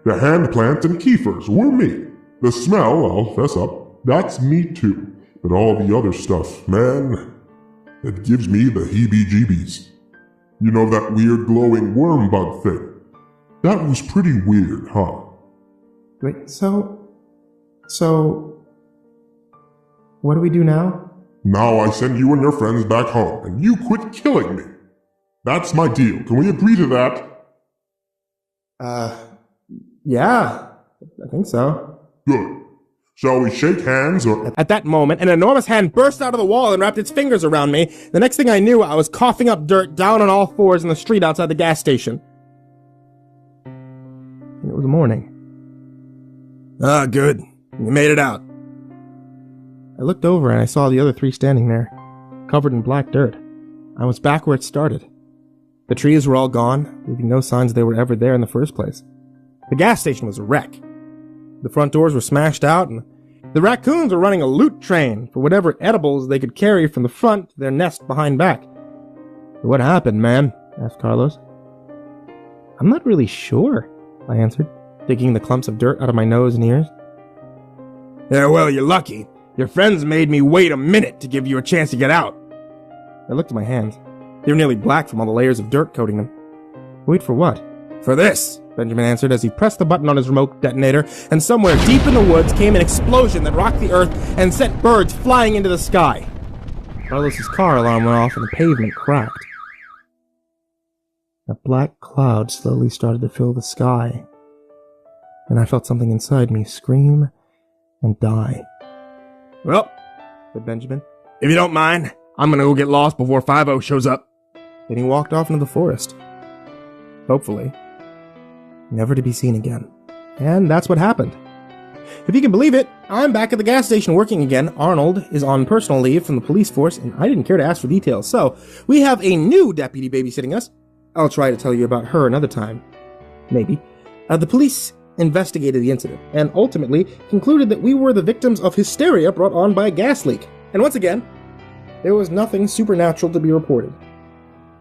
The hand plants and Kiefers were me. The smell, I'll fess up, that's me too. But all the other stuff, man, it gives me the heebie-jeebies. You know that weird glowing worm bug thing? That was pretty weird, huh? Wait, so... what do we do now? Now I send you and your friends back home, and you quit killing me. That's my deal. Can we agree to that? Yeah, I think so. Good. Shall we shake hands or... At that moment, an enormous hand burst out of the wall and wrapped its fingers around me. The next thing I knew, I was coughing up dirt down on all fours in the street outside the gas station. And it was morning. Ah, good. You made it out. I looked over and I saw the other 3 standing there, covered in black dirt. I was back where it started. The trees were all gone, leaving no signs they were ever there in the first place. The gas station was a wreck. The front doors were smashed out, and the raccoons were running a loot train for whatever edibles they could carry from the front to their nest behind back. "What happened, man?" asked Carlos. "I'm not really sure," I answered, digging the clumps of dirt out of my nose and ears. "Yeah, well, you're lucky. Your friends made me wait a minute to give you a chance to get out." I looked at my hands. They were nearly black from all the layers of dirt coating them. "Wait for what?" "For this," Benjamin answered as he pressed the button on his remote detonator, and somewhere deep in the woods came an explosion that rocked the earth and sent birds flying into the sky. Carlos's car alarm went off and the pavement cracked. A black cloud slowly started to fill the sky, and I felt something inside me scream and die. "Well," said Benjamin, "if you don't mind, I'm gonna go get lost before 5-0 shows up." Then he walked off into the forest. Hopefully. Never to be seen again. And that's what happened. If you can believe it, I'm back at the gas station working again. Arnold is on personal leave from the police force, and I didn't care to ask for details. So, we have a new deputy babysitting us. I'll try to tell you about her another time. maybe. The police investigated the incident and ultimately concluded that we were the victims of hysteria brought on by a gas leak. And once again, there was nothing supernatural to be reported.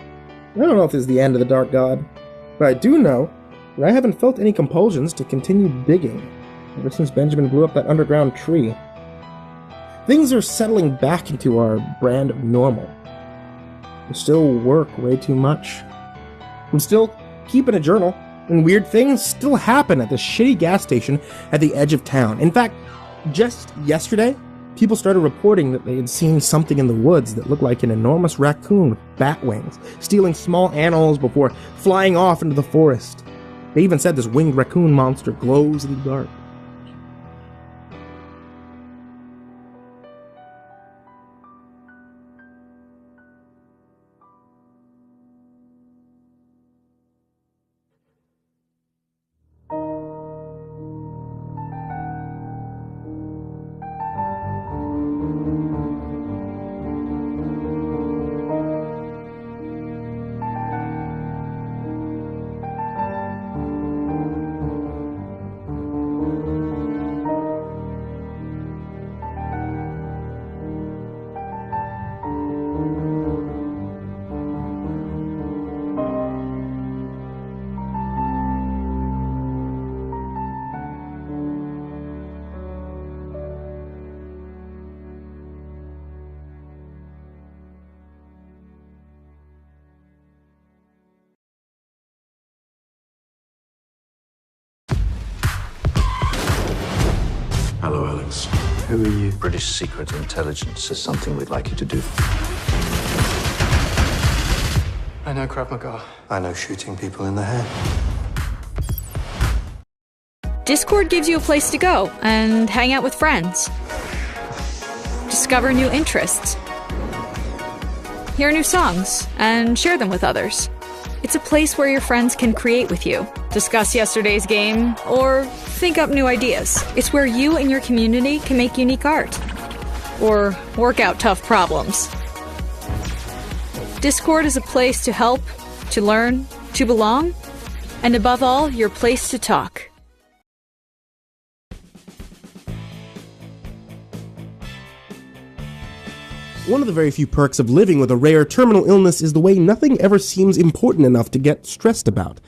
I don't know if this is the end of the Dark God, but I do know that I haven't felt any compulsions to continue digging ever since Benjamin blew up that underground tree. Things are settling back into our brand of normal. I still work way too much. I'm still keeping a journal, and weird things still happen at this shitty gas station at the edge of town. In fact, just yesterday, people started reporting that they had seen something in the woods that looked like an enormous raccoon with bat wings, stealing small animals before flying off into the forest. They even said this winged raccoon monster glows in the dark. Hello, Alex. Who are you? British Secret Intelligence is something we'd like you to do. I know Krav Maga. I know shooting people in the head. Discord gives you a place to go and hang out with friends. Discover new interests. Hear new songs and share them with others. It's a place where your friends can create with you, discuss yesterday's game, or think up new ideas. It's where you and your community can make unique art. Or work out tough problems. Discord is a place to help, to learn, to belong, and above all, your place to talk. One of the very few perks of living with a rare terminal illness is the way nothing ever seems important enough to get stressed about.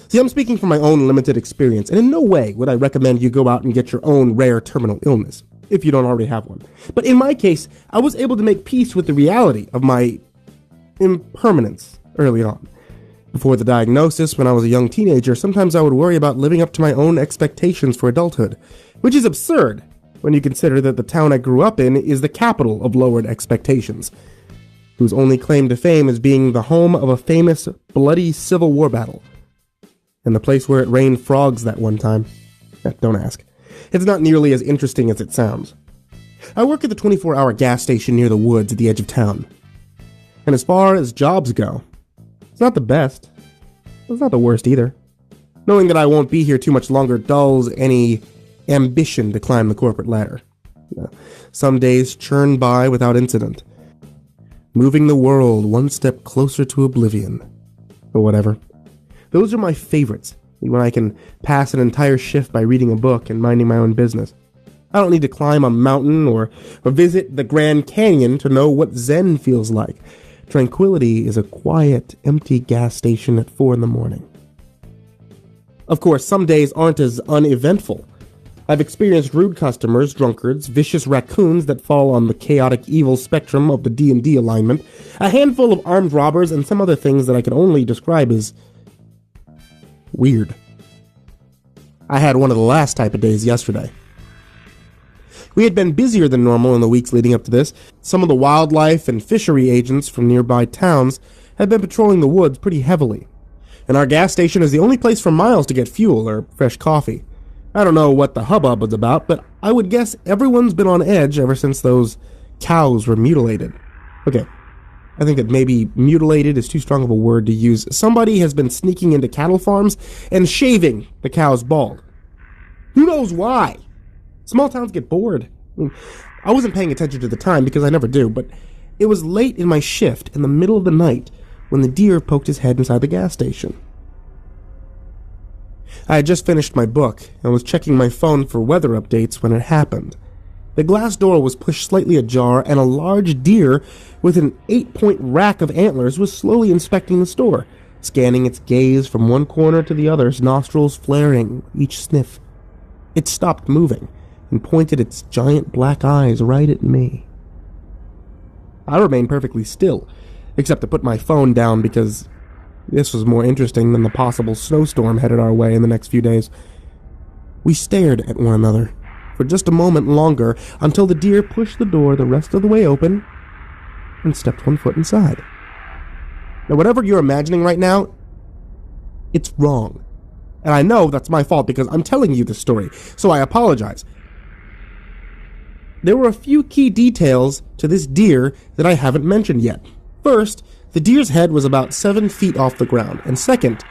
See, I'm speaking from my own limited experience, and in no way would I recommend you go out and get your own rare terminal illness, if you don't already have one. But in my case, I was able to make peace with the reality of my impermanence early on. Before the diagnosis, when I was a young teenager, sometimes I would worry about living up to my own expectations for adulthood, which is absurd when you consider that the town I grew up in is the capital of lowered expectations, whose only claim to fame is being the home of a famous, bloody Civil War battle, and the place where it rained frogs that one time. Don't ask. It's not nearly as interesting as it sounds. I work at the 24-hour gas station near the woods at the edge of town, and as far as jobs go, it's not the best. It's not the worst either. Knowing that I won't be here too much longer dulls any ambition to climb the corporate ladder. Some days churn by without incident, moving the world one step closer to oblivion. Or whatever. Those are my favorites, when I can pass an entire shift by reading a book and minding my own business. I don't need to climb a mountain or visit the Grand Canyon to know what Zen feels like. Tranquility is a quiet, empty gas station at 4 a.m. Of course, some days aren't as uneventful. I've experienced rude customers, drunkards, vicious raccoons that fall on the chaotic evil spectrum of the D&D alignment, a handful of armed robbers, and some other things that I can only describe as weird. I had one of the last type of days yesterday. We had been busier than normal in the weeks leading up to this. Some of the wildlife and fishery agents from nearby towns had been patrolling the woods pretty heavily, and our gas station is the only place for miles to get fuel or fresh coffee. I don't know what the hubbub was about, but I would guess everyone's been on edge ever since those cows were mutilated. Okay, I think that maybe mutilated is too strong of a word to use. Somebody has been sneaking into cattle farms and shaving the cows bald. Who knows why? Small towns get bored. I wasn't paying attention to the time because I never do, but it was late in my shift in the middle of the night when the deer poked his head inside the gas station. I had just finished my book and was checking my phone for weather updates when it happened. The glass door was pushed slightly ajar, and a large deer with an 8-point rack of antlers was slowly inspecting the store, scanning its gaze from one corner to the other, its nostrils flaring each sniff. It stopped moving and pointed its giant black eyes right at me. I remained perfectly still, except to put my phone down because this was more interesting than the possible snowstorm headed our way in the next few days. We stared at one another for just a moment longer until the deer pushed the door the rest of the way open and stepped one foot inside. Now, whatever you're imagining right now, it's wrong. And I know that's my fault because I'm telling you this story, so I apologize. There were a few key details to this deer that I haven't mentioned yet. First, the deer's head was about 7 feet off the ground, and second,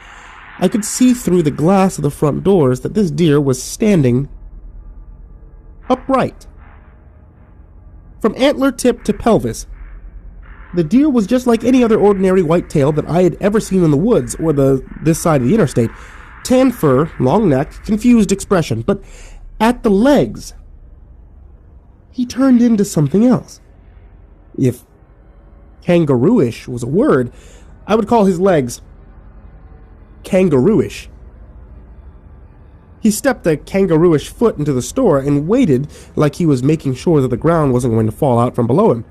I could see through the glass of the front doors that this deer was standing upright. From antler tip to pelvis, the deer was just like any other ordinary whitetail that I had ever seen in the woods or this side of the interstate. Tan fur, long neck, confused expression, but at the legs, he turned into something else. If kangarooish was a word, I would call his legs kangarooish. He stepped a kangarooish foot into the store and waited like he was making sure that the ground wasn't going to fall out from below him.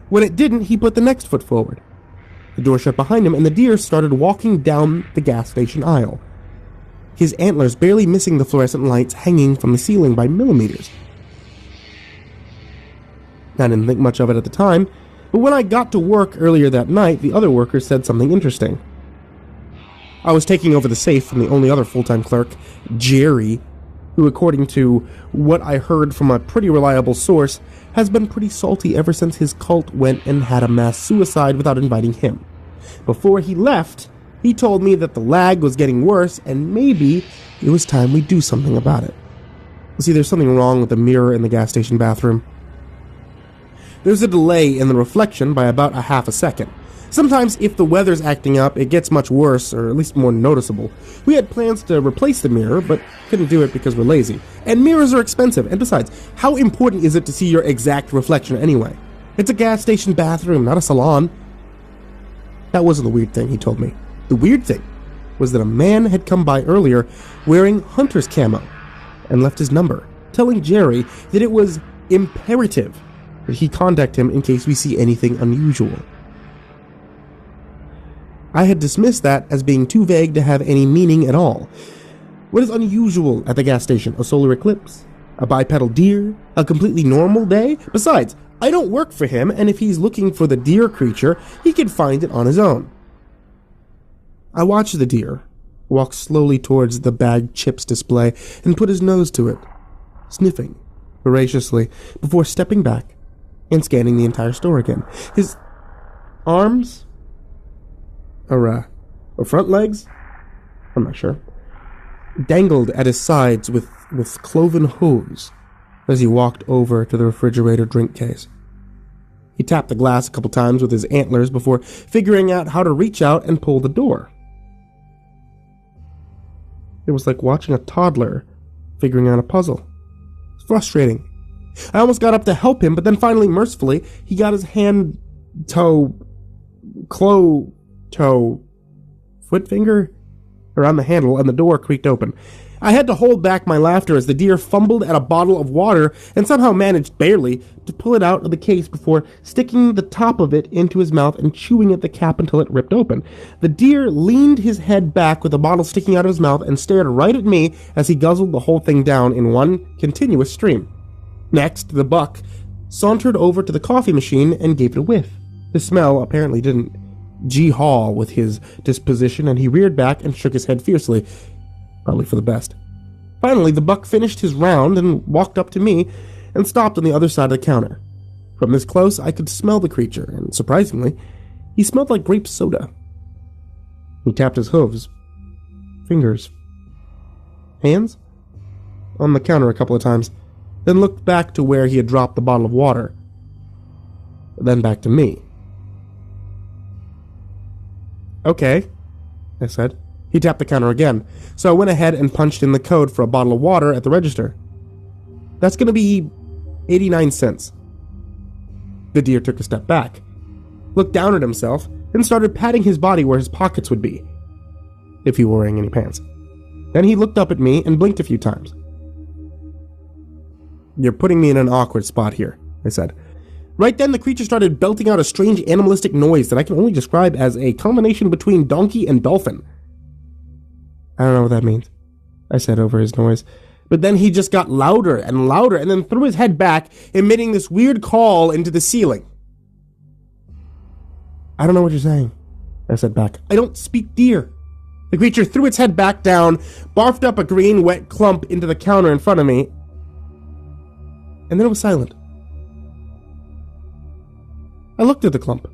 When it didn't, he put the next foot forward. The door shut behind him, and the deer started walking down the gas station aisle, his antlers barely missing the fluorescent lights hanging from the ceiling by millimeters. I didn't think much of it at the time, but when I got to work earlier that night, the other workers said something interesting. I was taking over the safe from the only other full-time clerk, Jerry, who, according to what I heard from a pretty reliable source, has been pretty salty ever since his cult went and had a mass suicide without inviting him. Before he left, he told me that the lag was getting worse and maybe it was time we do something about it. See, there's something wrong with the mirror in the gas station bathroom. There's a delay in the reflection by about a half a second. Sometimes, if the weather's acting up, it gets much worse, or at least more noticeable. We had plans to replace the mirror, but couldn't do it because we're lazy. And mirrors are expensive, and besides, how important is it to see your exact reflection anyway? It's a gas station bathroom, not a salon. That wasn't the weird thing, he told me. The weird thing was that a man had come by earlier wearing hunter's camo and left his number, telling Jerry that it was imperative that he contact him in case we see anything unusual. I had dismissed that as being too vague to have any meaning at all. What is unusual at the gas station? A solar eclipse? A bipedal deer? A completely normal day? Besides, I don't work for him, and if he's looking for the deer creature, he can find it on his own. I watched the deer walk slowly towards the bagged chips display and put his nose to it, sniffing voraciously before stepping back and scanning the entire store again. His arms, or front legs, I'm not sure, dangled at his sides with cloven hooves as he walked over to the refrigerator drink case. He tapped the glass a couple times with his antlers before figuring out how to reach out and pull the door. It was like watching a toddler figuring out a puzzle. It's frustrating. I almost got up to help him, but then finally, mercifully, he got his foot finger around the handle, and the door creaked open. I had to hold back my laughter as the deer fumbled at a bottle of water and somehow managed, barely, to pull it out of the case before sticking the top of it into his mouth and chewing at the cap until it ripped open. The deer leaned his head back with the bottle sticking out of his mouth and stared right at me as he guzzled the whole thing down in one continuous stream. Next, the buck sauntered over to the coffee machine and gave it a whiff. The smell apparently didn't gee-haw with his disposition, and he reared back and shook his head fiercely, probably for the best. Finally, the buck finished his round and walked up to me and stopped on the other side of the counter. From this close, I could smell the creature, and surprisingly, he smelled like grape soda. He tapped his hooves, fingers, hands on the counter a couple of times, then looked back to where he had dropped the bottle of water, then back to me. "Okay," I said. He tapped the counter again, so I went ahead and punched in the code for a bottle of water at the register. That's gonna be 89 cents. The deer took a step back, looked down at himself, and started patting his body where his pockets would be, if he were wearing any pants. Then he looked up at me and blinked a few times. "You're putting me in an awkward spot here," I said. Right then, the creature started belting out a strange animalistic noise that I can only describe as a combination between donkey and dolphin. "I don't know what that means," I said over his noise. But then he just got louder and louder and then threw his head back, emitting this weird call into the ceiling. "I don't know what you're saying," I said back. "I don't speak deer." The creature threw its head back down, barfed up a green, wet clump into the counter in front of me, and then it was silent. I looked at the clump.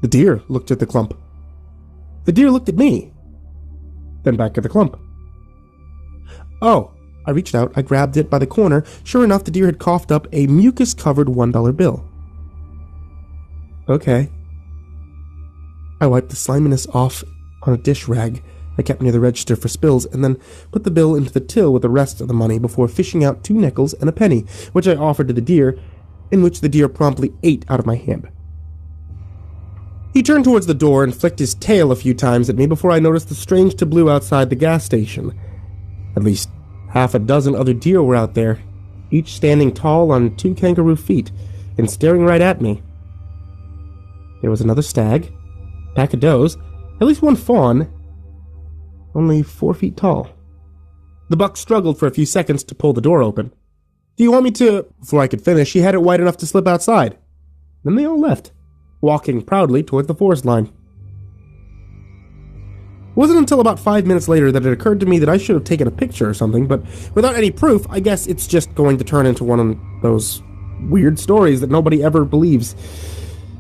The deer looked at the clump. The deer looked at me, then back at the clump. Oh, I reached out, I grabbed it by the corner. Sure enough, the deer had coughed up a mucus-covered $1 bill. Okay. I wiped the sliminess off on a dish rag I kept near the register for spills, and then put the bill into the till with the rest of the money before fishing out 2 nickels and a penny, which I offered to the deer, in which the deer promptly ate out of my hand. He turned towards the door and flicked his tail a few times at me before I noticed the strange tableau outside the gas station. At least half a dozen other deer were out there, each standing tall on 2 kangaroo feet and staring right at me. There was another stag, pack of does, at least 1 fawn, only 4 feet tall. The buck struggled for a few seconds to pull the door open. "Do you want me to—" Before I could finish, he had it wide enough to slip outside. Then they all left, walking proudly toward the forest line. It wasn't until about 5 minutes later that it occurred to me that I should have taken a picture or something, but without any proof, I guess it's just going to turn into one of those weird stories that nobody ever believes.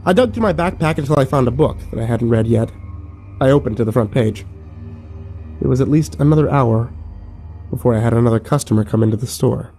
I dug through my backpack until I found a book that I hadn't read yet. I opened to the front page. It was at least another hour before I had another customer come into the store.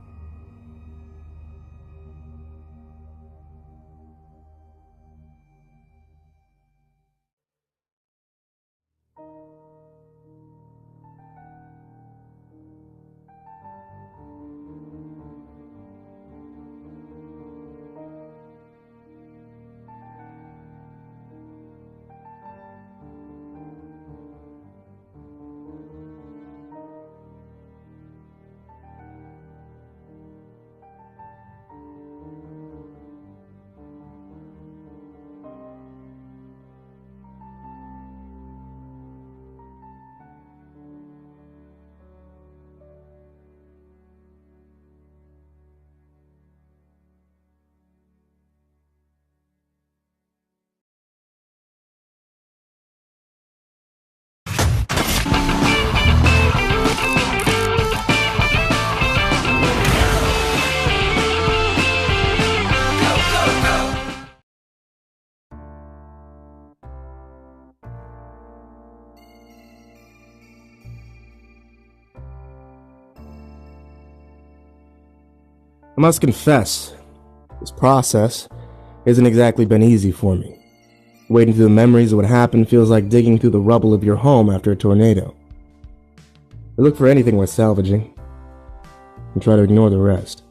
I must confess, this process hasn't exactly been easy for me. Wading through the memories of what happened feels like digging through the rubble of your home after a tornado. I look for anything worth salvaging, and try to ignore the rest.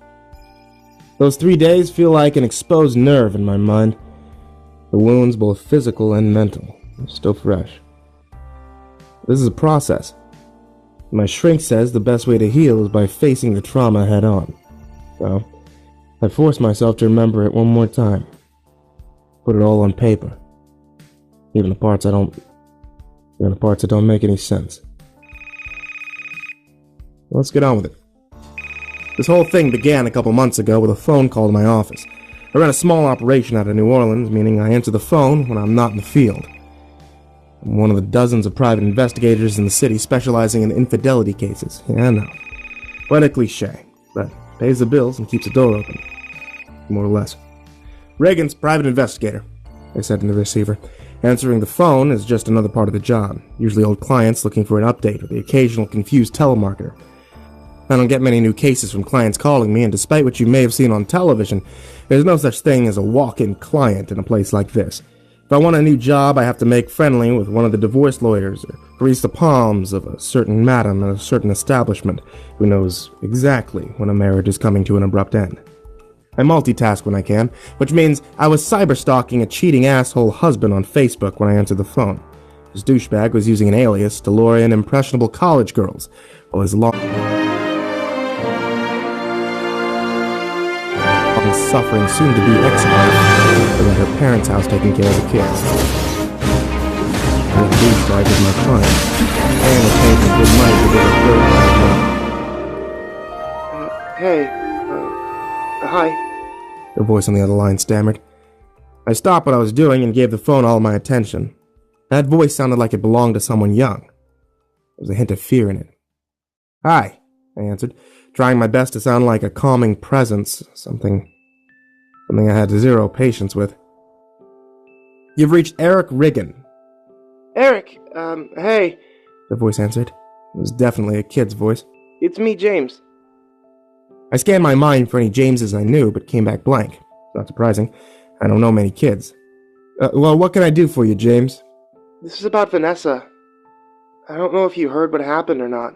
Those 3 days feel like an exposed nerve in my mind. The wounds, both physical and mental, are still fresh. This is a process. My shrink says the best way to heal is by facing the trauma head on. So, I force myself to remember it one more time. Put it all on paper. Even the parts that don't make any sense. Let's get on with it. This whole thing began a couple months ago with a phone call to my office. I run a small operation out of New Orleans, meaning I answer the phone when I'm not in the field. I'm one of the dozens of private investigators in the city specializing in infidelity cases. Yeah, I know. Quite a cliche, but pays the bills and keeps the door open. More or less. "Reagan's private investigator," I said in the receiver. Answering the phone is just another part of the job. Usually old clients looking for an update or the occasional confused telemarketer. I don't get many new cases from clients calling me, and despite what you may have seen on television, there's no such thing as a walk-in client in a place like this. If I want a new job, I have to make friendly with one of the divorce lawyers or grease the palms of a certain madam at a certain establishment who knows exactly when a marriage is coming to an abrupt end. I multitask when I can, which means I was cyberstalking a cheating asshole husband on Facebook when I answered the phone. His douchebag was using an alias to lure in impressionable college girls, while his suffering soon-to-be ex-wife was at her parents' house taking care of the kids. And the douchebag was my client, and was paid for good money to get a third. Hey, hi. The voice on the other line stammered. I stopped what I was doing and gave the phone all my attention. That voice sounded like it belonged to someone young. There was a hint of fear in it. Hi, I answered, trying my best to sound like a calming presence, something I had zero patience with. You've reached Eric Riggin. Eric, hey. The voice answered. It was definitely a kid's voice. It's me, James. I scanned my mind for any Jameses I knew, but came back blank. Not surprising. I don't know many kids. Well, what can I do for you, James? This is about Vanessa. I don't know if you heard what happened or not.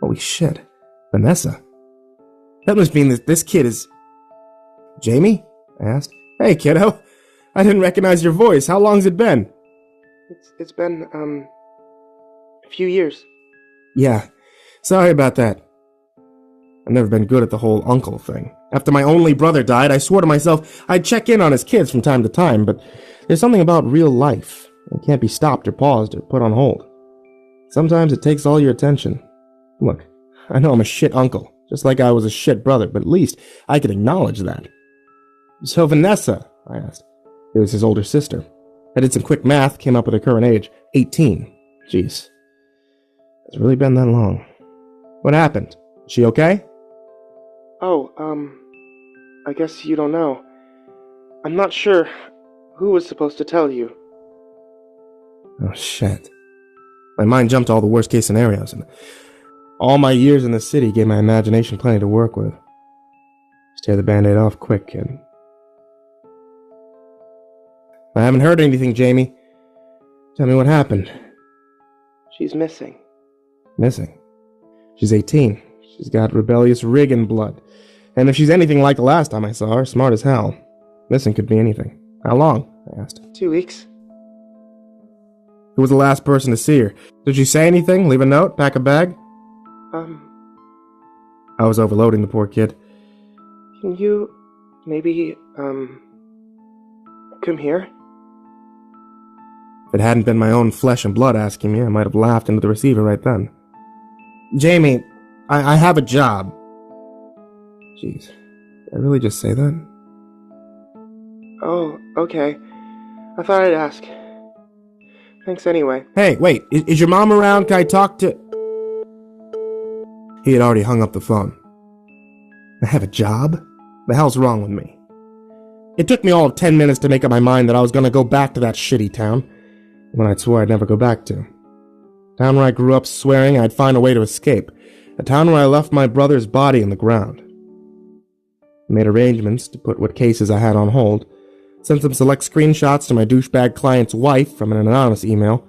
Holy shit. Vanessa? That must mean that this kid is... Jamie? I asked. Hey, kiddo. I didn't recognize your voice. How long's it been? It's been, a few years. Yeah. Sorry about that. I've never been good at the whole uncle thing. After my only brother died, I swore to myself I'd check in on his kids from time to time, but there's something about real life. It can't be stopped or paused or put on hold. Sometimes it takes all your attention. Look, I know I'm a shit uncle, just like I was a shit brother, but at least I could acknowledge that. So Vanessa, I asked. It was his older sister. I did some quick math, came up with her current age, 18. Jeez. It's really been that long. What happened? Is she okay? Oh, I guess you don't know. I'm not sure who was supposed to tell you. Oh, shit. My mind jumped to all the worst-case scenarios, and all my years in the city gave my imagination plenty to work with. Just tear the Band-Aid off quick, kid. I haven't heard anything, Jamie. Tell me what happened. She's missing. Missing? She's 18. She's got rebellious Riggin blood. And if she's anything like the last time I saw her, smart as hell. Missing could be anything. How long? I asked. 2 weeks. Who was the last person to see her? Did she say anything? Leave a note? Pack a bag? I was overloading the poor kid. Can you maybe, come here? If it hadn't been my own flesh and blood asking me, I might have laughed into the receiver right then. Jamie, I have a job. Jeez, did I really just say that? Oh, okay. I thought I'd ask. Thanks anyway. Hey, wait, is your mom around? Can I talk to... He had already hung up the phone. I have a job? The hell's wrong with me? It took me all of 10 minutes to make up my mind that I was going to go back to that shitty town, when I'd swore I'd never go back to. A town where I grew up swearing I'd find a way to escape. A town where I left my brother's body in the ground. I made arrangements to put what cases I had on hold, sent some select screenshots to my douchebag client's wife from an anonymous email.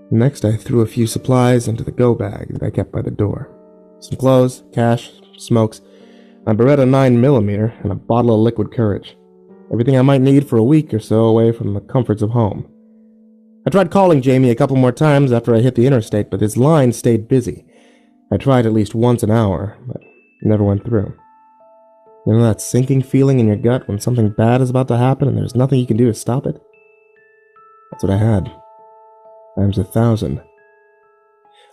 Next, I threw a few supplies into the go bag that I kept by the door. Some clothes, cash, smokes, a Beretta 9mm, and a bottle of liquid courage. Everything I might need for a week or so away from the comforts of home. I tried calling Jamie a couple more times after I hit the interstate, but his line stayed busy. I tried at least once an hour, but it never went through. You know that sinking feeling in your gut when something bad is about to happen and there's nothing you can do to stop it? That's what I had. Times 1,000.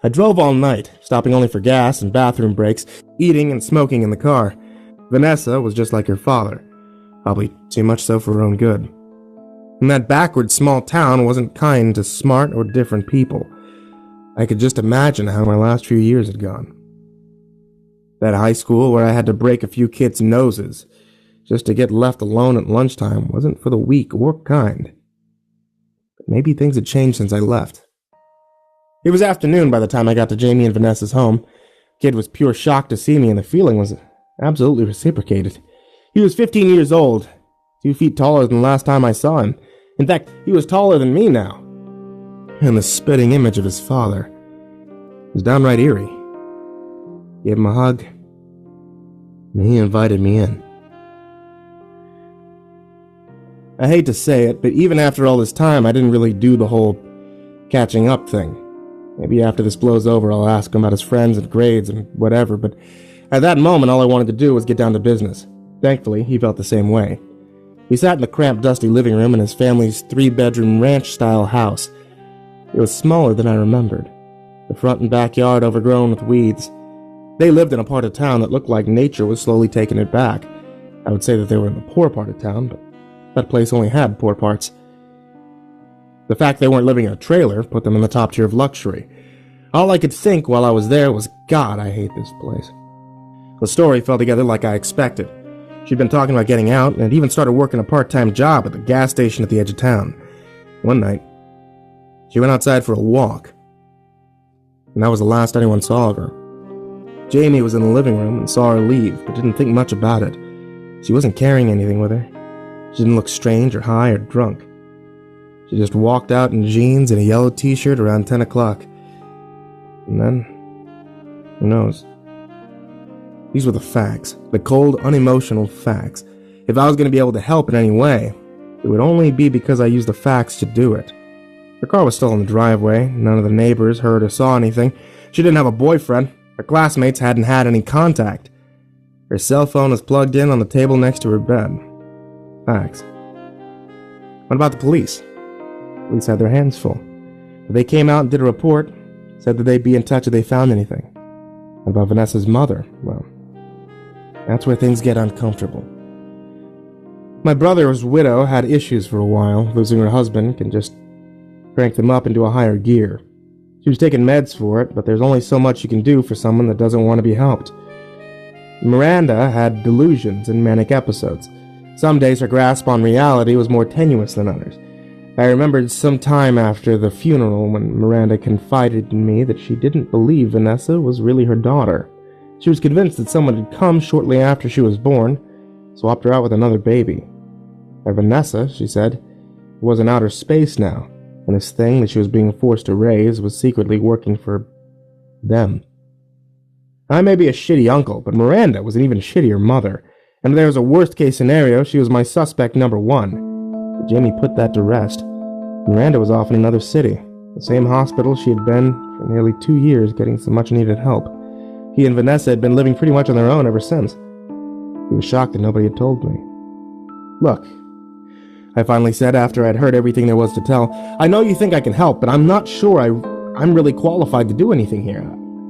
I drove all night, stopping only for gas and bathroom breaks, eating and smoking in the car. Vanessa was just like her father, probably too much so for her own good. And that backward small town wasn't kind to smart or different people. I could just imagine how my last few years had gone. That high school where I had to break a few kids' noses just to get left alone at lunchtime wasn't for the weak or kind. But maybe things had changed since I left. It was afternoon by the time I got to Jamie and Vanessa's home. Kid was pure shock to see me, and the feeling was absolutely reciprocated. He was 15 years old. 2 feet taller than the last time I saw him. In fact, he was taller than me now. And the spitting image of his father was downright eerie. Gave him a hug, and he invited me in. I hate to say it, but even after all this time, I didn't really do the whole catching up thing. Maybe after this blows over, I'll ask him about his friends and grades and whatever, but at that moment, all I wanted to do was get down to business. Thankfully, he felt the same way. We sat in the cramped, dusty living room in his family's 3-bedroom ranch-style house. It was smaller than I remembered. The front and backyard overgrown with weeds. They lived in a part of town that looked like nature was slowly taking it back. I would say that they were in the poor part of town, but that place only had poor parts. The fact they weren't living in a trailer put them in the top tier of luxury. All I could think while I was there was, God, I hate this place. The story fell together like I expected. She'd been talking about getting out and had even started working a part-time job at the gas station at the edge of town. One night, she went outside for a walk, and that was the last anyone saw of her. Jamie was in the living room and saw her leave, but didn't think much about it. She wasn't carrying anything with her. She didn't look strange or high or drunk. She just walked out in jeans and a yellow t-shirt around 10 o'clock. And then, who knows? These were the facts, the cold, unemotional facts. If I was going to be able to help in any way, it would only be because I used the facts to do it. Her car was still in the driveway. None of the neighbors heard or saw anything. She didn't have a boyfriend. Her classmates hadn't had any contact. Her cell phone was plugged in on the table next to her bed. Facts. What about the police? The police had their hands full. They came out and did a report, said that they'd be in touch if they found anything. What about Vanessa's mother? Well, that's where things get uncomfortable. My brother's widow had issues for a while. Losing her husband can just crank them up into a higher gear. She was taking meds for it, but there's only so much you can do for someone that doesn't want to be helped. Miranda had delusions and manic episodes. Some days her grasp on reality was more tenuous than others. I remembered some time after the funeral when Miranda confided in me that she didn't believe Vanessa was really her daughter. She was convinced that someone had come shortly after she was born, swapped her out with another baby. And Vanessa, she said, was in outer space now, and this thing that she was being forced to raise was secretly working for them. I may be a shitty uncle, but Miranda was an even shittier mother, and if there was a worst-case scenario, she was my suspect number one. But Jamie put that to rest. Miranda was off in another city, the same hospital she had been for nearly 2 years getting some much-needed help. He and Vanessa had been living pretty much on their own ever since. He was shocked that nobody had told me. Look, I finally said after I'd heard everything there was to tell, I know you think I can help, but I'm not sure I'm really qualified to do anything here.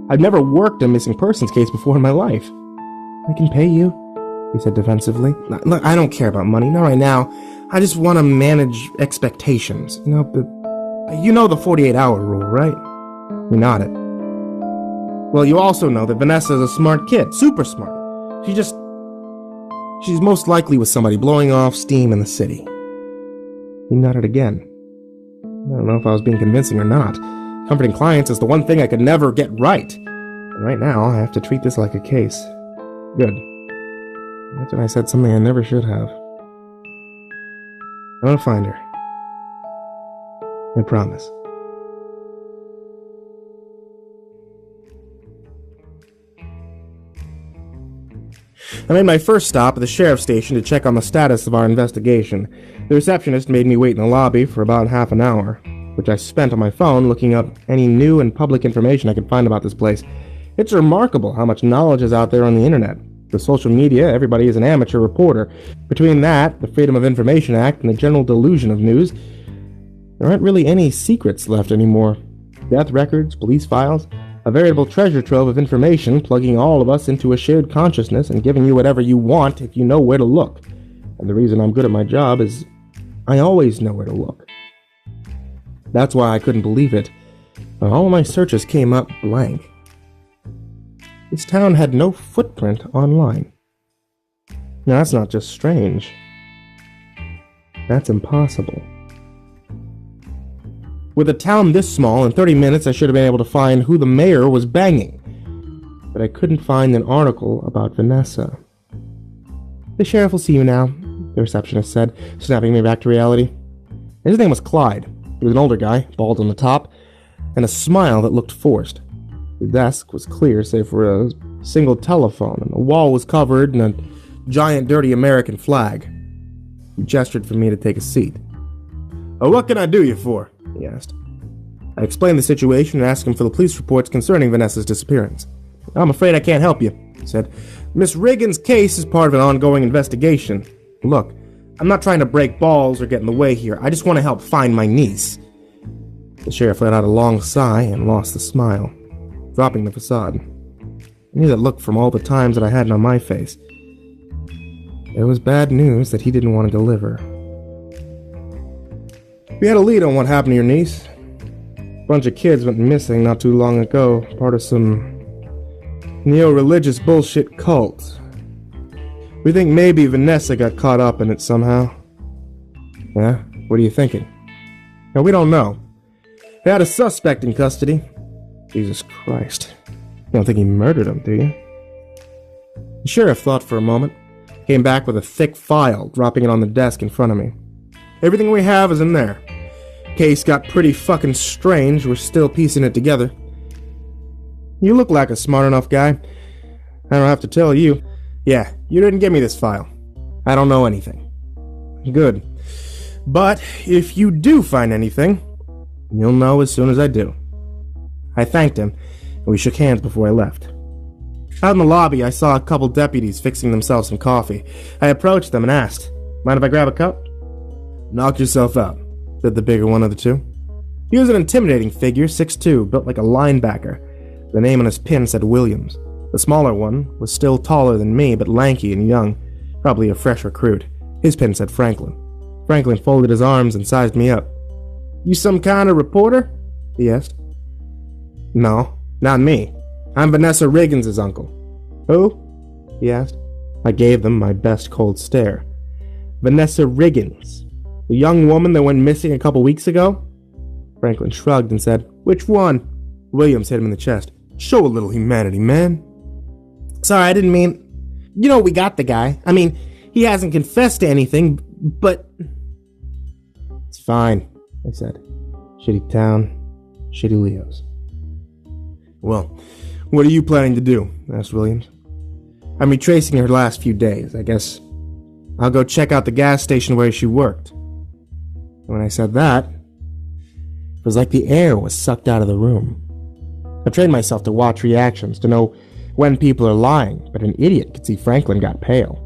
I've never worked a missing persons case before in my life. I can pay you, he said defensively. Look, I don't care about money, not right now. I just want to manage expectations. You know the 48-hour rule, right? He nodded. Well, you also know that Vanessa's a smart kid, super smart. She's most likely with somebody blowing off steam in the city. He nodded again. I don't know if I was being convincing or not. Comforting clients is the one thing I could never get right. And right now, I have to treat this like a case. Good. That's when I said something I never should have. I'm gonna find her. I promise. I made my first stop at the sheriff's station to check on the status of our investigation. The receptionist made me wait in the lobby for about half an hour, which I spent on my phone looking up any new and public information I could find about this place. It's remarkable how much knowledge is out there on the internet. The social media, everybody is an amateur reporter. Between that, the Freedom of Information Act, and the general delusion of news, there aren't really any secrets left anymore. Death records, police files, a veritable treasure trove of information plugging all of us into a shared consciousness and giving you whatever you want if you know where to look. And the reason I'm good at my job is I always know where to look. That's why I couldn't believe it. All of my searches came up blank. This town had no footprint online. Now that's not just strange. That's impossible. With a town this small, in 30 minutes I should have been able to find who the mayor was banging. But I couldn't find an article about Vanessa. The sheriff will see you now. the receptionist said, snapping me back to reality. His name was Clyde. He was an older guy, bald on the top, and a smile that looked forced. The desk was clear save for a single telephone, and the wall was covered in a giant dirty American flag. He gestured for me to take a seat. "Oh, what can I do you for?" he asked. I explained the situation and asked him for the police reports concerning Vanessa's disappearance. "I'm afraid I can't help you," he said. "Miss Reagan's case is part of an ongoing investigation. Look, I'm not trying to break balls or get in the way here. I just want to help find my niece." The sheriff let out a long sigh and lost the smile, dropping the facade. I knew that look from all the times that I had it on my face. It was bad news that he didn't want to deliver. "We had a lead on what happened to your niece. A bunch of kids went missing not too long ago, part of some neo-religious bullshit cult. We think maybe Vanessa got caught up in it somehow." "Yeah? What are you thinking?" "No, we don't know. They had a suspect in custody." "Jesus Christ. You don't think he murdered him, do you?" The sheriff thought for a moment, came back with a thick file, dropping it on the desk in front of me. "Everything we have is in there. Case got pretty fucking strange. We're still piecing it together. You look like a smart enough guy. I don't have to tell you. Yeah, you didn't give me this file. I don't know anything." "Good. But if you do find anything, you'll know as soon as I do." I thanked him, and we shook hands before I left. Out in the lobby, I saw a couple deputies fixing themselves some coffee. I approached them and asked, "Mind if I grab a cup?" "Knock yourself out," said the bigger one of the two. He was an intimidating figure, 6'2", built like a linebacker. The name on his pin said Williams. The smaller one was still taller than me, but lanky and young, probably a fresh recruit. His pin said Franklin. Franklin folded his arms and sized me up. "You some kind of reporter?" he asked. "No, not me. I'm Vanessa Riggins' uncle." "Who?" he asked. I gave them my best cold stare. "Vanessa Riggins. The young woman that went missing a couple weeks ago?" Franklin shrugged and said, "Which one?" Williams hit him in the chest. "Show a little humanity, man." "Sorry, I didn't mean... You know, we got the guy. I mean, he hasn't confessed to anything, but..." "It's fine," I said. "Shitty town, shitty Leos." "Well, what are you planning to do?" asked Williams. "I'm retracing her last few days. I guess I'll go check out the gas station where she worked." When I said that, it was like the air was sucked out of the room. I've trained myself to watch reactions, to know when people are lying, but an idiot could see Franklin got pale.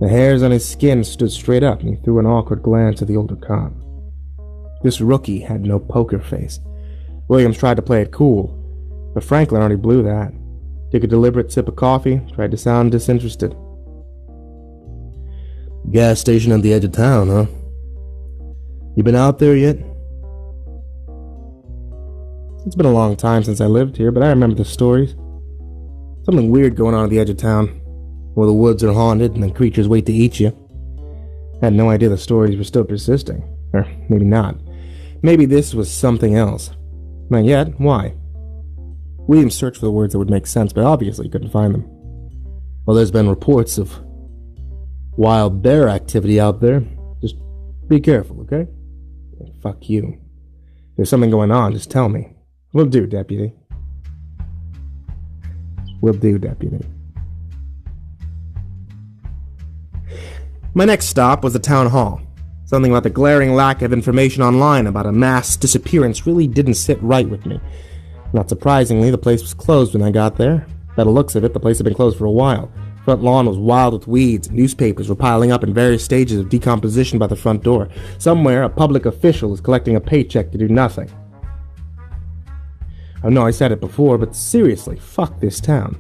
The hairs on his skin stood straight up, and he threw an awkward glance at the older cop. This rookie had no poker face. Williams tried to play it cool, but Franklin already blew that. Took a deliberate sip of coffee, tried to sound disinterested. "Gas station at the edge of town, huh? You been out there yet?" It's been a long time since I lived here, but I remember the stories. Something weird going on at the edge of town, where the woods are haunted and the creatures wait to eat you. I had no idea the stories were still persisting. Or maybe not. Maybe this was something else. Not yet. Why? Williams searched for the words that would make sense, but obviously couldn't find them. "Well, there's been reports of wild bear activity out there. Just be careful, okay?" "Fuck you. If there's something going on, just tell me." "Will do, deputy." "Will do, deputy." My next stop was the town hall. Something about the glaring lack of information online about a mass disappearance really didn't sit right with me. Not surprisingly, the place was closed when I got there. By the looks of it, the place had been closed for a while. Front lawn was wild with weeds. Newspapers were piling up in various stages of decomposition by the front door. Somewhere, a public official is collecting a paycheck to do nothing. I know I said it before, but seriously, fuck this town.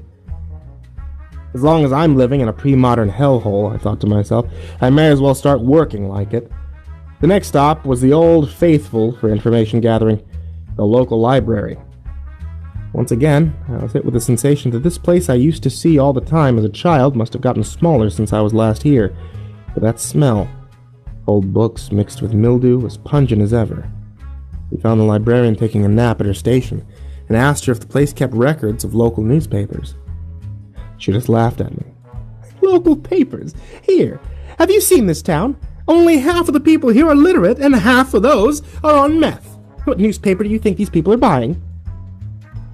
As long as I'm living in a pre-modern hellhole, I thought to myself, I may as well start working like it. The next stop was the old faithful for information gathering, the local library. Once again, I was hit with the sensation that this place I used to see all the time as a child must have gotten smaller since I was last here. But that smell, old books mixed with mildew, was pungent as ever. We found the librarian taking a nap at her station, and asked her if the place kept records of local newspapers. She just laughed at me. local papers. Here, have you seen this town? Only half of the people here are literate, and half of those are on meth. What newspaper do you think these people are buying?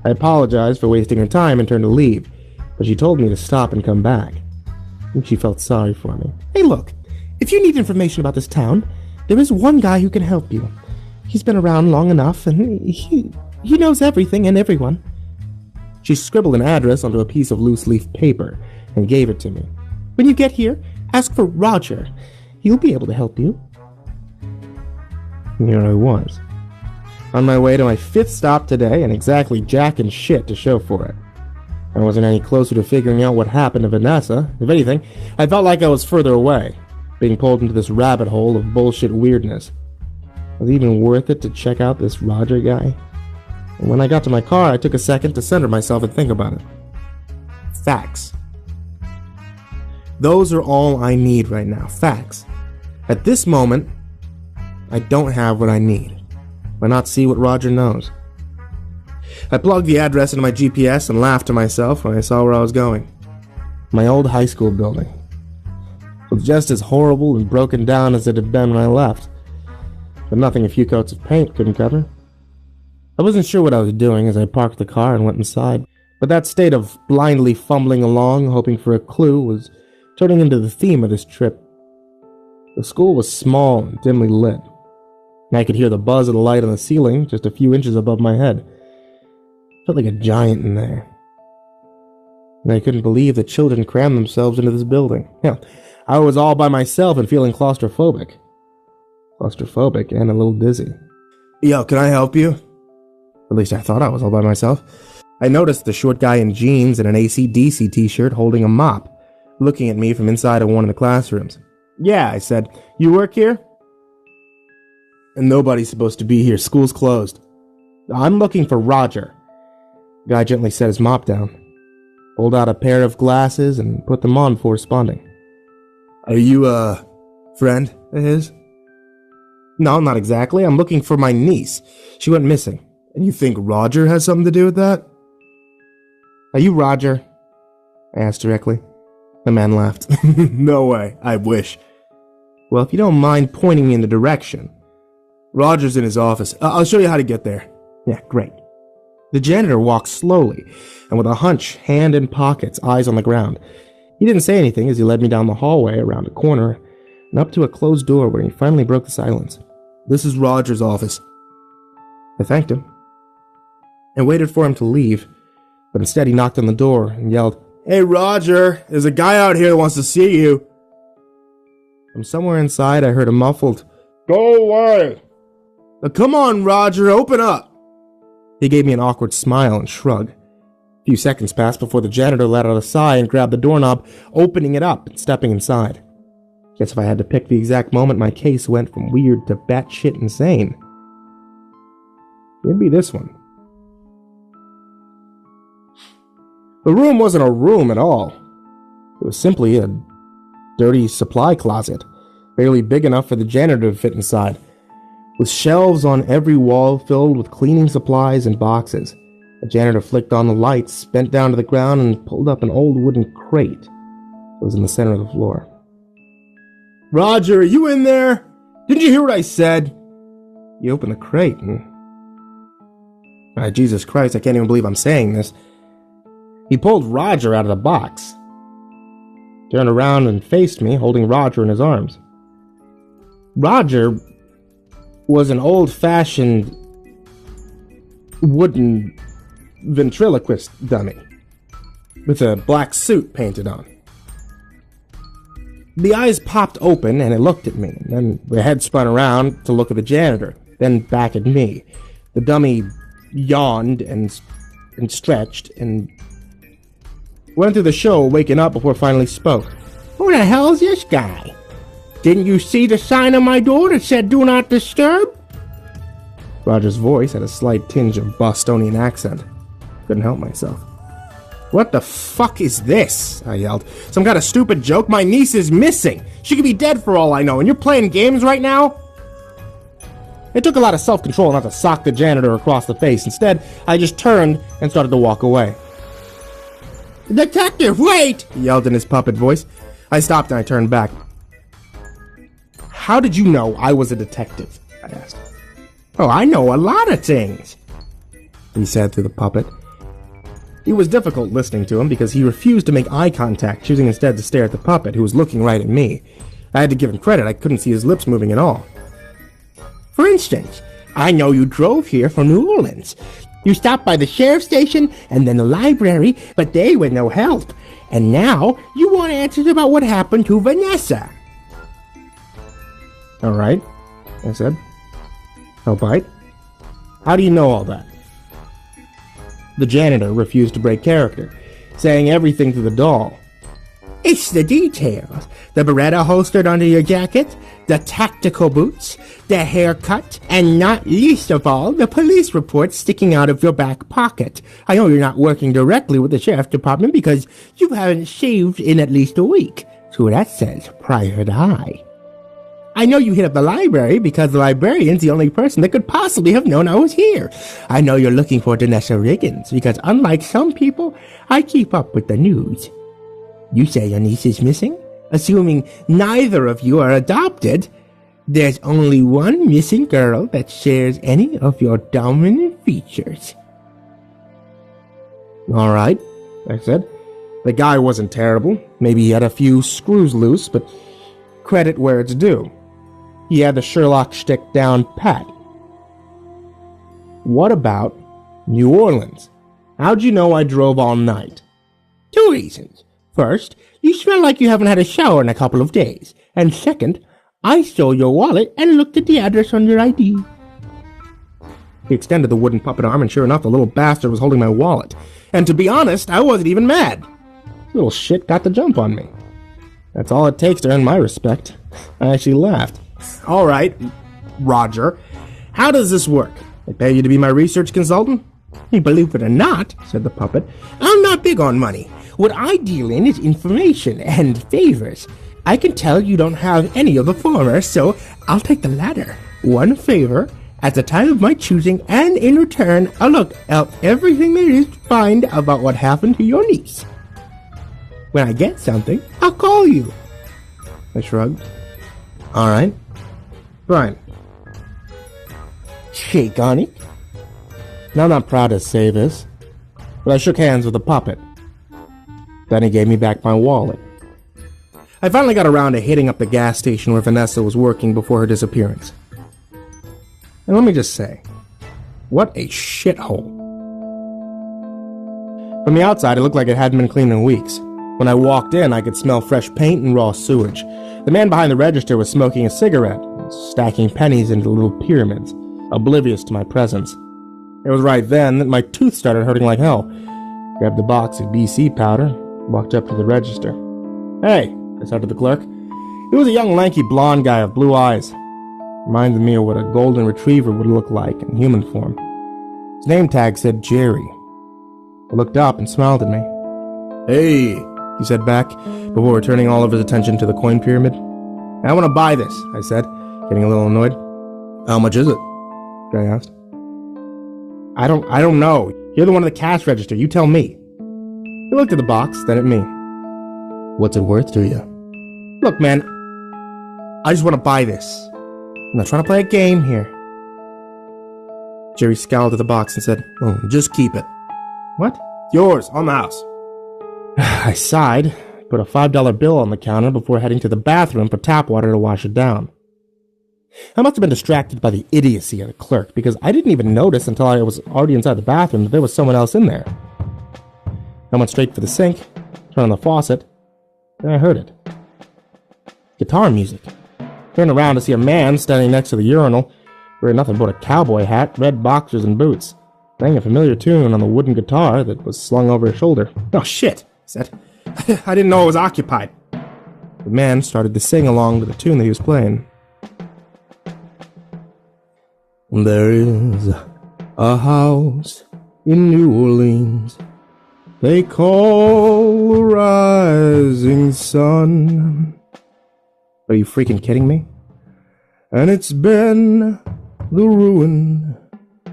I apologized for wasting her time and turned to leave, but she told me to stop and come back. I think she felt sorry for me. Hey, look, if you need information about this town, there is one guy who can help you. He's been around long enough, and he knows everything and everyone. She scribbled an address onto a piece of loose-leaf paper and gave it to me. When you get here, ask for Roger. He'll be able to help you. And here I was, on my way to my 5th stop today, and exactly jack and shit to show for it. I wasn't any closer to figuring out what happened to Vanessa. If anything, I felt like I was further away, being pulled into this rabbit hole of bullshit weirdness. Was it even worth it to check out this Roger guy? And when I got to my car, I took a second to center myself and think about it. Facts. Those are all I need right now. Facts. At this moment, I don't have what I need. Why not see what Roger knows? I plugged the address into my GPS and laughed to myself when I saw where I was going. My old high school building. It was just as horrible and broken down as it had been when I left, but nothing a few coats of paint couldn't cover. I wasn't sure what I was doing as I parked the car and went inside, but that state of blindly fumbling along, hoping for a clue, was turning into the theme of this trip. The school was small and dimly lit. I could hear the buzz of the light on the ceiling just a few inches above my head. It felt like a giant in there. And I couldn't believe that children crammed themselves into this building. Hell, I was all by myself and feeling claustrophobic. Claustrophobic and a little dizzy. Yo, can I help you? At least I thought I was all by myself. I noticed the short guy in jeans and an AC/DC t-shirt holding a mop, looking at me from inside of one of the classrooms. Yeah, I said. You work here? And nobody's supposed to be here. School's closed. I'm looking for Roger. The guy gently set his mop down, pulled out a pair of glasses, and put them on before responding. Are you a friend of his? No, not exactly. I'm looking for my niece. She went missing. And you think Roger has something to do with that? Are you Roger? I asked directly. The man laughed. No way. I wish. Well, if you don't mind pointing me in the direction. Roger's in his office. I'll show you how to get there. Yeah, great. The janitor walked slowly, and with a hunch, hand in pockets, eyes on the ground. He didn't say anything as he led me down the hallway, around a corner, and up to a closed door where he finally broke the silence. This is Roger's office. I thanked him and waited for him to leave, but instead he knocked on the door and yelled, Hey, Roger, there's a guy out here that wants to see you. From somewhere inside, I heard a muffled, Go away. Come on, Roger, open up. He gave me an awkward smile and shrug. A few seconds passed before the janitor let out a sigh and grabbed the doorknob, opening it up and stepping inside. Guess if I had to pick the exact moment my case went from weird to batshit insane, it'd be this one. The room wasn't a room at all. It was simply a dirty supply closet, barely big enough for the janitor to fit inside, with shelves on every wall filled with cleaning supplies and boxes. The janitor flicked on the lights, bent down to the ground, and pulled up an old wooden crate that was in the center of the floor. Roger, are you in there? Didn't you hear what I said? He opened the crate and... Jesus Christ, I can't even believe I'm saying this. He pulled Roger out of the box, turned around and faced me, holding Roger in his arms. Roger was an old-fashioned wooden ventriloquist dummy with a black suit painted on. The eyes popped open and it looked at me, and then the head spun around to look at the janitor, then back at me. The dummy yawned and stretched and went through the show, waking up before it finally spoke. Who the hell is this guy? Didn't you see the sign on my door that said do not disturb? Roger's voice had a slight tinge of Bostonian accent. Couldn't help myself. What the fuck is this? I yelled. Some kind of stupid joke? My niece is missing. She could be dead for all I know, and you're playing games right now? It took a lot of self-control not to sock the janitor across the face. Instead, I just turned and started to walk away. Detective, wait! He yelled in his puppet voice. I stopped and I turned back. How did you know I was a detective? I asked. Oh, I know a lot of things, he said through the puppet. It was difficult listening to him because he refused to make eye contact, choosing instead to stare at the puppet, who was looking right at me. I had to give him credit. I couldn't see his lips moving at all. For instance, I know you drove here from New Orleans. You stopped by the sheriff's station and then the library, but they were no help. And now you want answers about what happened to Vanessa. All right, I said. I'll bite. How do you know all that? The janitor refused to break character, saying everything to the doll. It's the details. The Beretta holstered under your jacket, the tactical boots, the haircut, and not least of all, the police report sticking out of your back pocket. I know you're not working directly with the sheriff's department because you haven't shaved in at least a week. So that says private eye. I know you hit up the library because the librarian's the only person that could possibly have known I was here. I know you're looking for Danessa Riggins because unlike some people, I keep up with the news. You say your niece is missing? Assuming neither of you are adopted, there's only one missing girl that shares any of your dominant features. All right, I said. The guy wasn't terrible. Maybe he had a few screws loose, but credit where it's due. He had the Sherlock shtick down pat. What about New Orleans? How'd you know I drove all night? 2 reasons. First, you smell like you haven't had a shower in a couple of days. And second, I stole your wallet and looked at the address on your ID. He extended the wooden puppet arm, and sure enough, the little bastard was holding my wallet. And to be honest, I wasn't even mad. Little shit got the jump on me. That's all it takes to earn my respect. I actually laughed. All right, Roger, how does this work? They pay you to be my research consultant? Hey, believe it or not, said the puppet, I'm not big on money. What I deal in is information and favors. I can tell you don't have any of the former, so I'll take the latter. One favor at the time of my choosing, and in return, I'll look up everything there is to find about what happened to your niece. When I get something, I'll call you. I shrugged. All right. Fine. Shake on it. Now, I'm not proud to say this, but I shook hands with the puppet. Then he gave me back my wallet. I finally got around to hitting up the gas station where Vanessa was working before her disappearance. And let me just say, what a shithole. From the outside, it looked like it hadn't been cleaned in weeks. When I walked in, I could smell fresh paint and raw sewage. The man behind the register was smoking a cigarette, stacking pennies into little pyramids, oblivious to my presence. It was right then that my tooth started hurting like hell. Grabbed the box of BC powder, walked up to the register. Hey, I said to the clerk. He was a young, lanky, blonde guy with blue eyes. Reminded me of what a golden retriever would look like in human form. His name tag said Jerry. I looked up and smiled at me. Hey, he said back, before turning all of his attention to the coin pyramid. I want to buy this, I said, getting a little annoyed. How much is it? The guy asked. I don't know. You're the one at the cash register. You tell me. He looked at the box, then at me. What's it worth to you? Look, man, I just want to buy this. I'm not trying to play a game here. Jerry scowled at the box and said, oh, just keep it. What? Yours, on the house. I sighed, put a $5 bill on the counter before heading to the bathroom for tap water to wash it down. I must have been distracted by the idiocy of the clerk, because I didn't even notice until I was already inside the bathroom that there was someone else in there. I went straight for the sink, turned on the faucet, then I heard it. Guitar music. Turned around to see a man standing next to the urinal, wearing nothing but a cowboy hat, red boxers, and boots, playing a familiar tune on the wooden guitar that was slung over his shoulder. Oh, shit, I said. I didn't know it was occupied. The man started to sing along to the tune that he was playing. There is a house in New Orleans they call the Rising Sun. Are you freaking kidding me? And it's been the ruin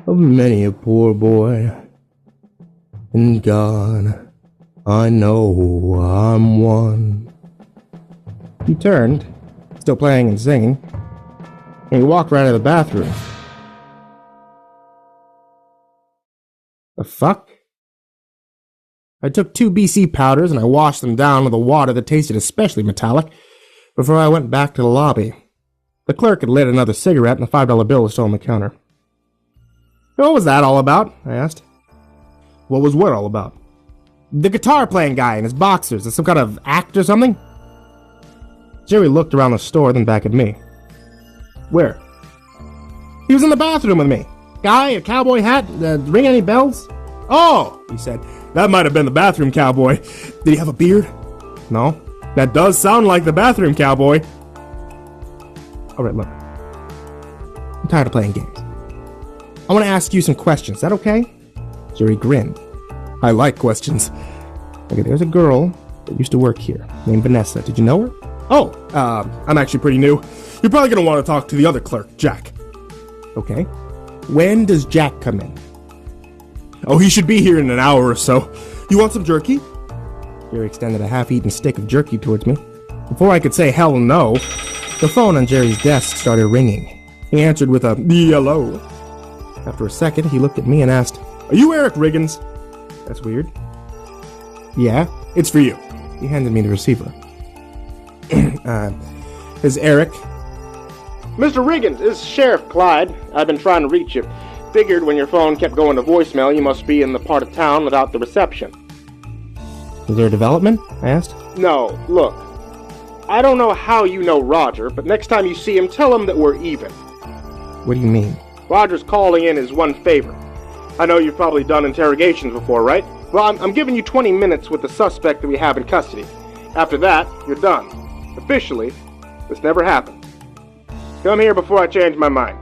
of many a poor boy. And God, I know I'm one. He turned, still playing and singing, and he walked right out of the bathroom. The fuck? I took 2 BC powders and I washed them down with a water that tasted especially metallic before I went back to the lobby. The clerk had lit another cigarette and the $5 bill was still on the counter. What was that all about? I asked. What was what all about? The guitar playing guy in his boxers. Is some kind of act or something? Jerry looked around the store, then back at me. Where? He was in the bathroom with me. Guy, a cowboy hat, ring any bells? Oh, he said. That might have been the bathroom cowboy. Did he have a beard? No. That does sound like the bathroom cowboy. Alright, look. I'm tired of playing games. I want to ask you some questions. Is that okay? Jerry grinned. I like questions. Okay, there's a girl that used to work here, named Vanessa. Did you know her? Oh, I'm actually pretty new. You're probably going to want to talk to the other clerk, Jack. Okay. When does Jack come in? Oh, he should be here in an hour or so. You want some jerky? Jerry extended a half-eaten stick of jerky towards me. Before I could say hell no, the phone on Jerry's desk started ringing. He answered with a hello. After a second, he looked at me and asked, Are you Eric Riggins? That's weird. Yeah, it's for you. He handed me the receiver. Is Eric? Mr. Riggins, this is Sheriff Clyde. I've been trying to reach you. Figured when your phone kept going to voicemail, you must be in the part of town without the reception. Is there a development? I asked. No, look. I don't know how you know Roger, but next time you see him, tell him that we're even. What do you mean? Roger's calling in his one favor. I know you've probably done interrogations before, right? Well, I'm giving you 20 minutes with the suspect that we have in custody. After that, you're done. Officially, this never happened. Come here before I change my mind.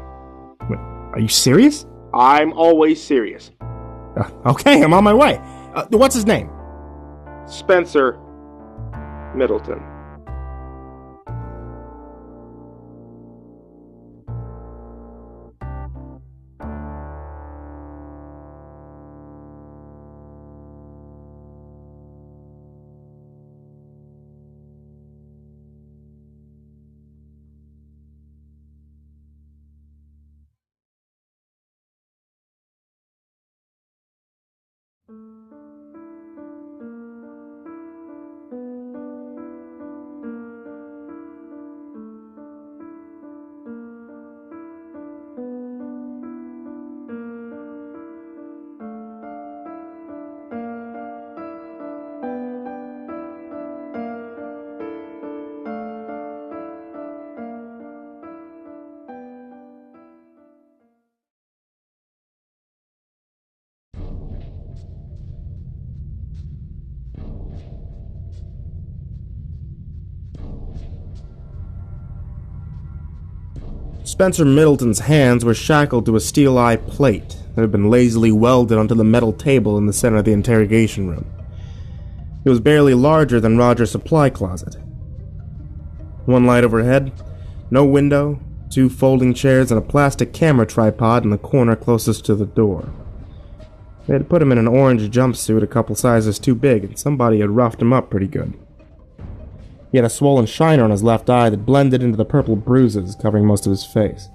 Wait, are you serious? I'm always serious. Okay, I'm on my way. What's his name? Spencer Middleton. Spencer Middleton's hands were shackled to a steel-eye plate that had been lazily welded onto the metal table in the center of the interrogation room. It was barely larger than Roger's supply closet. One light overhead, no window, 2 folding chairs, and a plastic camera tripod in the corner closest to the door. They had put him in an orange jumpsuit a couple sizes too big, and somebody had roughed him up pretty good. He had a swollen shiner on his left eye that blended into the purple bruises covering most of his face.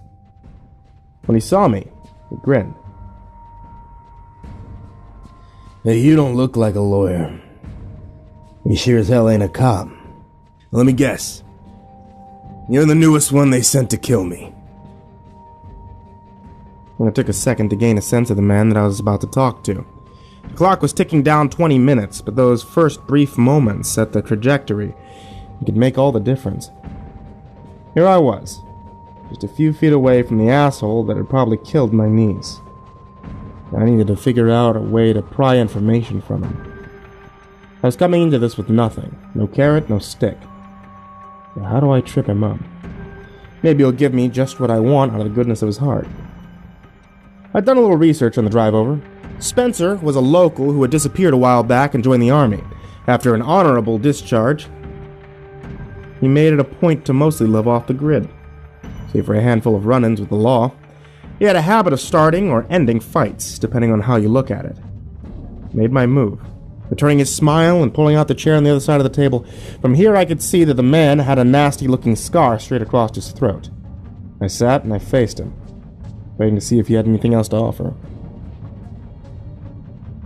When he saw me, he grinned. Hey, you don't look like a lawyer. You sure as hell ain't a cop. Let me guess. You're the newest one they sent to kill me. And it took a second to gain a sense of the man that I was about to talk to. The clock was ticking down 20 minutes, but those first brief moments set the trajectory. It could make all the difference. Here I was, just a few feet away from the asshole that had probably killed my niece. I needed to figure out a way to pry information from him. I was coming into this with nothing. No carrot, no stick. Now how do I trip him up? Maybe he'll give me just what I want out of the goodness of his heart. I'd done a little research on the drive over. Spencer was a local who had disappeared a while back and joined the army. After an honorable discharge, he made it a point to mostly live off the grid. Save for a handful of run-ins with the law, he had a habit of starting or ending fights, depending on how you look at it. Made my move. returning his smile and pulling out the chair on the other side of the table. From here I could see that the man had a nasty-looking scar straight across his throat. I sat and I faced him, waiting to see if he had anything else to offer.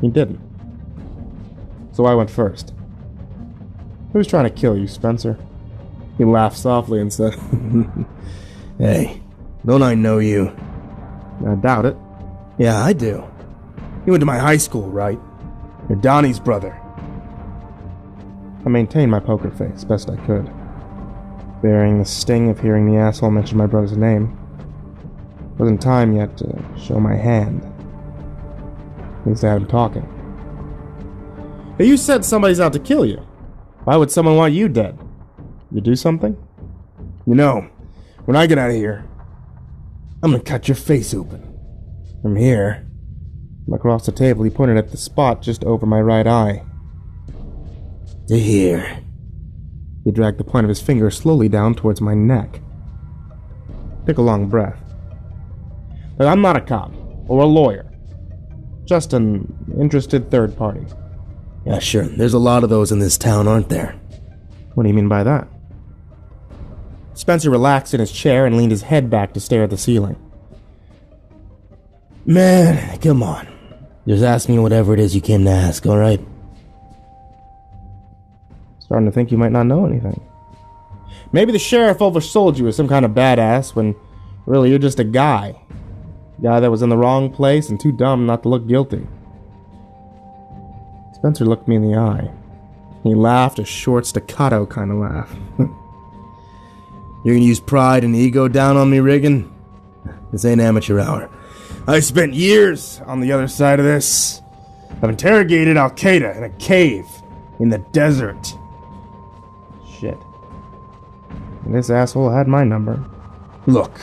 He didn't. So I went first. Who's trying to kill you, Spencer? He laughed softly and said, Hey, don't I know you? I doubt it. Yeah, I do. You went to my high school, right? You're Donnie's brother. I maintained my poker face best I could, bearing the sting of hearing the asshole mention my brother's name. It wasn't time yet to show my hand. At least I had him talking. Hey, you said somebody's out to kill you. Why would someone want you dead? You do something? You know, when I get out of here, I'm gonna cut your face open. From here. From across the table, he pointed at the spot just over my right eye. To here. He dragged the point of his finger slowly down towards my neck. Took a long breath. But I'm not a cop, or a lawyer. Just an interested third party. Yeah, sure. There's a lot of those in this town, aren't there? What do you mean by that? Spencer relaxed in his chair and leaned his head back to stare at the ceiling. Man, come on. Just ask me whatever it is you came to ask, alright? Starting to think you might not know anything. Maybe the sheriff oversold you as some kind of badass when really you're just a guy. Guy that was in the wrong place and too dumb not to look guilty. Spencer looked me in the eye. He laughed, a short staccato kind of laugh. You're gonna use pride and ego down on me, Regan? This ain't amateur hour. I spent years on the other side of this. I've interrogated Al-Qaeda in a cave in the desert. Shit. And this asshole had my number. Look,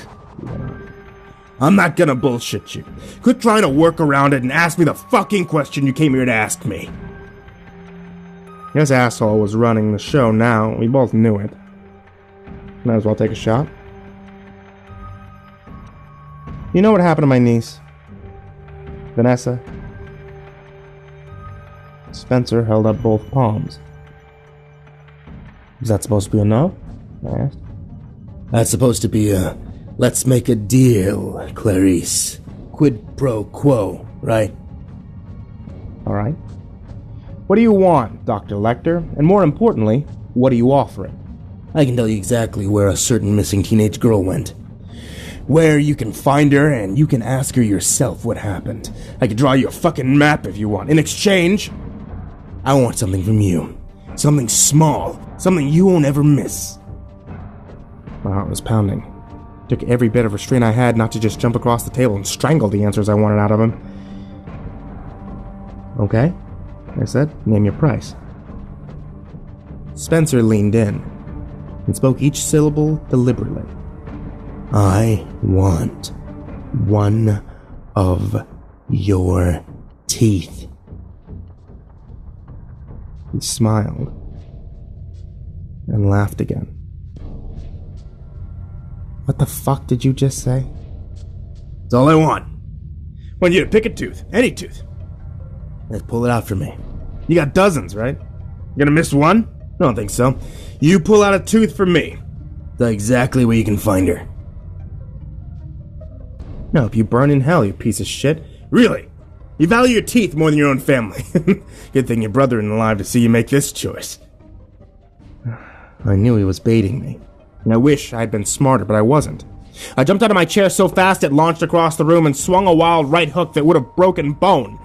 I'm not gonna bullshit you. Quit trying to work around it and ask me the fucking question you came here to ask me. This asshole was running the show now. We both knew it. Might as well take a shot. You know what happened to my niece? Vanessa? Spencer held up both palms. Is that supposed to be a no? I asked. That's supposed to be a let's make a deal, Clarice. Quid pro quo, right? Alright. What do you want, Dr. Lecter? And more importantly, what are you offering? I can tell you exactly where a certain missing teenage girl went. Where you can find her, and you can ask her yourself what happened. I could draw you a fucking map if you want. In exchange, I want something from you. Something small. Something you won't ever miss. My heart was pounding. Took every bit of restraint I had not to just jump across the table and strangle the answers I wanted out of him. Okay, I said, name your price. Spencer leaned in and spoke each syllable deliberately. I want one of your teeth. He smiled and laughed again. What the fuck did you just say? That's all I want. I want you to pick a tooth. Any tooth. Let's pull it out for me. You got dozens, right? You gonna miss one? I don't think so. You pull out a tooth for me. Tell exactly where you can find her. No, if you burn in hell, you piece of shit. Really? You value your teeth more than your own family. Good thing your brother isn't alive to see you make this choice. I knew he was baiting me, and I wish I had been smarter, but I wasn't. I jumped out of my chair so fast it launched across the room and swung a wild right hook that would have broken bone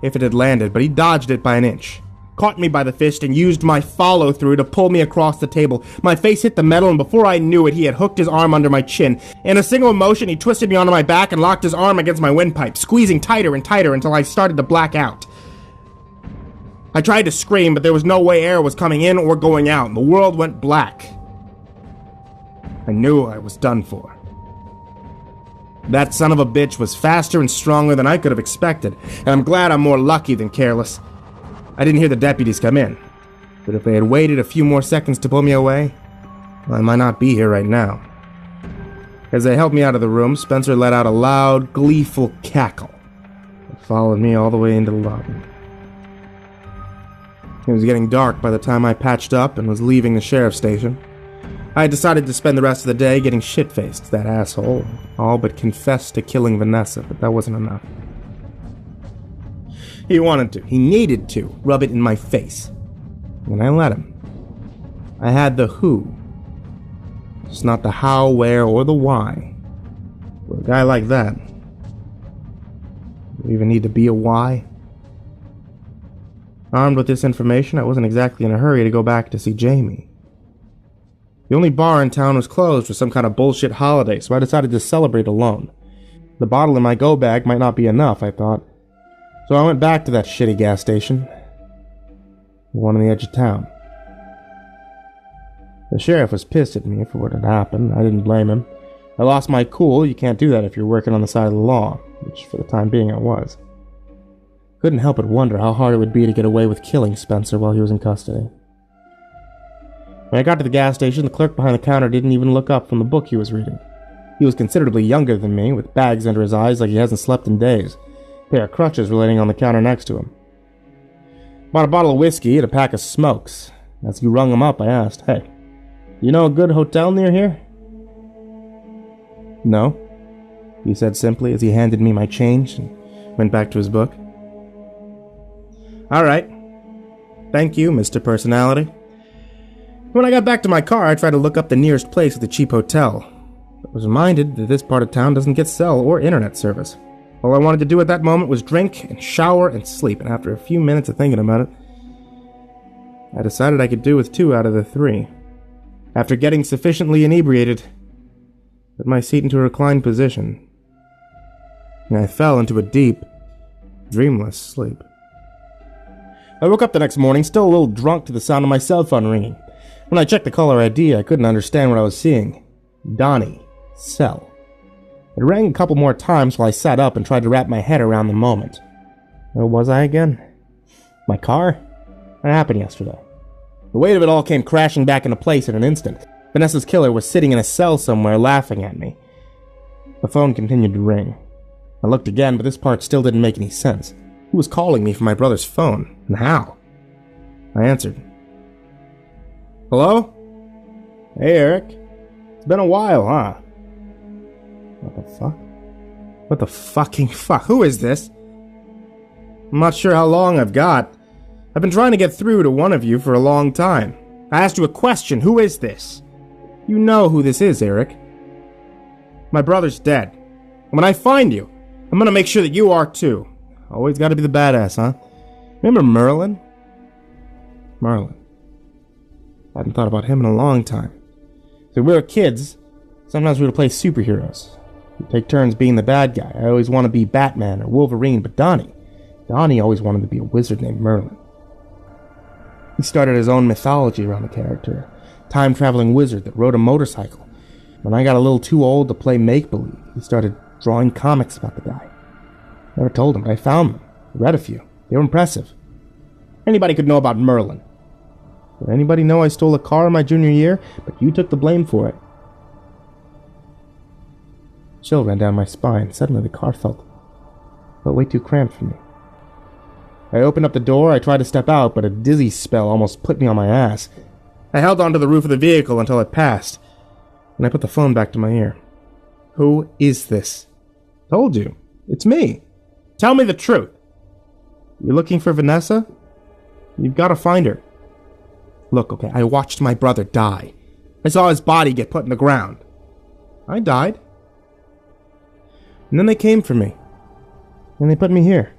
if it had landed, but he dodged it by an inch. Caught me by the fist and used my follow-through to pull me across the table. My face hit the metal, and before I knew it, he had hooked his arm under my chin. In a single motion, he twisted me onto my back and locked his arm against my windpipe, squeezing tighter and tighter until I started to black out. I tried to scream, but there was no way air was coming in or going out, and the world went black. I knew I was done for. That son of a bitch was faster and stronger than I could have expected, and I'm glad I'm more lucky than careless. I didn't hear the deputies come in, but if they had waited a few more seconds to pull me away, well, I might not be here right now. As they helped me out of the room, Spencer let out a loud, gleeful cackle that followed me all the way into the lobby. It was getting dark by the time I patched up and was leaving the sheriff's station. I had decided to spend the rest of the day getting shit-faced, that asshole, all but confessed to killing Vanessa, but that wasn't enough. He wanted to, he needed to, rub it in my face. And I let him. I had the who, just not the how, where, or the why. For a guy like that, do you even need to be a why? Armed with this information, I wasn't exactly in a hurry to go back to see Jamie. The only bar in town was closed for some kind of bullshit holiday, so I decided to celebrate alone. The bottle in my go bag might not be enough, I thought. So I went back to that shitty gas station. The one on the edge of town. The sheriff was pissed at me for what had happened. I didn't blame him. I lost my cool. You can't do that if you're working on the side of the law, which for the time being I was. Couldn't help but wonder how hard it would be to get away with killing Spencer while he was in custody. When I got to the gas station, the clerk behind the counter didn't even look up from the book he was reading. He was considerably younger than me, with bags under his eyes like he hasn't slept in days. A pair of crutches were laying on the counter next to him. Bought a bottle of whiskey and a pack of smokes. As he rung them up, I asked, "Hey, you know a good hotel near here?" "No," he said simply as he handed me my change and went back to his book. "All right. Thank you, Mr. Personality." When I got back to my car, I tried to look up the nearest place with a cheap hotel. I was reminded that this part of town doesn't get cell or internet service. All I wanted to do at that moment was drink and shower and sleep, and after a few minutes of thinking about it, I decided I could do with 2 out of the 3. After getting sufficiently inebriated, I put my seat into a reclined position, and I fell into a deep, dreamless sleep. I woke up the next morning still a little drunk to the sound of my cell phone ringing. When I checked the caller ID, I couldn't understand what I was seeing. Donnie. Cell. It rang a couple more times while I sat up and tried to wrap my head around the moment. Where was I again? My car? What happened yesterday? The weight of it all came crashing back into place in an instant. Vanessa's killer was sitting in a cell somewhere laughing at me. The phone continued to ring. I looked again, but this part still didn't make any sense. Who was calling me from my brother's phone, and how? I answered. "Hello? Hey, Eric. It's been a while, huh?" What the fuck? What the fucking fuck? Who is this? I'm not sure how long I've got. I've been trying to get through to one of you for a long time. I asked you a question. Who is this? You know who this is, Eric. My brother's dead. And when I find you, I'm gonna make sure that you are too. Always gotta be the badass, huh? Remember Merlin? Merlin. I hadn't thought about him in a long time. So we were kids. Sometimes we would play superheroes. We'd take turns being the bad guy. I always wanted to be Batman or Wolverine, but Donnie always wanted to be a wizard named Merlin. He started his own mythology around the character, a time-traveling wizard that rode a motorcycle. When I got a little too old to play make-believe, he started drawing comics about the guy. Never told him, but I found them. I read a few. They were impressive. Anybody could know about Merlin. Did anybody know I stole a car in my junior year? But you took the blame for it. Chill ran down my spine. Suddenly the car felt way too cramped for me. I opened up the door. I tried to step out, but a dizzy spell almost put me on my ass. I held onto the roof of the vehicle until it passed, and I put the phone back to my ear. Who is this? Told you. It's me. Tell me the truth. You're looking for Vanessa? You've got to find her. Look, okay, I watched my brother die. I saw his body get put in the ground. I died. And then they came for me. And they put me here.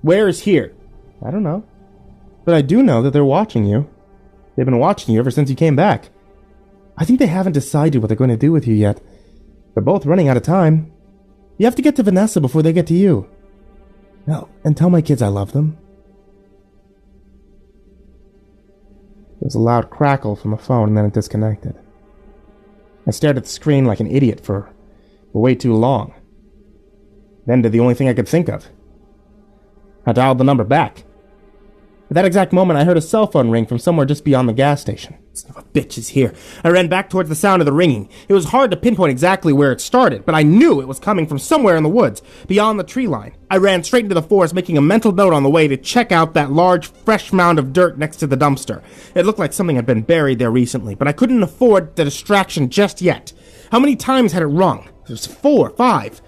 Where is here? I don't know. But I do know that they're watching you. They've been watching you ever since you came back. I think they haven't decided what they're going to do with you yet. They're both running out of time. You have to get to Vanessa before they get to you. Now, and tell my kids I love them. There was a loud crackle from the phone and then it disconnected. I stared at the screen like an idiot for way too long. Then did the only thing I could think of. I dialed the number back. At that exact moment, I heard a cell phone ring from somewhere just beyond the gas station. Son of a bitch is here. I ran back towards the sound of the ringing. It was hard to pinpoint exactly where it started, but I knew it was coming from somewhere in the woods, beyond the tree line. I ran straight into the forest, making a mental note on the way to check out that large, fresh mound of dirt next to the dumpster. It looked like something had been buried there recently, but I couldn't afford the distraction just yet. How many times had it rung? It was 4, 5.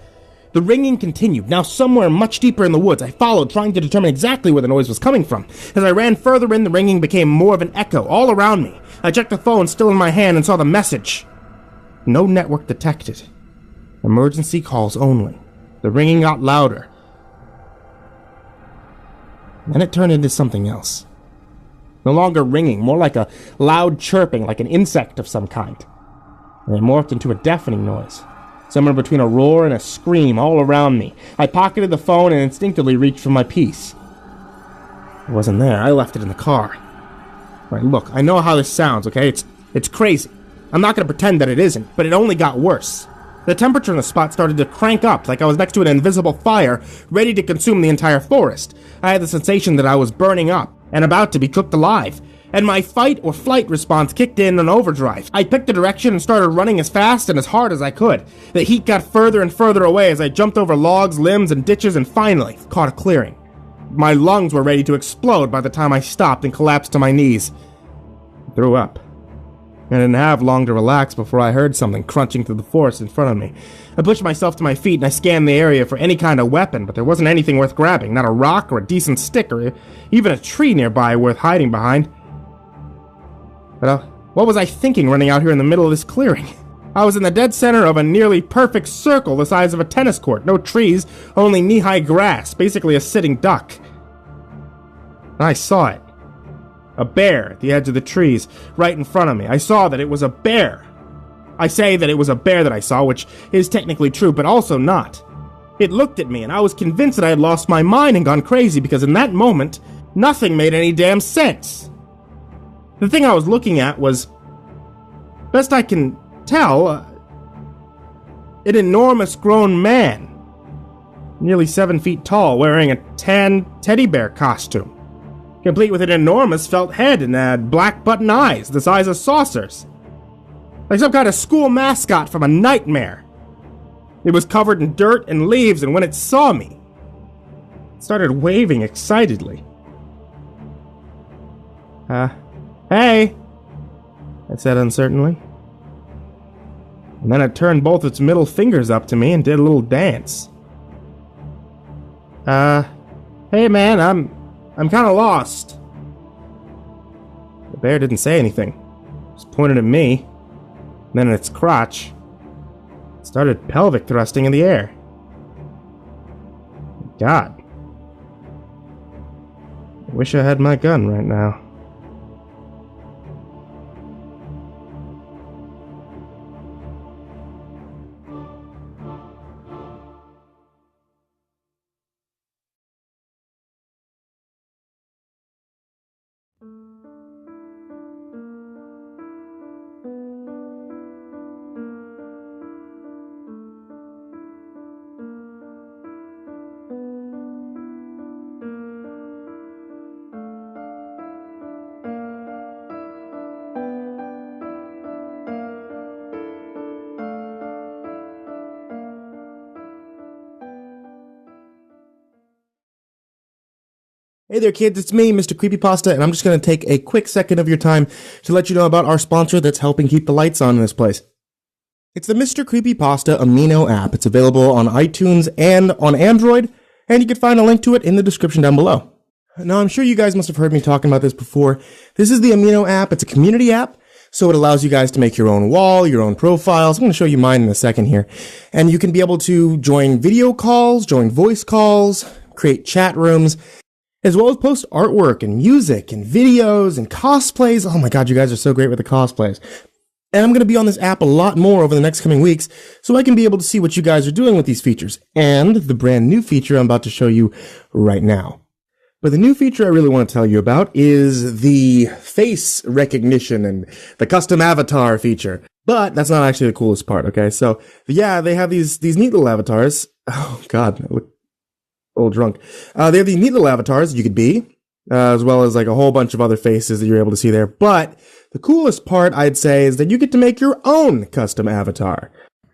The ringing continued, now somewhere much deeper in the woods. I followed, trying to determine exactly where the noise was coming from. As I ran further in, the ringing became more of an echo all around me. I checked the phone still in my hand and saw the message. No network detected. Emergency calls only. The ringing got louder. Then it turned into something else. No longer ringing, more like a loud chirping, like an insect of some kind. And it morphed into a deafening noise. Somewhere between a roar and a scream all around me. I pocketed the phone and instinctively reached for my piece. It wasn't there. I left it in the car. Right, look, I know how this sounds, okay? It's crazy. I'm not going to pretend that it isn't, but it only got worse. The temperature in the spot started to crank up, like I was next to an invisible fire, ready to consume the entire forest. I had the sensation that I was burning up, and about to be cooked alive. And my fight or flight response kicked in on overdrive. I picked a direction and started running as fast and as hard as I could. The heat got further and further away as I jumped over logs, limbs, and ditches and finally caught a clearing. My lungs were ready to explode by the time I stopped and collapsed to my knees. I threw up. I didn't have long to relax before I heard something crunching through the forest in front of me. I pushed myself to my feet and I scanned the area for any kind of weapon, but there wasn't anything worth grabbing, not a rock or a decent stick or even a tree nearby worth hiding behind. But what was I thinking running out here in the middle of this clearing? I was in the dead center of a nearly perfect circle the size of a tennis court. No trees, only knee-high grass, basically a sitting duck. And I saw it. A bear at the edge of the trees, right in front of me. I saw that it was a bear. I say that it was a bear that I saw, which is technically true, but also not. It looked at me, and I was convinced that I had lost my mind and gone crazy, because in that moment, nothing made any damn sense. The thing I was looking at was, best I can tell, an enormous grown man, nearly 7 feet tall, wearing a tan teddy bear costume, complete with an enormous felt head and had black button eyes the size of saucers, like some kind of school mascot from a nightmare. It was covered in dirt and leaves, and when it saw me, it started waving excitedly. Hey, I said uncertainly. And then it turned both its middle fingers up to me and did a little dance. Hey man, I'm kind of lost. The bear didn't say anything. Just pointed at me, and then at its crotch. It started pelvic thrusting in the air. God. I wish I had my gun right now. Hey there kids, it's me, Mr. Creepypasta, and I'm just going to take a quick second of your time to let you know about our sponsor that's helping keep the lights on in this place. It's the Mr. Creepypasta Amino app. It's available on iTunes and on Android, and you can find a link to it in the description down below. Now, I'm sure you guys must have heard me talking about this before. This is the Amino app. It's a community app, so it allows you guys to make your own wall, your own profiles. I'm going to show you mine in a second here. And you can be able to join video calls, join voice calls, create chat rooms, as well as post artwork and music and videos and cosplays. Oh my god, you guys are so great with the cosplays. And I'm going to be on this app a lot more over the next coming weeks, so I can be able to see what you guys are doing with these features, and the brand new feature I'm about to show you right now. But the new feature I really want to tell you about is the face recognition and the custom avatar feature. But that's not actually the coolest part, okay? So, yeah, they have these neat little avatars. Oh god, I look a little drunk. They have these neat little avatars you could be, as well as like a whole bunch of other faces that you're able to see there. But The coolest part, I'd say, is that you get to make your own custom avatar.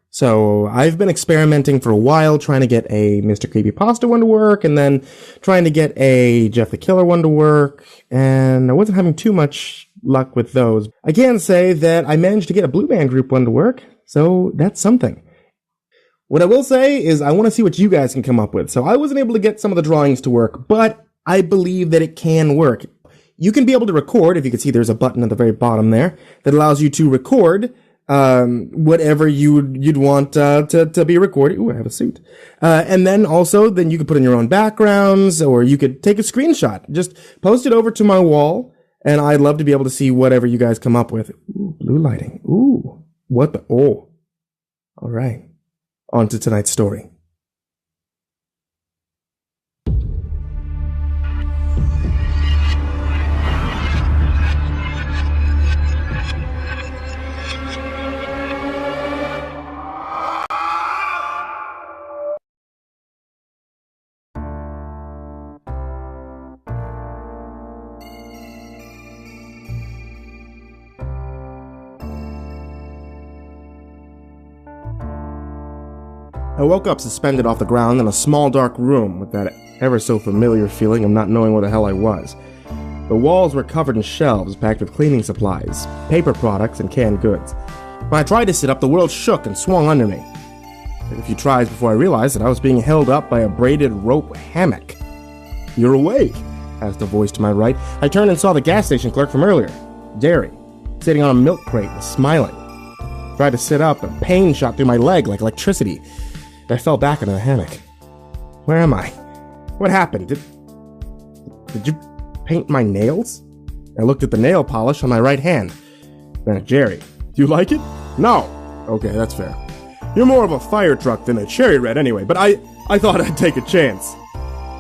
So I've been experimenting for a while, trying to get a Mr. Creepypasta one to work, and then trying to get a Jeff the Killer one to work, and I wasn't having too much luck with those. I can say that I managed to get a Blue Man Group one to work, so that's something. What I will say is I want to see what you guys can come up with. So I wasn't able to get some of the drawings to work, but I believe that it can work. You can be able to record, if you can see there's a button at the very bottom there, that allows you to record whatever you'd want to be recorded. Ooh, I have a suit. And then also, then you could put in your own backgrounds, or you could take a screenshot. Just post it over to my wall, and I'd love to be able to see whatever you guys come up with. Ooh, blue lighting. Ooh, what the? Oh, all right. On to tonight's story. I woke up suspended off the ground in a small dark room with that ever so familiar feeling of not knowing where the hell I was. The walls were covered in shelves packed with cleaning supplies, paper products, and canned goods. When I tried to sit up, the world shook and swung under me. I took a few tries before I realized that I was being held up by a braided rope hammock. "You're awake?" asked a voice to my right. I turned and saw the gas station clerk from earlier, Jerry, sitting on a milk crate and smiling. I tried to sit up, but pain shot through my leg like electricity. I fell back into the hammock. Where am I? What happened? Did you paint my nails? I looked at the nail polish on my right hand. Then at Jerry. Do you like it? No. Okay, that's fair. You're more of a fire truck than a cherry red anyway, but I thought I'd take a chance.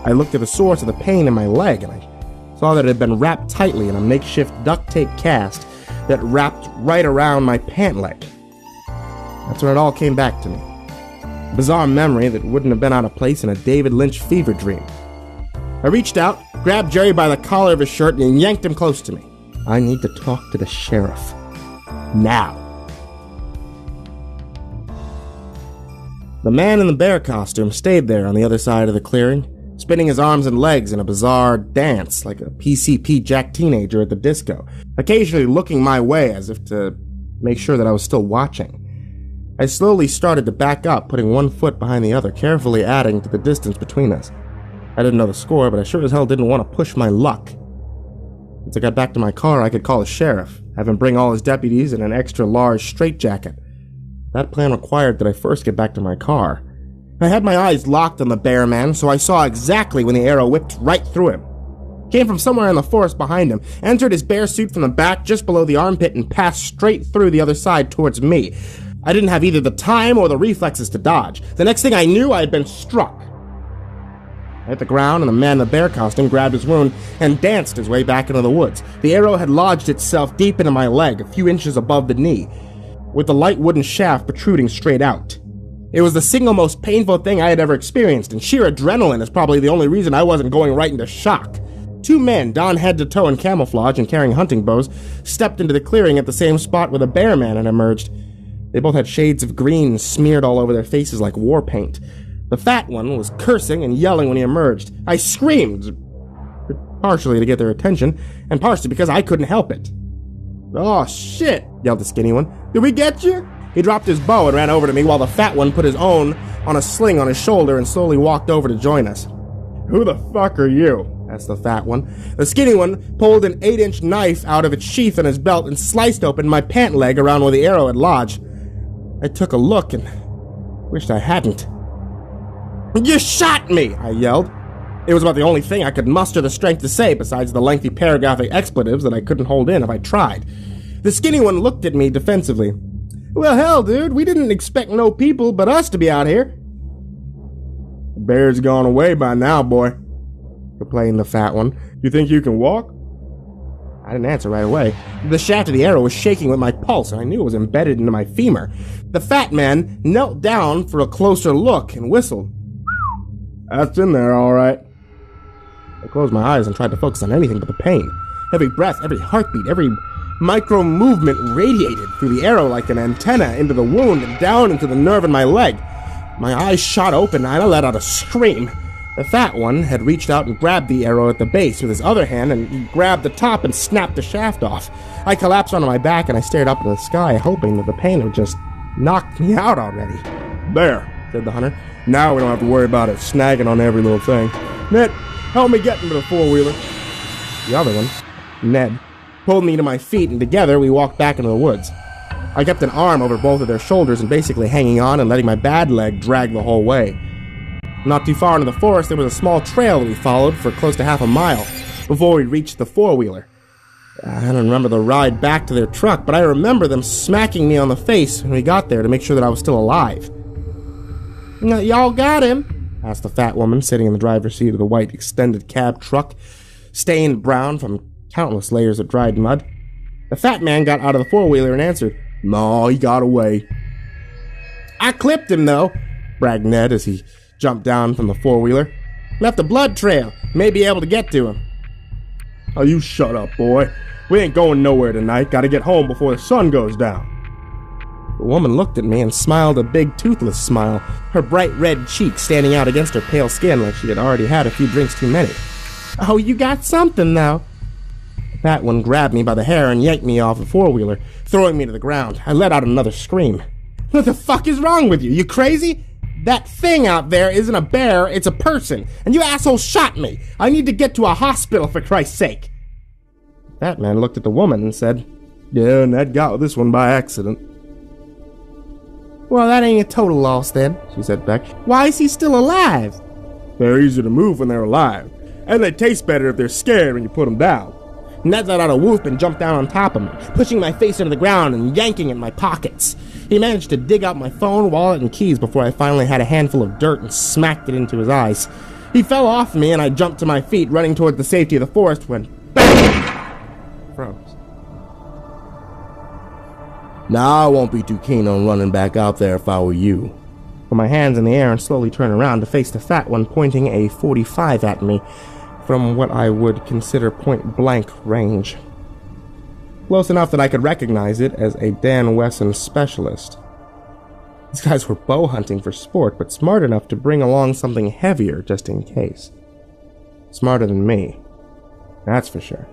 I looked at the source of the pain in my leg, and I saw that it had been wrapped tightly in a makeshift duct tape cast that wrapped right around my pant leg. That's when it all came back to me. A bizarre memory that wouldn't have been out of place in a David Lynch fever dream. I reached out, grabbed Jerry by the collar of his shirt, and yanked him close to me. I need to talk to the sheriff. Now. The man in the bear costume stayed there on the other side of the clearing, spinning his arms and legs in a bizarre dance like a PCP Jack teenager at the disco, occasionally looking my way as if to make sure that I was still watching. I slowly started to back up, putting one foot behind the other, carefully adding to the distance between us. I didn't know the score, but I sure as hell didn't want to push my luck. Once I got back to my car, I could call the sheriff, have him bring all his deputies in an extra large straitjacket. That plan required that I first get back to my car. I had my eyes locked on the bear man, so I saw exactly when the arrow whipped right through him. Came from somewhere in the forest behind him, entered his bear suit from the back just below the armpit, and passed straight through the other side towards me. I didn't have either the time or the reflexes to dodge. The next thing I knew, I had been struck. I hit the ground, and the man in the bear costume grabbed his wound and danced his way back into the woods. The arrow had lodged itself deep into my leg, a few inches above the knee, with the light wooden shaft protruding straight out. It was the single most painful thing I had ever experienced, and sheer adrenaline is probably the only reason I wasn't going right into shock. Two men, donned head to toe in camouflage and carrying hunting bows, stepped into the clearing at the same spot where the bear man had emerged. They both had shades of green smeared all over their faces like war paint. The fat one was cursing and yelling when he emerged. I screamed, partially to get their attention, and partially because I couldn't help it. "Oh, shit," yelled the skinny one. "Did we get you?" He dropped his bow and ran over to me while the fat one put his own on a sling on his shoulder and slowly walked over to join us. "Who the fuck are you?" asked the fat one. The skinny one pulled an 8-inch knife out of its sheath in his belt and sliced open my pant leg around where the arrow had lodged. I took a look and wished I hadn't. "You shot me!" I yelled. It was about the only thing I could muster the strength to say besides the lengthy paragraphic expletives that I couldn't hold in if I tried. The skinny one looked at me defensively. "Well, hell, dude, we didn't expect no people but us to be out here." "The bear's gone away by now, boy," complained the fat one. "You think you can walk?" I didn't answer right away. The shaft of the arrow was shaking with my pulse, and I knew it was embedded into my femur. The fat man knelt down for a closer look and whistled. "That's in there, all right." I closed my eyes and tried to focus on anything but the pain. Every breath, every heartbeat, every Micro movement radiated through the arrow like an antenna into the wound and down into the nerve in my leg. My eyes shot open and I let out a scream. The fat one had reached out and grabbed the arrow at the base with his other hand, and he grabbed the top and snapped the shaft off. I collapsed onto my back and I stared up into the sky, hoping that the pain would just knock me out already. There, said the hunter. Now we don't have to worry about it snagging on every little thing. Ned, help me get into the four-wheeler. The other one, Ned, pulled me to my feet, and together we walked back into the woods. I kept an arm over both of their shoulders and basically hanging on and letting my bad leg drag the whole way. Not too far into the forest, there was a small trail that we followed for close to half a mile before we reached the four-wheeler. I don't remember the ride back to their truck, but I remember them smacking me on the face when we got there to make sure that I was still alive. "Y'all got him?" asked the fat woman sitting in the driver's seat of the white extended cab truck, stained brown from countless layers of dried mud. The fat man got out of the four-wheeler and answered, "No, he got away." "I clipped him, though," bragged Ned as he jumped down from the four-wheeler. "Left a blood trail. May be able to get to him." "Oh, you shut up, boy. We ain't going nowhere tonight. Gotta get home before the sun goes down." The woman looked at me and smiled a big toothless smile, her bright red cheek standing out against her pale skin like she had already had a few drinks too many. "Oh, you got something, though." The fat one grabbed me by the hair and yanked me off the four-wheeler, throwing me to the ground. I let out another scream. "What the fuck is wrong with you? You crazy? That thing out there isn't a bear, it's a person, and you assholes shot me. I need to get to a hospital, for Christ's sake." The fat man looked at the woman and said, "Yeah, Ned got this one by accident." "Well, that ain't a total loss then," she said back. "Why is he still alive?" "They're easier to move when they're alive, and they taste better if they're scared when you put them down." Ned let out a whoop and jumped down on top of me, pushing my face into the ground and yanking at my pockets. He managed to dig out my phone, wallet, and keys before I finally had a handful of dirt and smacked it into his eyes. He fell off me and I jumped to my feet, running toward the safety of the forest when BANG! Froze. Now I won't be too keen on running back out there if I were you. Put my hands in the air and slowly turn around to face the fat one pointing a .45 at me from what I would consider point-blank range. Close enough that I could recognize it as a Dan Wesson specialist. These guys were bow hunting for sport, but smart enough to bring along something heavier just in case. Smarter than me. That's for sure.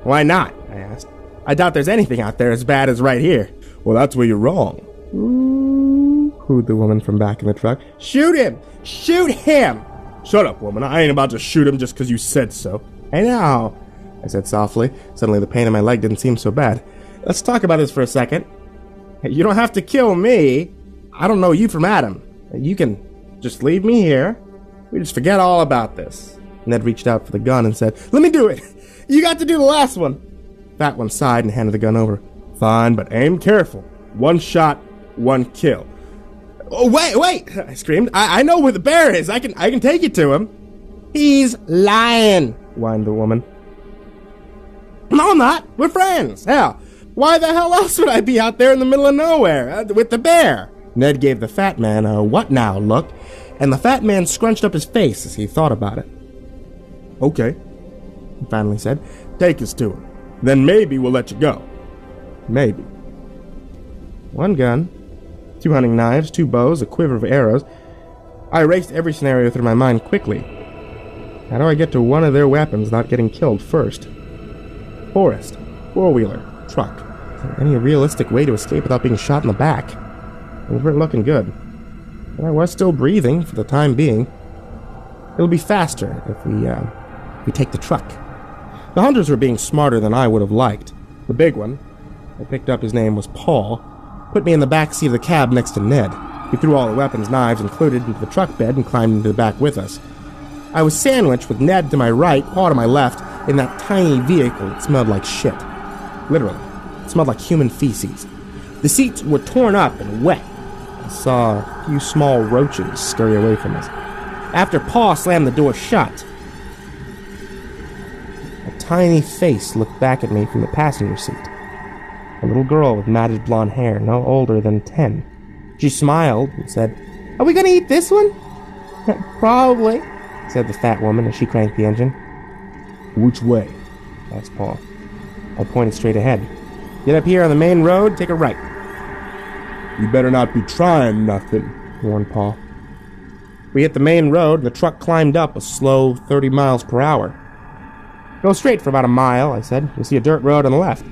"Why not?" I asked. "I doubt there's anything out there as bad as right here." "Well, that's where you're wrong," cooed the woman from back in the truck. "Shoot him! Shoot him!" "Shut up, woman. I ain't about to shoot him just because you said so." "I know," I said softly. Suddenly the pain in my leg didn't seem so bad. "Let's talk about this for a second. You don't have to kill me. I don't know you from Adam. You can just leave me here. We just forget all about this." Ned reached out for the gun and said, "Let me do it. You got to do the last one." Fat one sighed and handed the gun over. "Fine, but aim careful. One shot, one kill." "Oh, wait!" I screamed. I know where the bear is. I can take you to him." "He's lying," whined the woman. "No, I'm not. We're friends. Hell, why the hell else would I be out there in the middle of nowhere with the bear?" Ned gave the fat man a what now look, and the fat man scrunched up his face as he thought about it. "Okay," he finally said. "Take us to him. Then maybe we'll let you go." "Maybe." One gun, 2 hunting knives, 2 bows, a quiver of arrows. I erased every scenario through my mind quickly. How do I get to one of their weapons without getting killed first? Forest, four-wheeler, truck. Is there any realistic way to escape without being shot in the back? Things weren't looking good. But I was still breathing for the time being. It'll be faster if we take the truck. The hunters were being smarter than I would have liked. The big one, I picked up his name was Paul, put me in the back seat of the cab next to Ned. He threw all the weapons, knives included, into the truck bed and climbed into the back with us. I was sandwiched with Ned to my right, Paul to my left, in that tiny vehicle that smelled like shit. Literally. It smelled like human feces. The seats were torn up and wet. I saw a few small roaches scurry away from us. After Paul slammed the door shut, a tiny face looked back at me from the passenger seat. A little girl with matted blonde hair, no older than 10. She smiled and said, "Are we gonna eat this one?" "Probably," said the fat woman as she cranked the engine. "Which way?" asked Paul. I pointed straight ahead. Get up here on the main road, take a right. You better not be trying nothing, warned Paul. We hit the main road, and the truck climbed up a slow 30 miles per hour. Go straight for about a mile, I said. You'll see a dirt road on the left.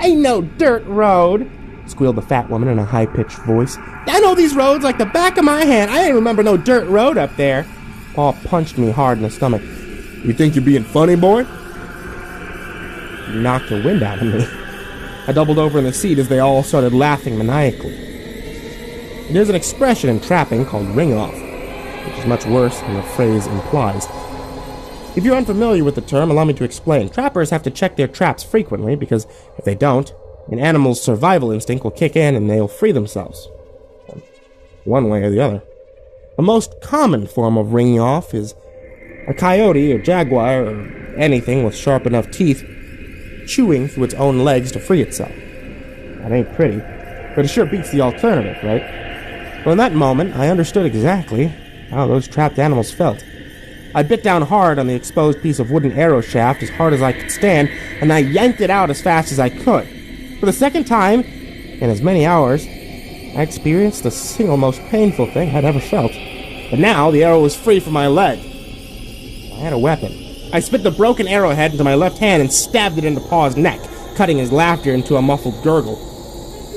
Ain't no dirt road, squealed the fat woman in a high-pitched voice. I know these roads like the back of my hand. I ain't remember no dirt road up there. Paul punched me hard in the stomach. You think you're being funny, boy? He knocked the wind out of me. I doubled over in the seat as they all started laughing maniacally. There's an expression in trapping called ring-off, which is much worse than the phrase implies. If you're unfamiliar with the term, allow me to explain. Trappers have to check their traps frequently because if they don't, an animal's survival instinct will kick in and they'll free themselves. One way or the other. The most common form of ringing off is a coyote or jaguar or anything with sharp enough teeth chewing through its own legs to free itself. That ain't pretty, but it sure beats the alternative, right? Well, in that moment, I understood exactly how those trapped animals felt. I bit down hard on the exposed piece of wooden arrow shaft as hard as I could stand, and I yanked it out as fast as I could. For the second time, in as many hours, I experienced the single most painful thing I'd ever felt. But now, the arrow was free from my leg. I had a weapon. I spit the broken arrowhead into my left hand and stabbed it into Paul's neck, cutting his laughter into a muffled gurgle.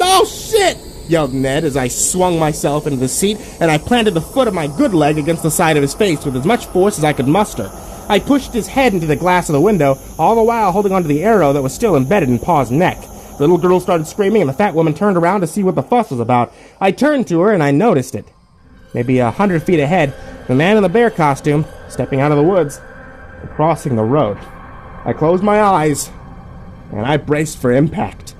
"Oh, shit!" yelled Ned as I swung myself into the seat, and I planted the foot of my good leg against the side of his face with as much force as I could muster. I pushed his head into the glass of the window, all the while holding onto the arrow that was still embedded in Paul's neck. The little girl started screaming, and the fat woman turned around to see what the fuss was about. I turned to her, and I noticed it. Maybe 100 feet ahead, the man in the bear costume, stepping out of the woods, and crossing the road. I closed my eyes, and I braced for impact.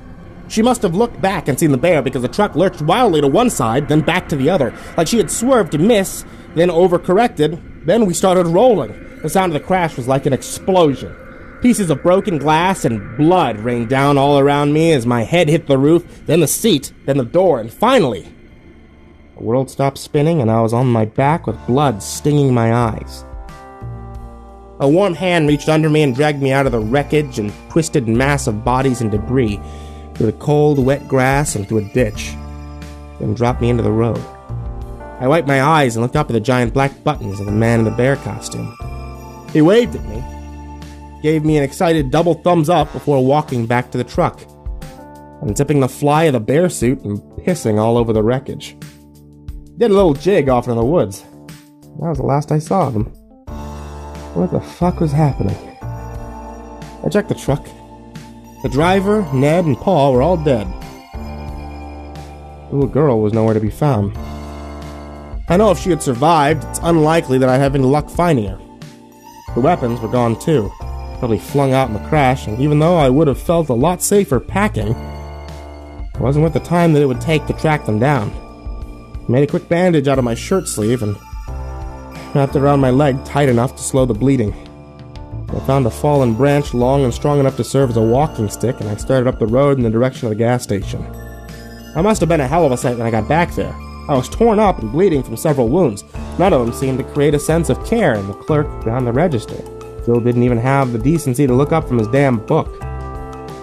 She must have looked back and seen the bear because the truck lurched wildly to one side, then back to the other, like she had swerved to miss, then overcorrected. Then we started rolling. The sound of the crash was like an explosion. Pieces of broken glass and blood rained down all around me as my head hit the roof, then the seat, then the door, and finally, the world stopped spinning and I was on my back with blood stinging my eyes. A warm hand reached under me and dragged me out of the wreckage and twisted mass of bodies and debris, through the cold, wet grass and through a ditch, then dropped me into the road. I wiped my eyes and looked up at the giant black buttons of the man in the bear costume. He waved at me, gave me an excited double thumbs up before walking back to the truck, unzipping the fly of the bear suit and pissing all over the wreckage. Did a little jig off in the woods. That was the last I saw of him. What the fuck was happening? I checked the truck. The driver, Ned, and Paul were all dead. The little girl was nowhere to be found. I know if she had survived, it's unlikely that I'd have any luck finding her. The weapons were gone too, probably flung out in the crash, and even though I would have felt a lot safer packing, it wasn't worth the time that it would take to track them down. I made a quick bandage out of my shirt sleeve and wrapped it around my leg tight enough to slow the bleeding. I found a fallen branch long and strong enough to serve as a walking stick, and I started up the road in the direction of the gas station. I must have been a hell of a sight when I got back there. I was torn up and bleeding from several wounds. None of them seemed to create a sense of care in the clerk behind the register. Phil didn't even have the decency to look up from his damn book.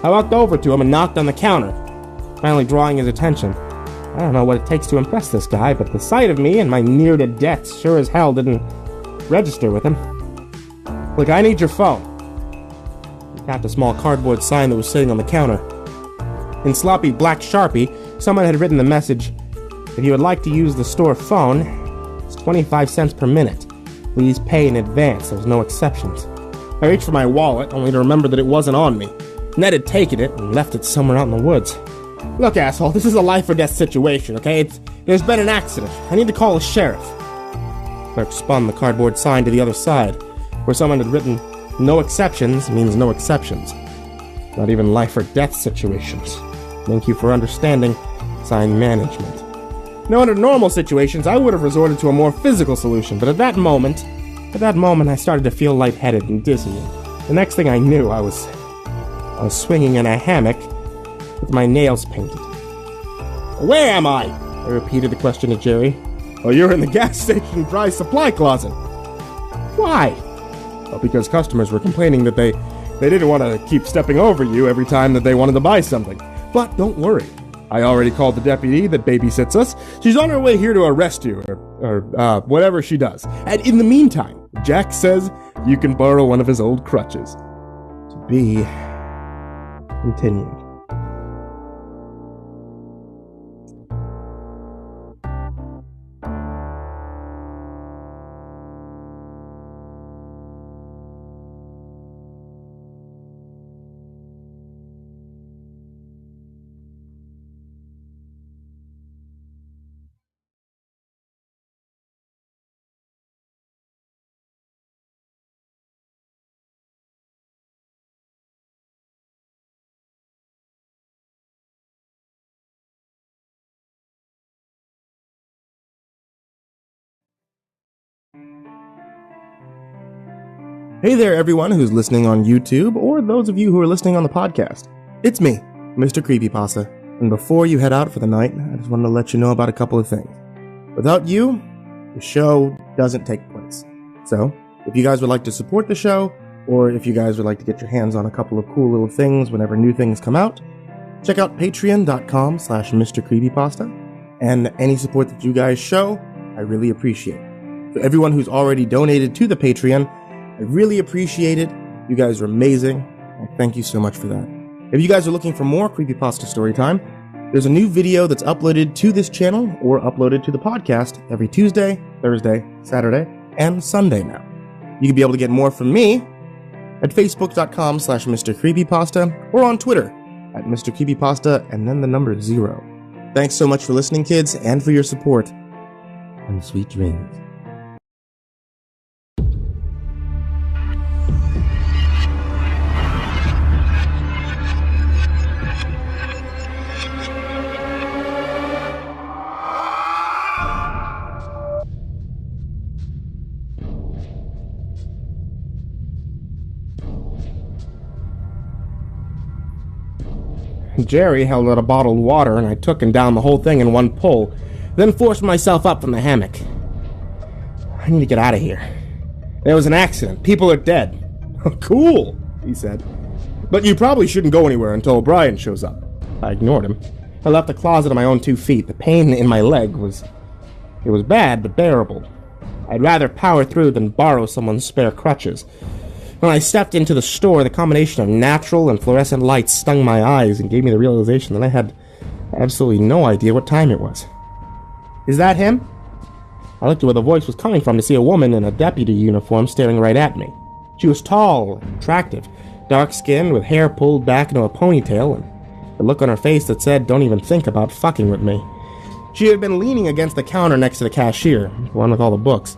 I walked over to him and knocked on the counter, finally drawing his attention. I don't know what it takes to impress this guy, but the sight of me and my near-to-death sure as hell didn't register with him. Look, I need your phone. He tapped a small cardboard sign that was sitting on the counter. In sloppy black Sharpie, someone had written the message, "If you would like to use the store phone, it's 25 cents per minute. Please pay in advance, there's no exceptions." I reached for my wallet, only to remember that it wasn't on me. Ned had taken it and left it somewhere out in the woods. "Look, asshole, this is a life-or-death situation, okay? There's been an accident. I need to call the sheriff." Clerk spun the cardboard sign to the other side, where someone had written, "No exceptions means no exceptions. Not even life-or-death situations. Thank you for understanding. Sign management." Now, under normal situations, I would have resorted to a more physical solution, but at that moment, I started to feel lightheaded and dizzy. The next thing I knew, I was swinging in a hammock with my nails painted. "Where am I?" I repeated the question to Jerry. "Oh, you're in the gas station dry supply closet." "Why?" "Well, because customers were complaining that they They didn't want to keep stepping over you every time that they wanted to buy something. But don't worry. I already called the deputy that babysits us. She's on her way here to arrest you, or whatever she does. And in the meantime, Jack says you can borrow one of his old crutches. To be continued. Hey there, everyone who's listening on YouTube, or those of you who are listening on the podcast. It's me, Mr. Creepypasta, and before you head out for the night, I just wanted to let you know about a couple of things. Without you, the show doesn't take place. So, if you guys would like to support the show, or if you guys would like to get your hands on a couple of cool little things whenever new things come out, check out patreon.com/MrCreepypasta, and any support that you guys show, I really appreciate. For everyone who's already donated to the Patreon, I really appreciate it. You guys are amazing. And thank you so much for that. If you guys are looking for more Creepypasta Storytime, there's a new video that's uploaded to this channel or uploaded to the podcast every Tuesday, Thursday, Saturday, and Sunday now. You can be able to get more from me at facebook.com/MrCreepypasta or on Twitter at MrCreepypasta and then the number 0. Thanks so much for listening, kids, and for your support. And sweet dreams. Jerry held out a bottled water, and I took and downed the whole thing in one pull, then forced myself up from the hammock. I need to get out of here. There was an accident. People are dead. Cool, he said. But you probably shouldn't go anywhere until O'Brien shows up. I ignored him. I left the closet on my own 2 feet. The pain in my leg was bad, but bearable. I'd rather power through than borrow someone's spare crutches. When I stepped into the store, the combination of natural and fluorescent lights stung my eyes and gave me the realization that I had absolutely no idea what time it was. Is that him? I looked at where the voice was coming from to see a woman in a deputy uniform staring right at me. She was tall and attractive, dark-skinned with hair pulled back into a ponytail and the look on her face that said, "Don't even think about fucking with me." She had been leaning against the counter next to the cashier, the one with all the books.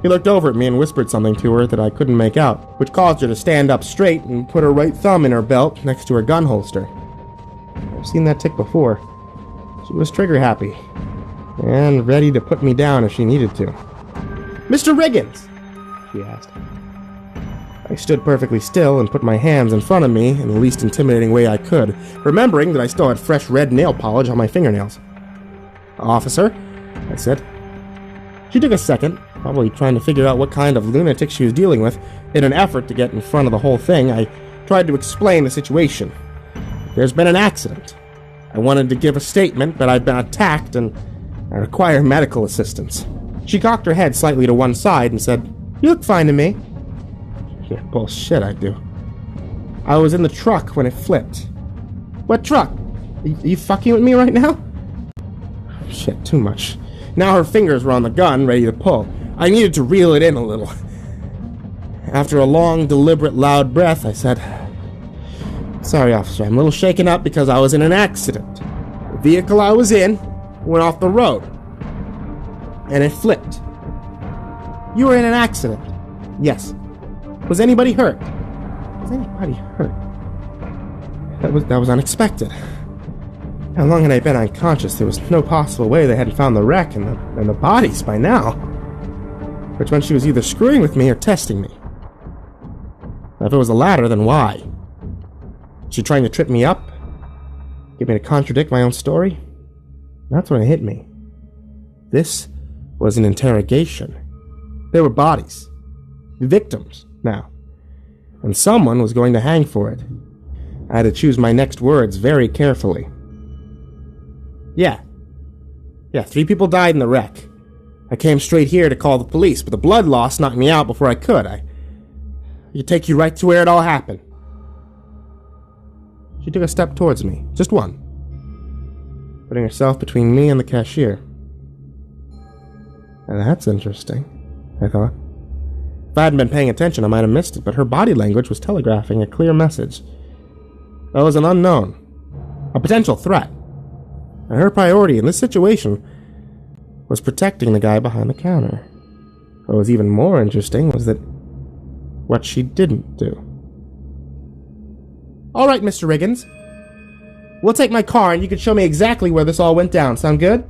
He looked over at me and whispered something to her that I couldn't make out, which caused her to stand up straight and put her right thumb in her belt next to her gun holster. I've seen that tick before. She was trigger-happy, and ready to put me down if she needed to. "Mr. Riggins?" she asked. I stood perfectly still and put my hands in front of me in the least intimidating way I could, remembering that I still had fresh red nail polish on my fingernails. "Officer?" I said. She took a second, probably trying to figure out what kind of lunatic she was dealing with. In an effort to get in front of the whole thing, I tried to explain the situation. There's been an accident. I wanted to give a statement, but I've been attacked and I require medical assistance. She cocked her head slightly to one side and said, "You look fine to me." Yeah, bullshit, I do. "I was in the truck when it flipped." "What truck? Are you fucking with me right now?" Shit, too much. Now her fingers were on the gun, ready to pull. I needed to reel it in a little. After a long, deliberate, loud breath, I said, "Sorry, officer, I'm a little shaken up because I was in an accident. The vehicle I was in went off the road, and it flipped." "You were in an accident?" "Yes." "Was anybody hurt?" "Was anybody hurt?" That was unexpected. How long had I been unconscious? There was no possible way they hadn't found the wreck and the bodies by now. Which meant she was either screwing with me or testing me. If it was the latter, then why? Was she trying to trip me up? Get me to contradict my own story? That's when it hit me. This was an interrogation. There were bodies. Victims, now. and someone was going to hang for it. I had to choose my next words very carefully. Yeah, 3 people died in the wreck. I came straight here to call the police, but the blood loss knocked me out before I could. I could take you right to where it all happened. She took a step towards me, just one, putting herself between me and the cashier. And that's interesting, I thought. If I hadn't been paying attention, I might have missed it, but her body language was telegraphing a clear message. There was an unknown, a potential threat, and her priority in this situation was protecting the guy behind the counter. What was even more interesting was that what she didn't do. All right, Mr. Riggins. We'll take my car and you can show me exactly where this all went down. Sound good?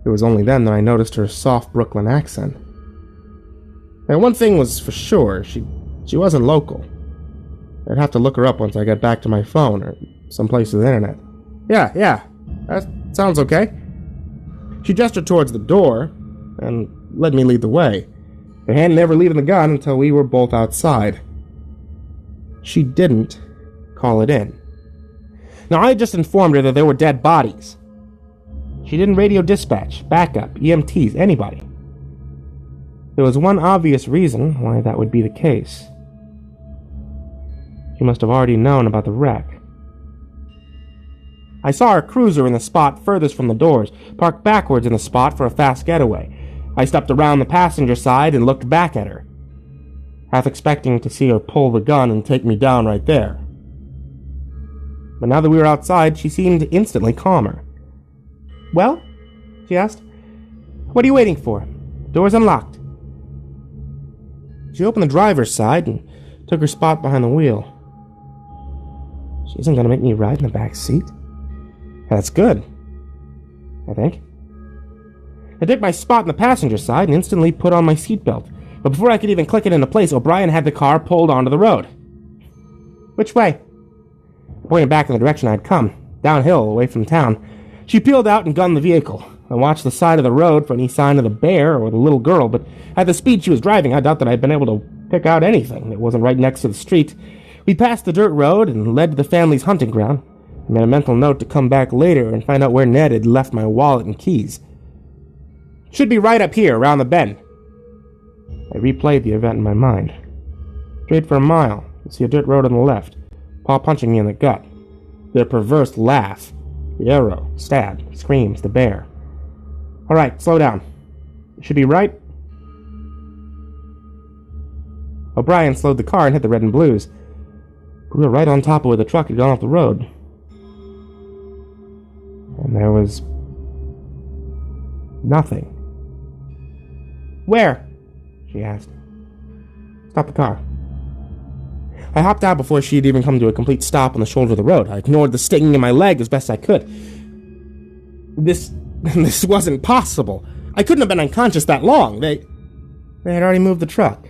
It was only then that I noticed her soft Brooklyn accent. And one thing was for sure, she wasn't local. I'd have to look her up once I got back to my phone or someplace with the internet. Yeah, that sounds okay. She gestured towards the door and let me lead the way, her hand never leaving the gun until we were both outside. She didn't call it in. Now, I had just informed her that there were dead bodies. She didn't radio dispatch, backup, EMTs, anybody. There was one obvious reason why that would be the case. She must have already known about the wreck. I saw her cruiser in the spot furthest from the doors, parked backwards in the spot for a fast getaway. I stepped around the passenger side and looked back at her, half expecting to see her pull the gun and take me down right there. But now that we were outside, she seemed instantly calmer. Well? She asked. What are you waiting for? Door's unlocked. She opened the driver's side and took her spot behind the wheel. She isn't going to make me ride in the back seat. That's good, I think. I took my spot in the passenger side and instantly put on my seatbelt. But before I could even click it into place, O'Brien had the car pulled onto the road. Which way? I pointed back in the direction I'd come, downhill, away from town. She peeled out and gunned the vehicle. I watched the side of the road for any sign of the bear or the little girl, but at the speed she was driving, I doubt that I'd been able to pick out anything that wasn't right next to the street. We passed the dirt road and led to the family's hunting ground. I made a mental note to come back later and find out where Ned had left my wallet and keys. Should be right up here, around the bend. I replayed the event in my mind. Straight for a mile, you see a dirt road on the left, paw punching me in the gut. Their perverse laugh, the arrow, stab, screams, the bear. All right, slow down. You should be right. O'Brien slowed the car and hit the red and blues. We were right on top of where the truck had gone off the road. And there was nothing. Where? She asked. Stop the car. I hopped out before she had even come to a complete stop on the shoulder of the road. I ignored the stinging in my leg as best I could. This wasn't possible. I couldn't have been unconscious that long. They had already moved the truck.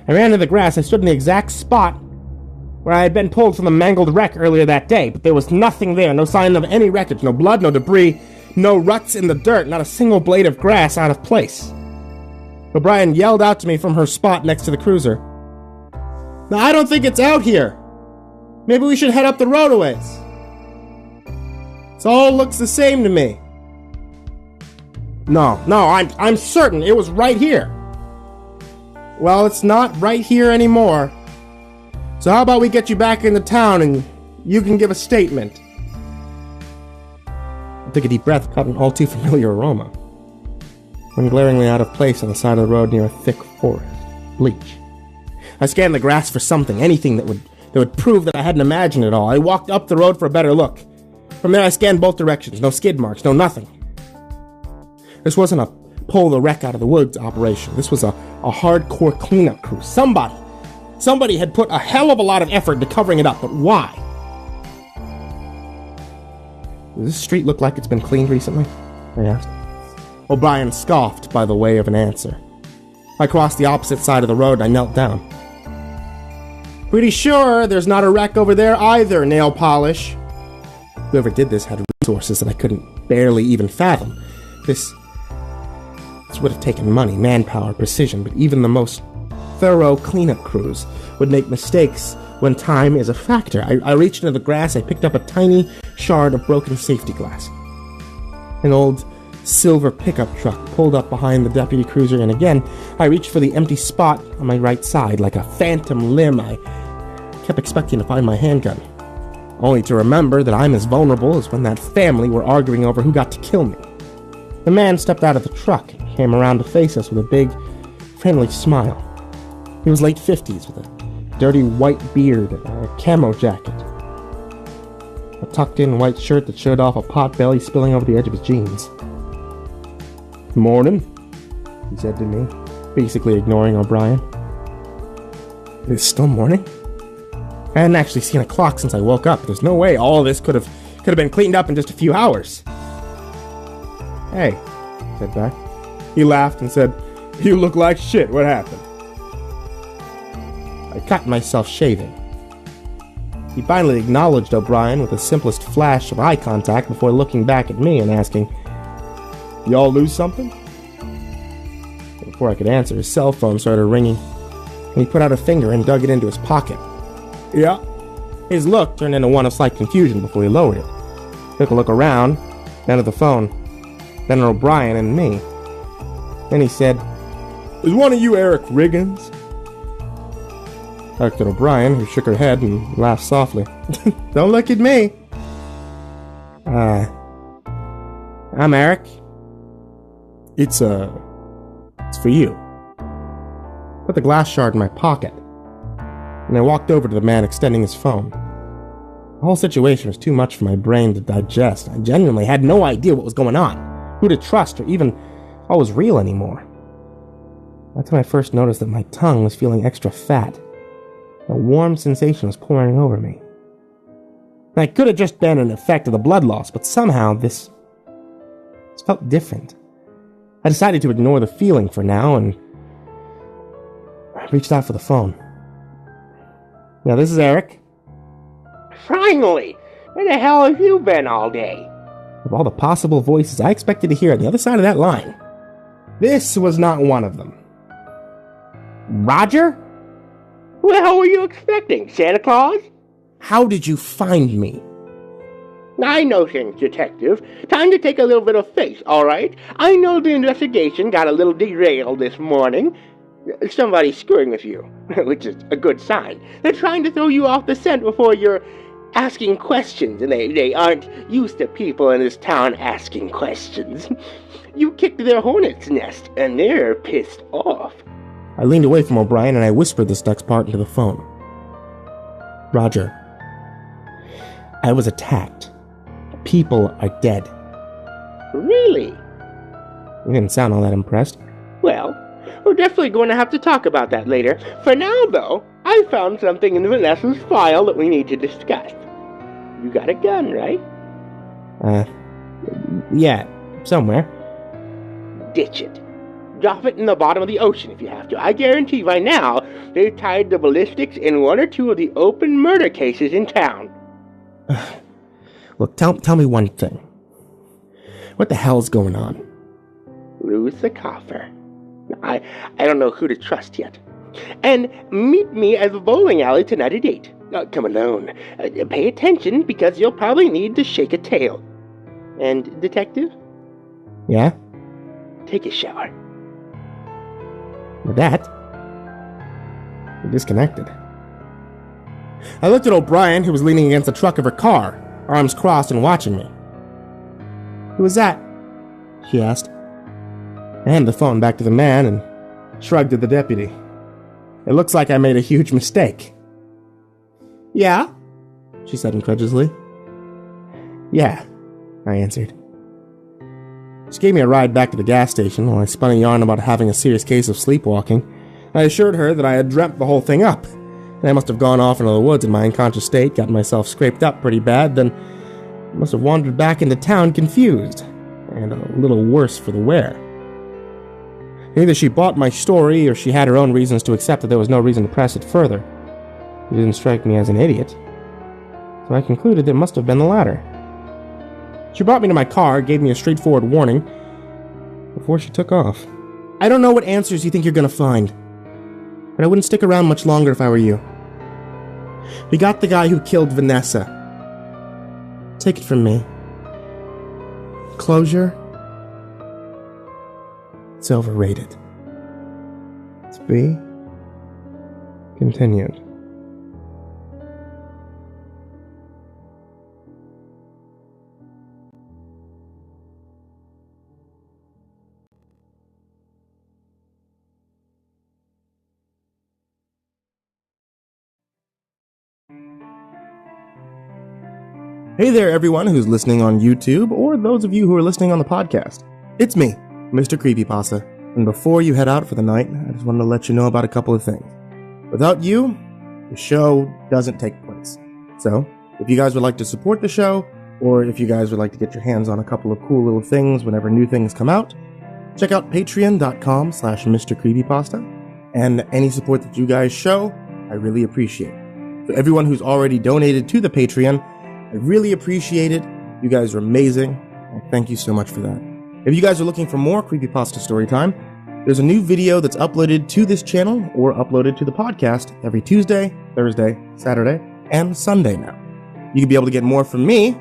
I ran into the grass. I stood in the exact spot where I had been pulled from the mangled wreck earlier that day, but there was nothing there, no sign of any wreckage, no blood, no debris, no ruts in the dirt, not a single blade of grass out of place. O'Brien yelled out to me from her spot next to the cruiser. Now, I don't think it's out here. Maybe we should head up the road a ways. It all looks the same to me. No, I'm certain it was right here. Well, it's not right here anymore. So how about we get you back into town and you can give a statement? I took a deep breath, caught an all too familiar aroma. Went glaringly out of place on the side of the road near a thick forest. Bleach. I scanned the grass for something, anything that would prove that I hadn't imagined it all. I walked up the road for a better look. From there I scanned both directions. No skid marks, no nothing. This wasn't a pull the wreck out of the woods operation. This was a hardcore cleanup crew. Somebody had put a hell of a lot of effort into covering it up, but why? Does this street look like it's been cleaned recently? I asked. O'Brien scoffed by the way of an answer. I crossed the opposite side of the road and I knelt down. Pretty sure there's not a wreck over there either, nail polish. Whoever did this had resources that I couldn't barely even fathom. This would have taken money, manpower, precision, but even the most thorough cleanup crews would make mistakes when time is a factor. I reached into the grass, I picked up a tiny shard of broken safety glass. An old silver pickup truck pulled up behind the deputy cruiser, and again, I reached for the empty spot on my right side. Like a phantom limb, I kept expecting to find my handgun, only to remember that I'm as vulnerable as when that family were arguing over who got to kill me. The man stepped out of the truck and came around to face us with a big, friendly smile. He was late 50s with a dirty white beard and a camo jacket, a tucked-in white shirt that showed off a pot belly spilling over the edge of his jeans. "Morning," he said to me, basically ignoring O'Brien. "It's still morning?" I hadn't actually seen a clock since I woke up. There's no way all of this could have been cleaned up in just a few hours. "Hey," I said back. He laughed and said, "You look like shit. What happened?" I cut myself shaving. He finally acknowledged O'Brien with the simplest flash of eye contact before looking back at me and asking, "Y'all lose something?" Before I could answer, his cell phone started ringing, and he put out a finger and dug it into his pocket. "Yeah." His look turned into one of slight confusion before he lowered it. Took a look around, then at the phone, then at O'Brien and me. Then he said, "Is one of you Eric Riggins?" I looked at O'Brien, who shook her head and laughed softly. "Don't look at me." I'm Eric. It's for you." Put the glass shard in my pocket, and I walked over to the man extending his phone. The whole situation was too much for my brain to digest. I genuinely had no idea what was going on, who to trust, or even what was real anymore. That's when I first noticed that my tongue was feeling extra fat. A warm sensation was pouring over me. It could have just been an effect of the blood loss, but somehow this felt different. I decided to ignore the feeling for now, and I reached out for the phone. "Yeah, this is Eric." Finally! Where the hell have you been all day? Of all the possible voices I expected to hear on the other side of that line, this was not one of them. "Roger? Who the hell were you expecting? Santa Claus?" "How did you find me?" "I know things, Detective. Time to take a little bit of face, all right? I know the investigation got a little derailed this morning. Somebody's screwing with you, which is a good sign. They're trying to throw you off the scent before you're asking questions, and they aren't used to people in this town asking questions. You kicked their hornet's nest, and they're pissed off." I leaned away from O'Brien and I whispered this next part into the phone. "Roger, I was attacked. People are dead." "Really?" He didn't sound all that impressed. "Well, we're definitely going to have to talk about that later. For now, though, I found something in Vanessa's file that we need to discuss. You got a gun, right?" Yeah, somewhere." "Ditch it. Drop it in the bottom of the ocean if you have to. I guarantee by now they've tied the ballistics in one or two of the open murder cases in town." "Look, tell me one thing. What the hell's going on?" "Lose the coffer. I don't know who to trust yet. And meet me at the bowling alley tonight at 8. Come alone. Pay attention, because you'll probably need to shake a tail. And, Detective?" "Yeah?" "Take a shower." With that, we disconnected. I looked at O'Brien, who was leaning against the truck of her car, arms crossed and watching me. "Who was that?" she asked. I handed the phone back to the man and shrugged at the deputy. "It looks like I made a huge mistake." "Yeah?" she said incredulously. "Yeah," I answered. She gave me a ride back to the gas station while I spun a yarn about having a serious case of sleepwalking. I assured her that I had dreamt the whole thing up, and I must have gone off into the woods in my unconscious state, gotten myself scraped up pretty bad, then must have wandered back into town confused, and a little worse for the wear. Either she bought my story, or she had her own reasons to accept that there was no reason to press it further. It didn't strike me as an idiot, so I concluded it must have been the latter. She brought me to my car, gave me a straightforward warning, before she took off. "I don't know what answers you think you're gonna find. but I wouldn't stick around much longer if I were you. We got the guy who killed Vanessa. Take it from me. Closure? It's overrated. To be continued. Hey there, everyone who's listening on YouTube, or those of you who are listening on the podcast. It's me, Mr. Creepypasta, and before you head out for the night, I just wanted to let you know about a couple of things. Without you, the show doesn't take place. So, if you guys would like to support the show, or if you guys would like to get your hands on a couple of cool little things whenever new things come out, check out patreon.com/Mr. Creepypasta, and any support that you guys show, I really appreciate. For everyone who's already donated to the Patreon, I really appreciate it. You guys are amazing. Thank you so much for that. If you guys are looking for more Creepypasta Storytime, there's a new video that's uploaded to this channel or uploaded to the podcast every Tuesday, Thursday, Saturday, and Sunday now. You can be able to get more from me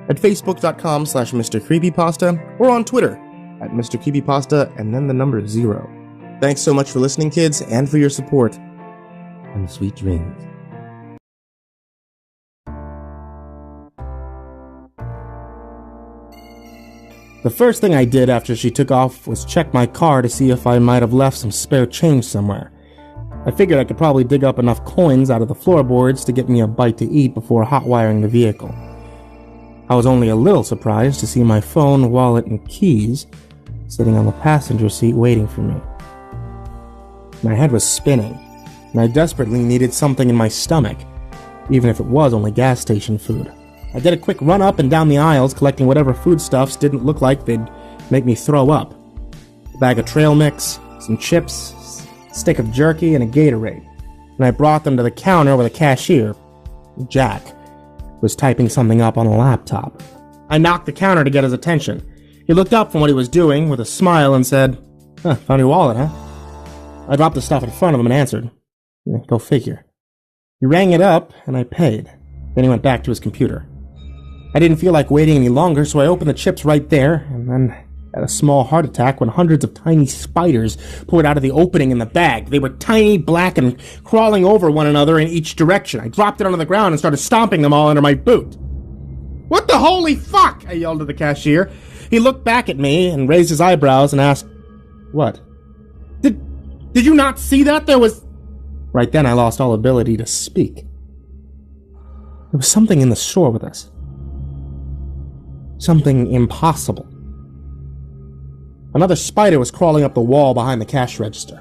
at facebook.com/Mr. Creepypasta or on Twitter at Mr. Creepypasta and then the number 0. Thanks so much for listening, kids, and for your support. And sweet dreams. The first thing I did after she took off was check my car to see if I might have left some spare change somewhere. I figured I could probably dig up enough coins out of the floorboards to get me a bite to eat before hot-wiring the vehicle. I was only a little surprised to see my phone, wallet, and keys sitting on the passenger seat waiting for me. My head was spinning, and I desperately needed something in my stomach, even if it was only gas station food. I did a quick run up and down the aisles, collecting whatever foodstuffs didn't look like they'd make me throw up. A bag of trail mix, some chips, a stick of jerky, and a Gatorade. And I brought them to the counter where the cashier, Jack, was typing something up on a laptop. I knocked the counter to get his attention. He looked up from what he was doing with a smile and said, "Found your wallet, huh?" I dropped the stuff in front of him and answered, "Go figure." He rang it up, and I paid. Then he went back to his computer. I didn't feel like waiting any longer, so I opened the chips right there, and then had a small heart attack when hundreds of tiny spiders poured out of the opening in the bag. They were tiny, black, and crawling over one another in each direction. I dropped it onto the ground and started stomping them all under my boot. "What the holy fuck?" I yelled at the cashier. He looked back at me and raised his eyebrows and asked, "What? Did you not see that? There was..." Right then I lost all ability to speak. There was something in the store with us. Something impossible. Another spider was crawling up the wall behind the cash register.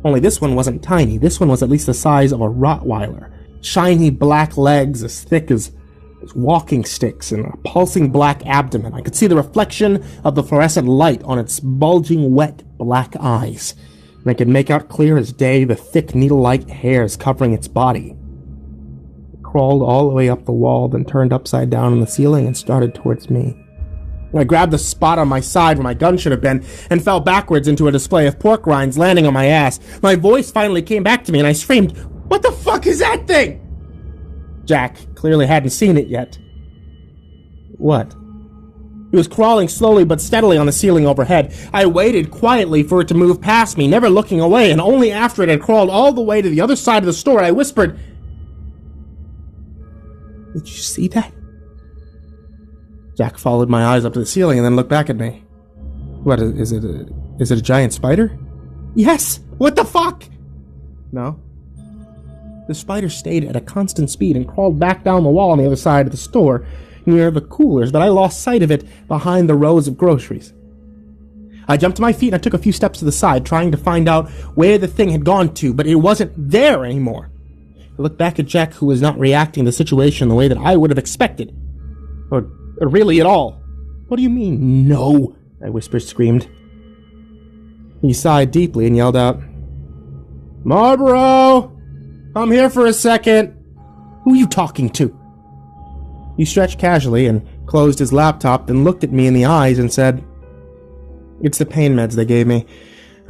Only this one wasn't tiny. This one was at least the size of a Rottweiler. Shiny black legs as thick as walking sticks and a pulsing black abdomen. I could see the reflection of the fluorescent light on its bulging, wet black eyes. And I could make out clear as day the thick needle-like hairs covering its body. Crawled all the way up the wall, then turned upside down on the ceiling and started towards me. I grabbed the spot on my side where my gun should have been and fell backwards into a display of pork rinds landing on my ass. My voice finally came back to me and I screamed, "What the fuck is that thing?" Jack clearly hadn't seen it yet. What? He was crawling slowly but steadily on the ceiling overhead. I waited quietly for it to move past me, never looking away, and only after it had crawled all the way to the other side of the store, I whispered, "Did you see that?" Jack followed my eyes up to the ceiling and then looked back at me. "What, is it a giant spider?" "Yes! What the fuck?" "No." The spider stayed at a constant speed and crawled back down the wall on the other side of the store, near the coolers, but I lost sight of it behind the rows of groceries. I jumped to my feet and I took a few steps to the side, trying to find out where the thing had gone to, but it wasn't there anymore. I looked back at Jack, who was not reacting to the situation the way that I would have expected. Or really at all. "What do you mean, no?" I screamed. He sighed deeply and yelled out, "Marlboro! Come here for a second." "Who are you talking to?" He stretched casually and closed his laptop, then looked at me in the eyes and said, "It's the pain meds they gave me.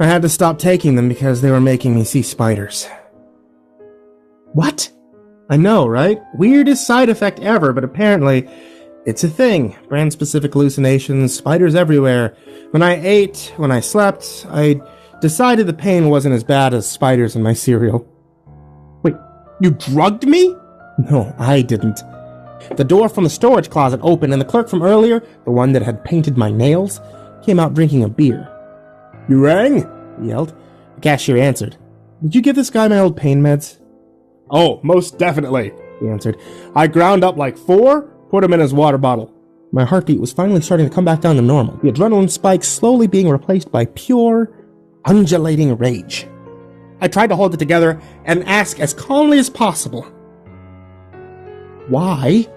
I had to stop taking them because they were making me see spiders. What? I know, right? Weirdest side effect ever, but apparently it's a thing. Brand-specific hallucinations, spiders everywhere. When I ate, when I slept, I decided the pain wasn't as bad as spiders in my cereal. Wait, you drugged me? No, I didn't. The door from the storage closet opened, and the clerk from earlier, the one that had painted my nails, came out drinking a beer. You rang? He yelled. The cashier answered. Did you give this guy my old pain meds? Oh, most definitely, he answered. I ground up like 4, put him in his water bottle. My heartbeat was finally starting to come back down to normal, the adrenaline spike slowly being replaced by pure, undulating rage. I tried to hold it together and ask as calmly as possible. Why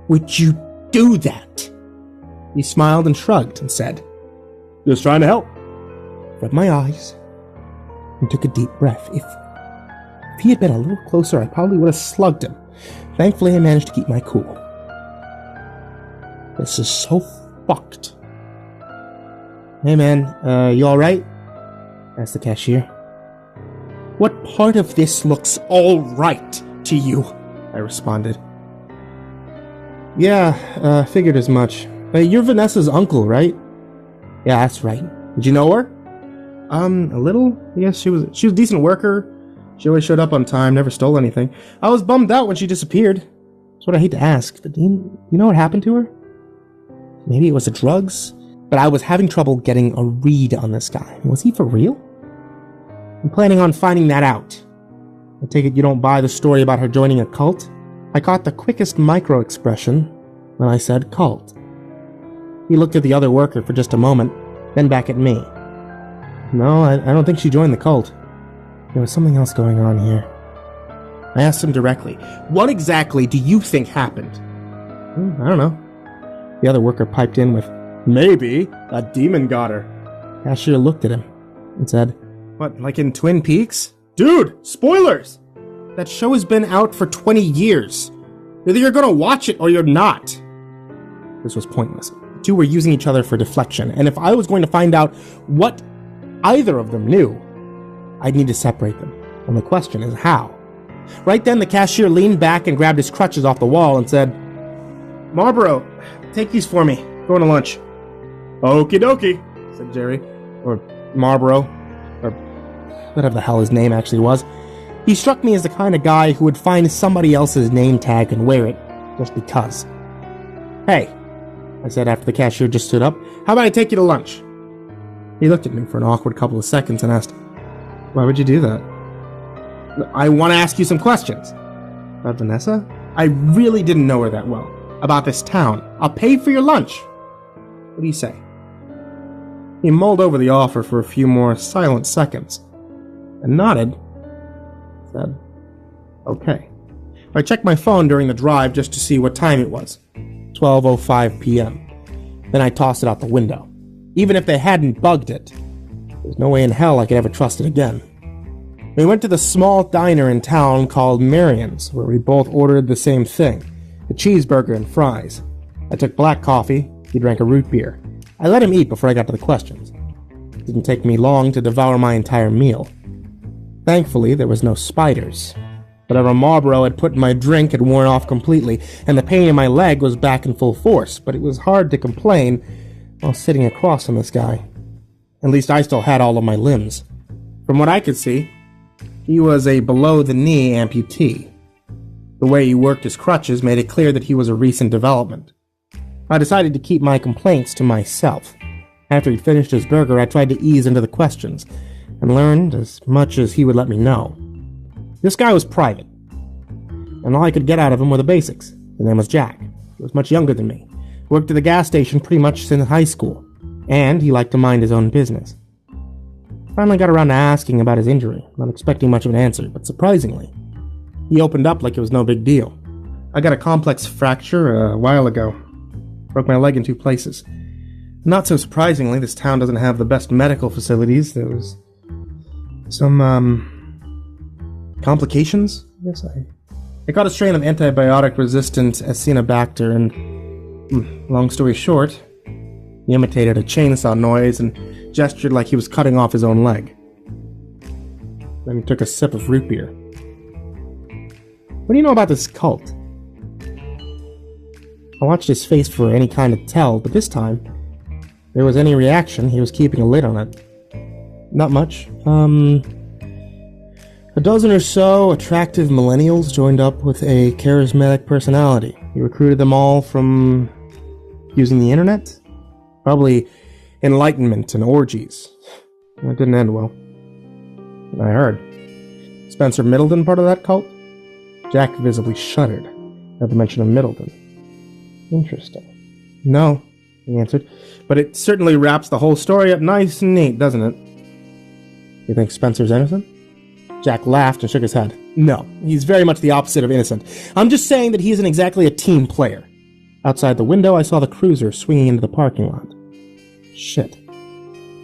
would you do that? He smiled and shrugged and said, Just trying to help. I rubbed my eyes and took a deep breath. If he had been a little closer, I probably would have slugged him. Thankfully, I managed to keep my cool. This is so fucked. Hey man, you alright? Asked the cashier. What part of this looks alright to you? I responded. Yeah, figured as much. You're Vanessa's uncle, right? Yeah, that's right. Did you know her? A little. Yes, she was a decent worker. She always showed up on time, never stole anything. I was bummed out when she disappeared. That's what I hate to ask, but do you know what happened to her? Maybe it was the drugs? But I was having trouble getting a read on this guy. Was he for real? I'm planning on finding that out. I take it you don't buy the story about her joining a cult? I caught the quickest micro-expression when I said cult. He looked at the other worker for just a moment, then back at me. No, I don't think she joined the cult. There was something else going on here. I asked him directly, what exactly do you think happened? I don't know. The other worker piped in with, maybe a demon got her. Cashier looked at him and said, what, like in Twin Peaks? Dude, spoilers! That show has been out for 20 years. Either you're gonna watch it or you're not. This was pointless. The two were using each other for deflection, and if I was going to find out what either of them knew, I'd need to separate them. And the question is how? Right then, the cashier leaned back and grabbed his crutches off the wall and said, Marlboro, take these for me. Going to lunch. Okie dokie, said Jerry. Or Marlboro. Or whatever the hell his name actually was. He struck me as the kind of guy who would find somebody else's name tag and wear it, just because. Hey, I said after the cashier just stood up, how about I take you to lunch? He looked at me for an awkward couple of seconds and asked, why would you do that? I want to ask you some questions. About Vanessa? I really didn't know her that well. About this town. I'll pay for your lunch. What do you say? He mulled over the offer for a few more silent seconds and nodded. Said, okay. I checked my phone during the drive just to see what time it was. 12:05 p.m. Then I tossed it out the window. Even if they hadn't bugged it, there's no way in hell I could ever trust it again. We went to the small diner in town called Marion's, where we both ordered the same thing, a cheeseburger and fries. I took black coffee, he drank a root beer. I let him eat before I got to the questions. It didn't take me long to devour my entire meal. Thankfully, there was no spiders. Whatever Marlboro had put in my drink had worn off completely, and the pain in my leg was back in full force, but it was hard to complain while sitting across from this guy. At least I still had all of my limbs. From what I could see, he was a below-the-knee amputee. The way he worked his crutches made it clear that he was a recent development. I decided to keep my complaints to myself. After he'd finished his burger, I tried to ease into the questions, and learned as much as he would let me know. This guy was private, and all I could get out of him were the basics. His name was Jack. He was much younger than me. Worked at the gas station pretty much since high school, and he liked to mind his own business. Finally got around to asking about his injury, not expecting much of an answer, but surprisingly, he opened up like it was no big deal. I got a complex fracture a while ago. Broke my leg in 2 places. Not so surprisingly, this town doesn't have the best medical facilities. There was some, complications, I guess. I got a strain of antibiotic-resistant Acinetobacter, and long story short, He imitated a chainsaw noise and gestured like he was cutting off his own leg. Then he took a sip of root beer. What do you know about this cult? I watched his face for any kind of tell, but this time, if there was any reaction, he was keeping a lid on it. Not much. A dozen or so attractive millennials joined up with a charismatic personality. He recruited them all from using the internet? Probably enlightenment and orgies. That didn't end well. I heard. Spencer Middleton part of that cult? Jack visibly shuddered at the mention of Middleton. Interesting. No, he answered, but it certainly wraps the whole story up nice and neat, doesn't it? You think Spencer's innocent? Jack laughed and shook his head. No, he's very much the opposite of innocent. I'm just saying that he isn't exactly a team player. Outside the window, I saw the cruiser swinging into the parking lot. Shit.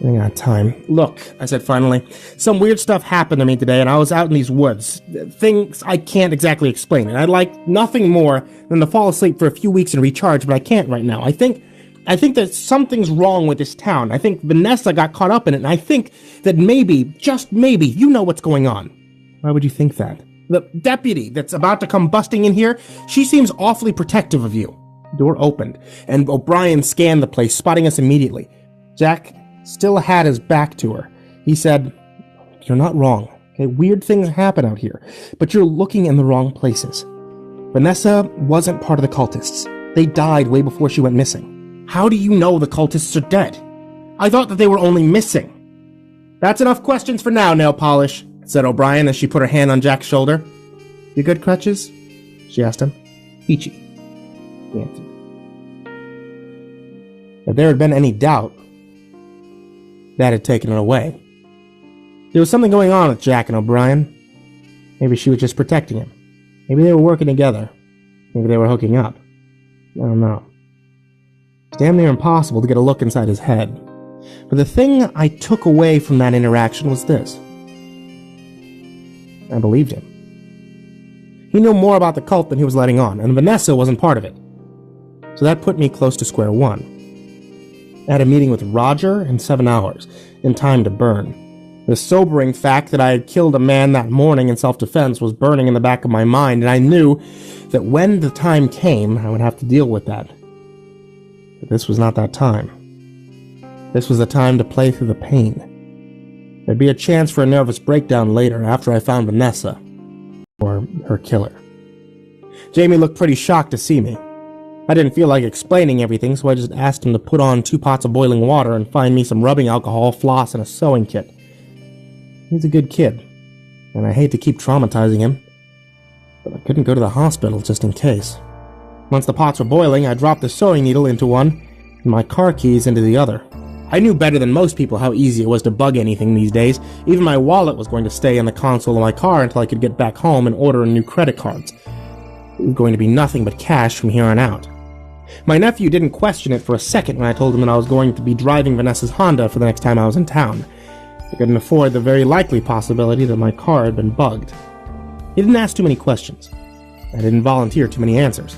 Running out of time. Look, I said finally, some weird stuff happened to me today and I was out in these woods. Things I can't exactly explain, and I'd like nothing more than to fall asleep for a few weeks and recharge, but I can't right now. I think that something's wrong with this town. I think Vanessa got caught up in it, and I think that maybe, just maybe, you know what's going on. Why would you think that? The deputy that's about to come busting in here, she seems awfully protective of you. The door opened, and O'Brien scanned the place, spotting us immediately. Jack still had his back to her. He said, "You're not wrong. Okay, weird things happen out here, but you're looking in the wrong places. Vanessa wasn't part of the cultists. They died way before she went missing. How do you know the cultists are dead? I thought that they were only missing." "That's enough questions for now, nail polish," said O'Brien as she put her hand on Jack's shoulder. "You good, Crutches?" she asked him. "Peachy," he answered. If there had been any doubt, that had taken it away. There was something going on with Jack and O'Brien. Maybe she was just protecting him. Maybe they were working together. Maybe they were hooking up. I don't know. It's damn near impossible to get a look inside his head. But the thing I took away from that interaction was this. I believed him. He knew more about the cult than he was letting on, and Vanessa wasn't part of it. So that put me close to square one. I had a meeting with Roger in 7 hours, in time to burn. The sobering fact that I had killed a man that morning in self-defense was burning in the back of my mind, and I knew that when the time came, I would have to deal with that. But this was not that time. This was the time to play through the pain. There'd be a chance for a nervous breakdown later, after I found Vanessa. Or her killer. Jamie looked pretty shocked to see me. I didn't feel like explaining everything, so I just asked him to put on 2 pots of boiling water and find me some rubbing alcohol, floss, and a sewing kit. He's a good kid, and I hate to keep traumatizing him, but I couldn't go to the hospital just in case. Once the pots were boiling, I dropped the sewing needle into one, and my car keys into the other. I knew better than most people how easy it was to bug anything these days. Even my wallet was going to stay in the console of my car until I could get back home and order new credit cards. It was going to be nothing but cash from here on out. My nephew didn't question it for a second when I told him that I was going to be driving Vanessa's Honda for the next time I was in town. I couldn't afford the very likely possibility that my car had been bugged. He didn't ask too many questions. I didn't volunteer too many answers.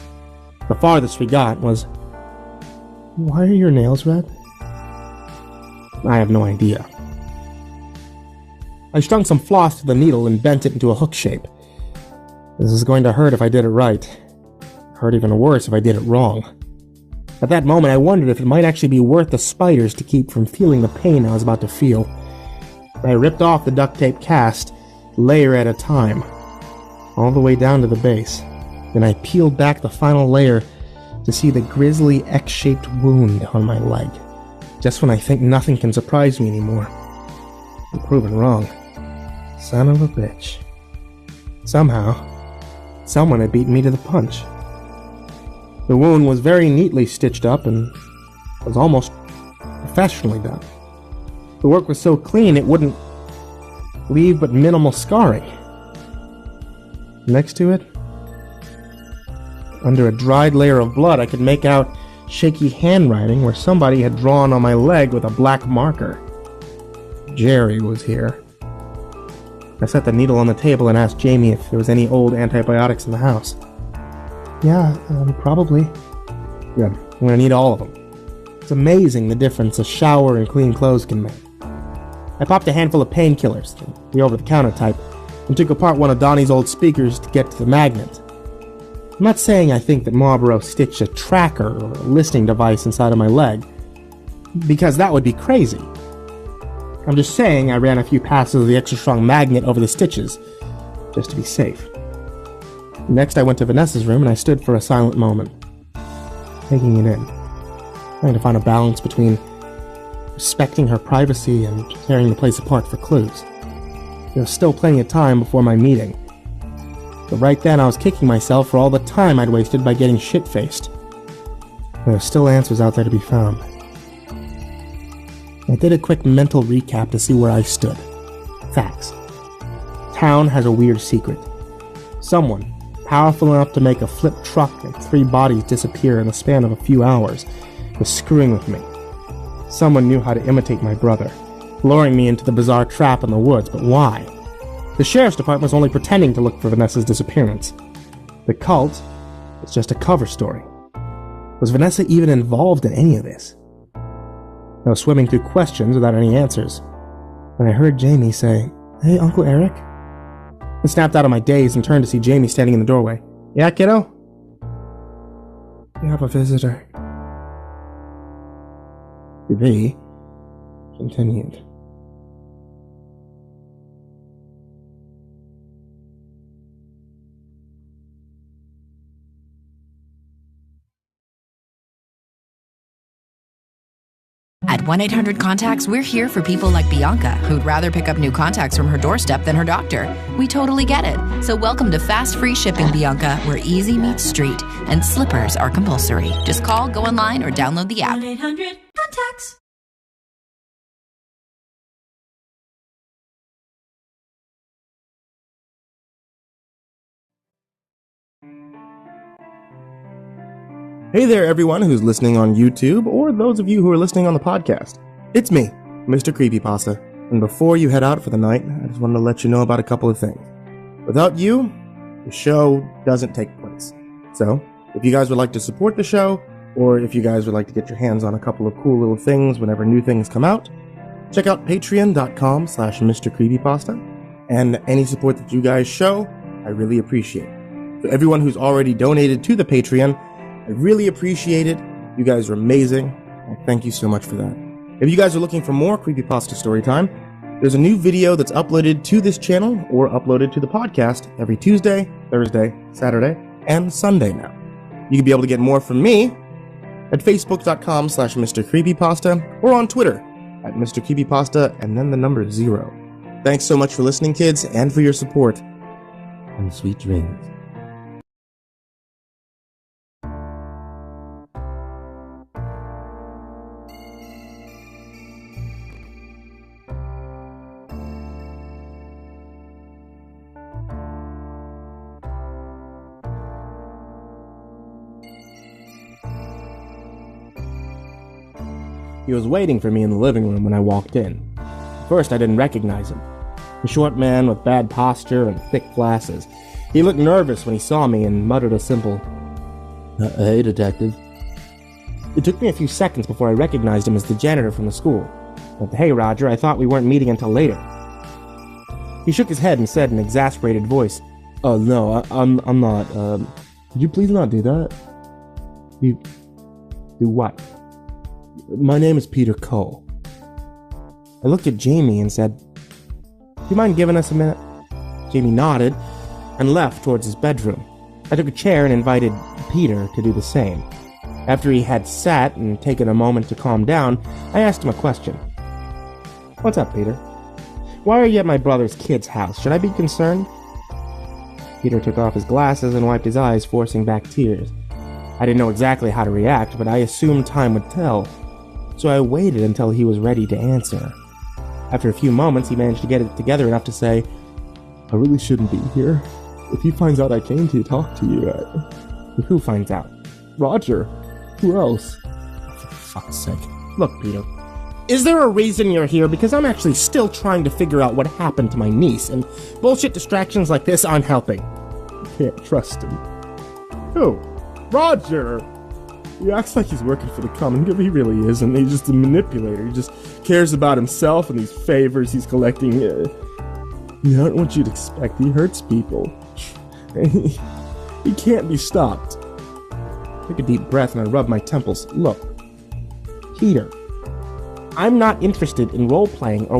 The farthest we got was, "Why are your nails red?" I have no idea. I strung some floss to the needle and bent it into a hook shape. This is going to hurt if I did it right. Hurt even worse if I did it wrong. At that moment, I wondered if it might actually be worth the spiders to keep from feeling the pain I was about to feel. I ripped off the duct tape cast, layer at a time, all the way down to the base. Then I peeled back the final layer to see the grisly X-shaped wound on my leg. Just when I think nothing can surprise me anymore. I'm proven wrong. Son of a bitch. Somehow, someone had beaten me to the punch. The wound was very neatly stitched up and was almost professionally done. The work was so clean it wouldn't leave but minimal scarring. Next to it, under a dried layer of blood, I could make out shaky handwriting where somebody had drawn on my leg with a black marker. Jerry was here. I set the needle on the table and asked Jamie if there was any old antibiotics in the house. "Yeah, probably." "Good. I'm gonna need all of them." It's amazing the difference a shower and clean clothes can make. I popped a handful of painkillers, the over-the-counter type, and took apart one of Donnie's old speakers to get to the magnet. I'm not saying I think that Marlboro stitched a tracker or a listening device inside of my leg, because that would be crazy. I'm just saying I ran a few passes of the extra strong magnet over the stitches, just to be safe. Next I went to Vanessa's room and I stood for a silent moment, taking it in, trying to find a balance between respecting her privacy and tearing the place apart for clues. There was still plenty of time before my meeting, but right then I was kicking myself for all the time I'd wasted by getting shit-faced. There were still answers out there to be found. I did a quick mental recap to see where I stood. Facts. Town has a weird secret. Someone, powerful enough to make a flipped truck and 3 bodies disappear in the span of a few hours, was screwing with me. Someone knew how to imitate my brother, luring me into the bizarre trap in the woods, but why? The sheriff's department was only pretending to look for Vanessa's disappearance. The cult was just a cover story. Was Vanessa even involved in any of this? I was swimming through questions without any answers, when I heard Jamie say, "Hey, Uncle Eric?" I snapped out of my daze and turned to see Jamie standing in the doorway. "Yeah, kiddo?" "You have a visitor." The continued. At 1-800-CONTACTS, we're here for people like Bianca, who'd rather pick up new contacts from her doorstep than her doctor. We totally get it. So welcome to Fast Free Shipping, Bianca, where easy meets street and slippers are compulsory. Just call, go online, or download the app. 1-800-CONTACTS. Hey there, everyone who's listening on YouTube, or those of you who are listening on the podcast. It's me, Mr. Creepypasta, and before you head out for the night, I just wanted to let you know about a couple of things. Without you, the show doesn't take place. So, if you guys would like to support the show, or if you guys would like to get your hands on a couple of cool little things whenever new things come out, check out patreon.com/MrCreepypasta, and any support that you guys show, I really appreciate. So everyone who's already donated to the Patreon, I really appreciate it. You guys are amazing. And thank you so much for that. If you guys are looking for more Creepypasta Storytime, there's a new video that's uploaded to this channel or uploaded to the podcast every Tuesday, Thursday, Saturday, and Sunday now. You can be able to get more from me at facebook.com/MrCreepypasta or on Twitter at MrCreepypasta and then the number 0. Thanks so much for listening, kids, and for your support. And sweet dreams. He was waiting for me in the living room when I walked in. At first, I didn't recognize him. A short man with bad posture and thick glasses. He looked nervous when he saw me and muttered a simple, "Hey, detective." It took me a few seconds before I recognized him as the janitor from the school. But hey, Roger, I thought we weren't meeting until later. He shook his head and said in an exasperated voice, "Oh, no, I'm not, could you please not do that?" Do what? "My name is Peter Cole." I looked at Jamie and said, "Do you mind giving us a minute?" Jamie nodded and left towards his bedroom. I took a chair and invited Peter to do the same. After he had sat and taken a moment to calm down, I asked him a question. "What's up, Peter? Why are you at my brother's kid's house? Should I be concerned?" Peter took off his glasses and wiped his eyes, forcing back tears. I didn't know exactly how to react, but I assumed time would tell. So I waited until he was ready to answer. After a few moments, he managed to get it together enough to say, "I really shouldn't be here. If he finds out I came to talk to you, Who finds out?" "Roger. Who else?" "For fuck's sake." "Look, Peter, is there a reason you're here? Because I'm actually still trying to figure out what happened to my niece, and bullshit distractions like this aren't helping." "You can't trust him." "Who?" "Roger." He acts like he's working for the common good, but he really isn't. He's just a manipulator. He just cares about himself and these favors he's collecting. Not what you'd expect. He hurts people. He can't be stopped. Take a deep breath and I rub my temples. Look, Peter, I'm not interested in role-playing or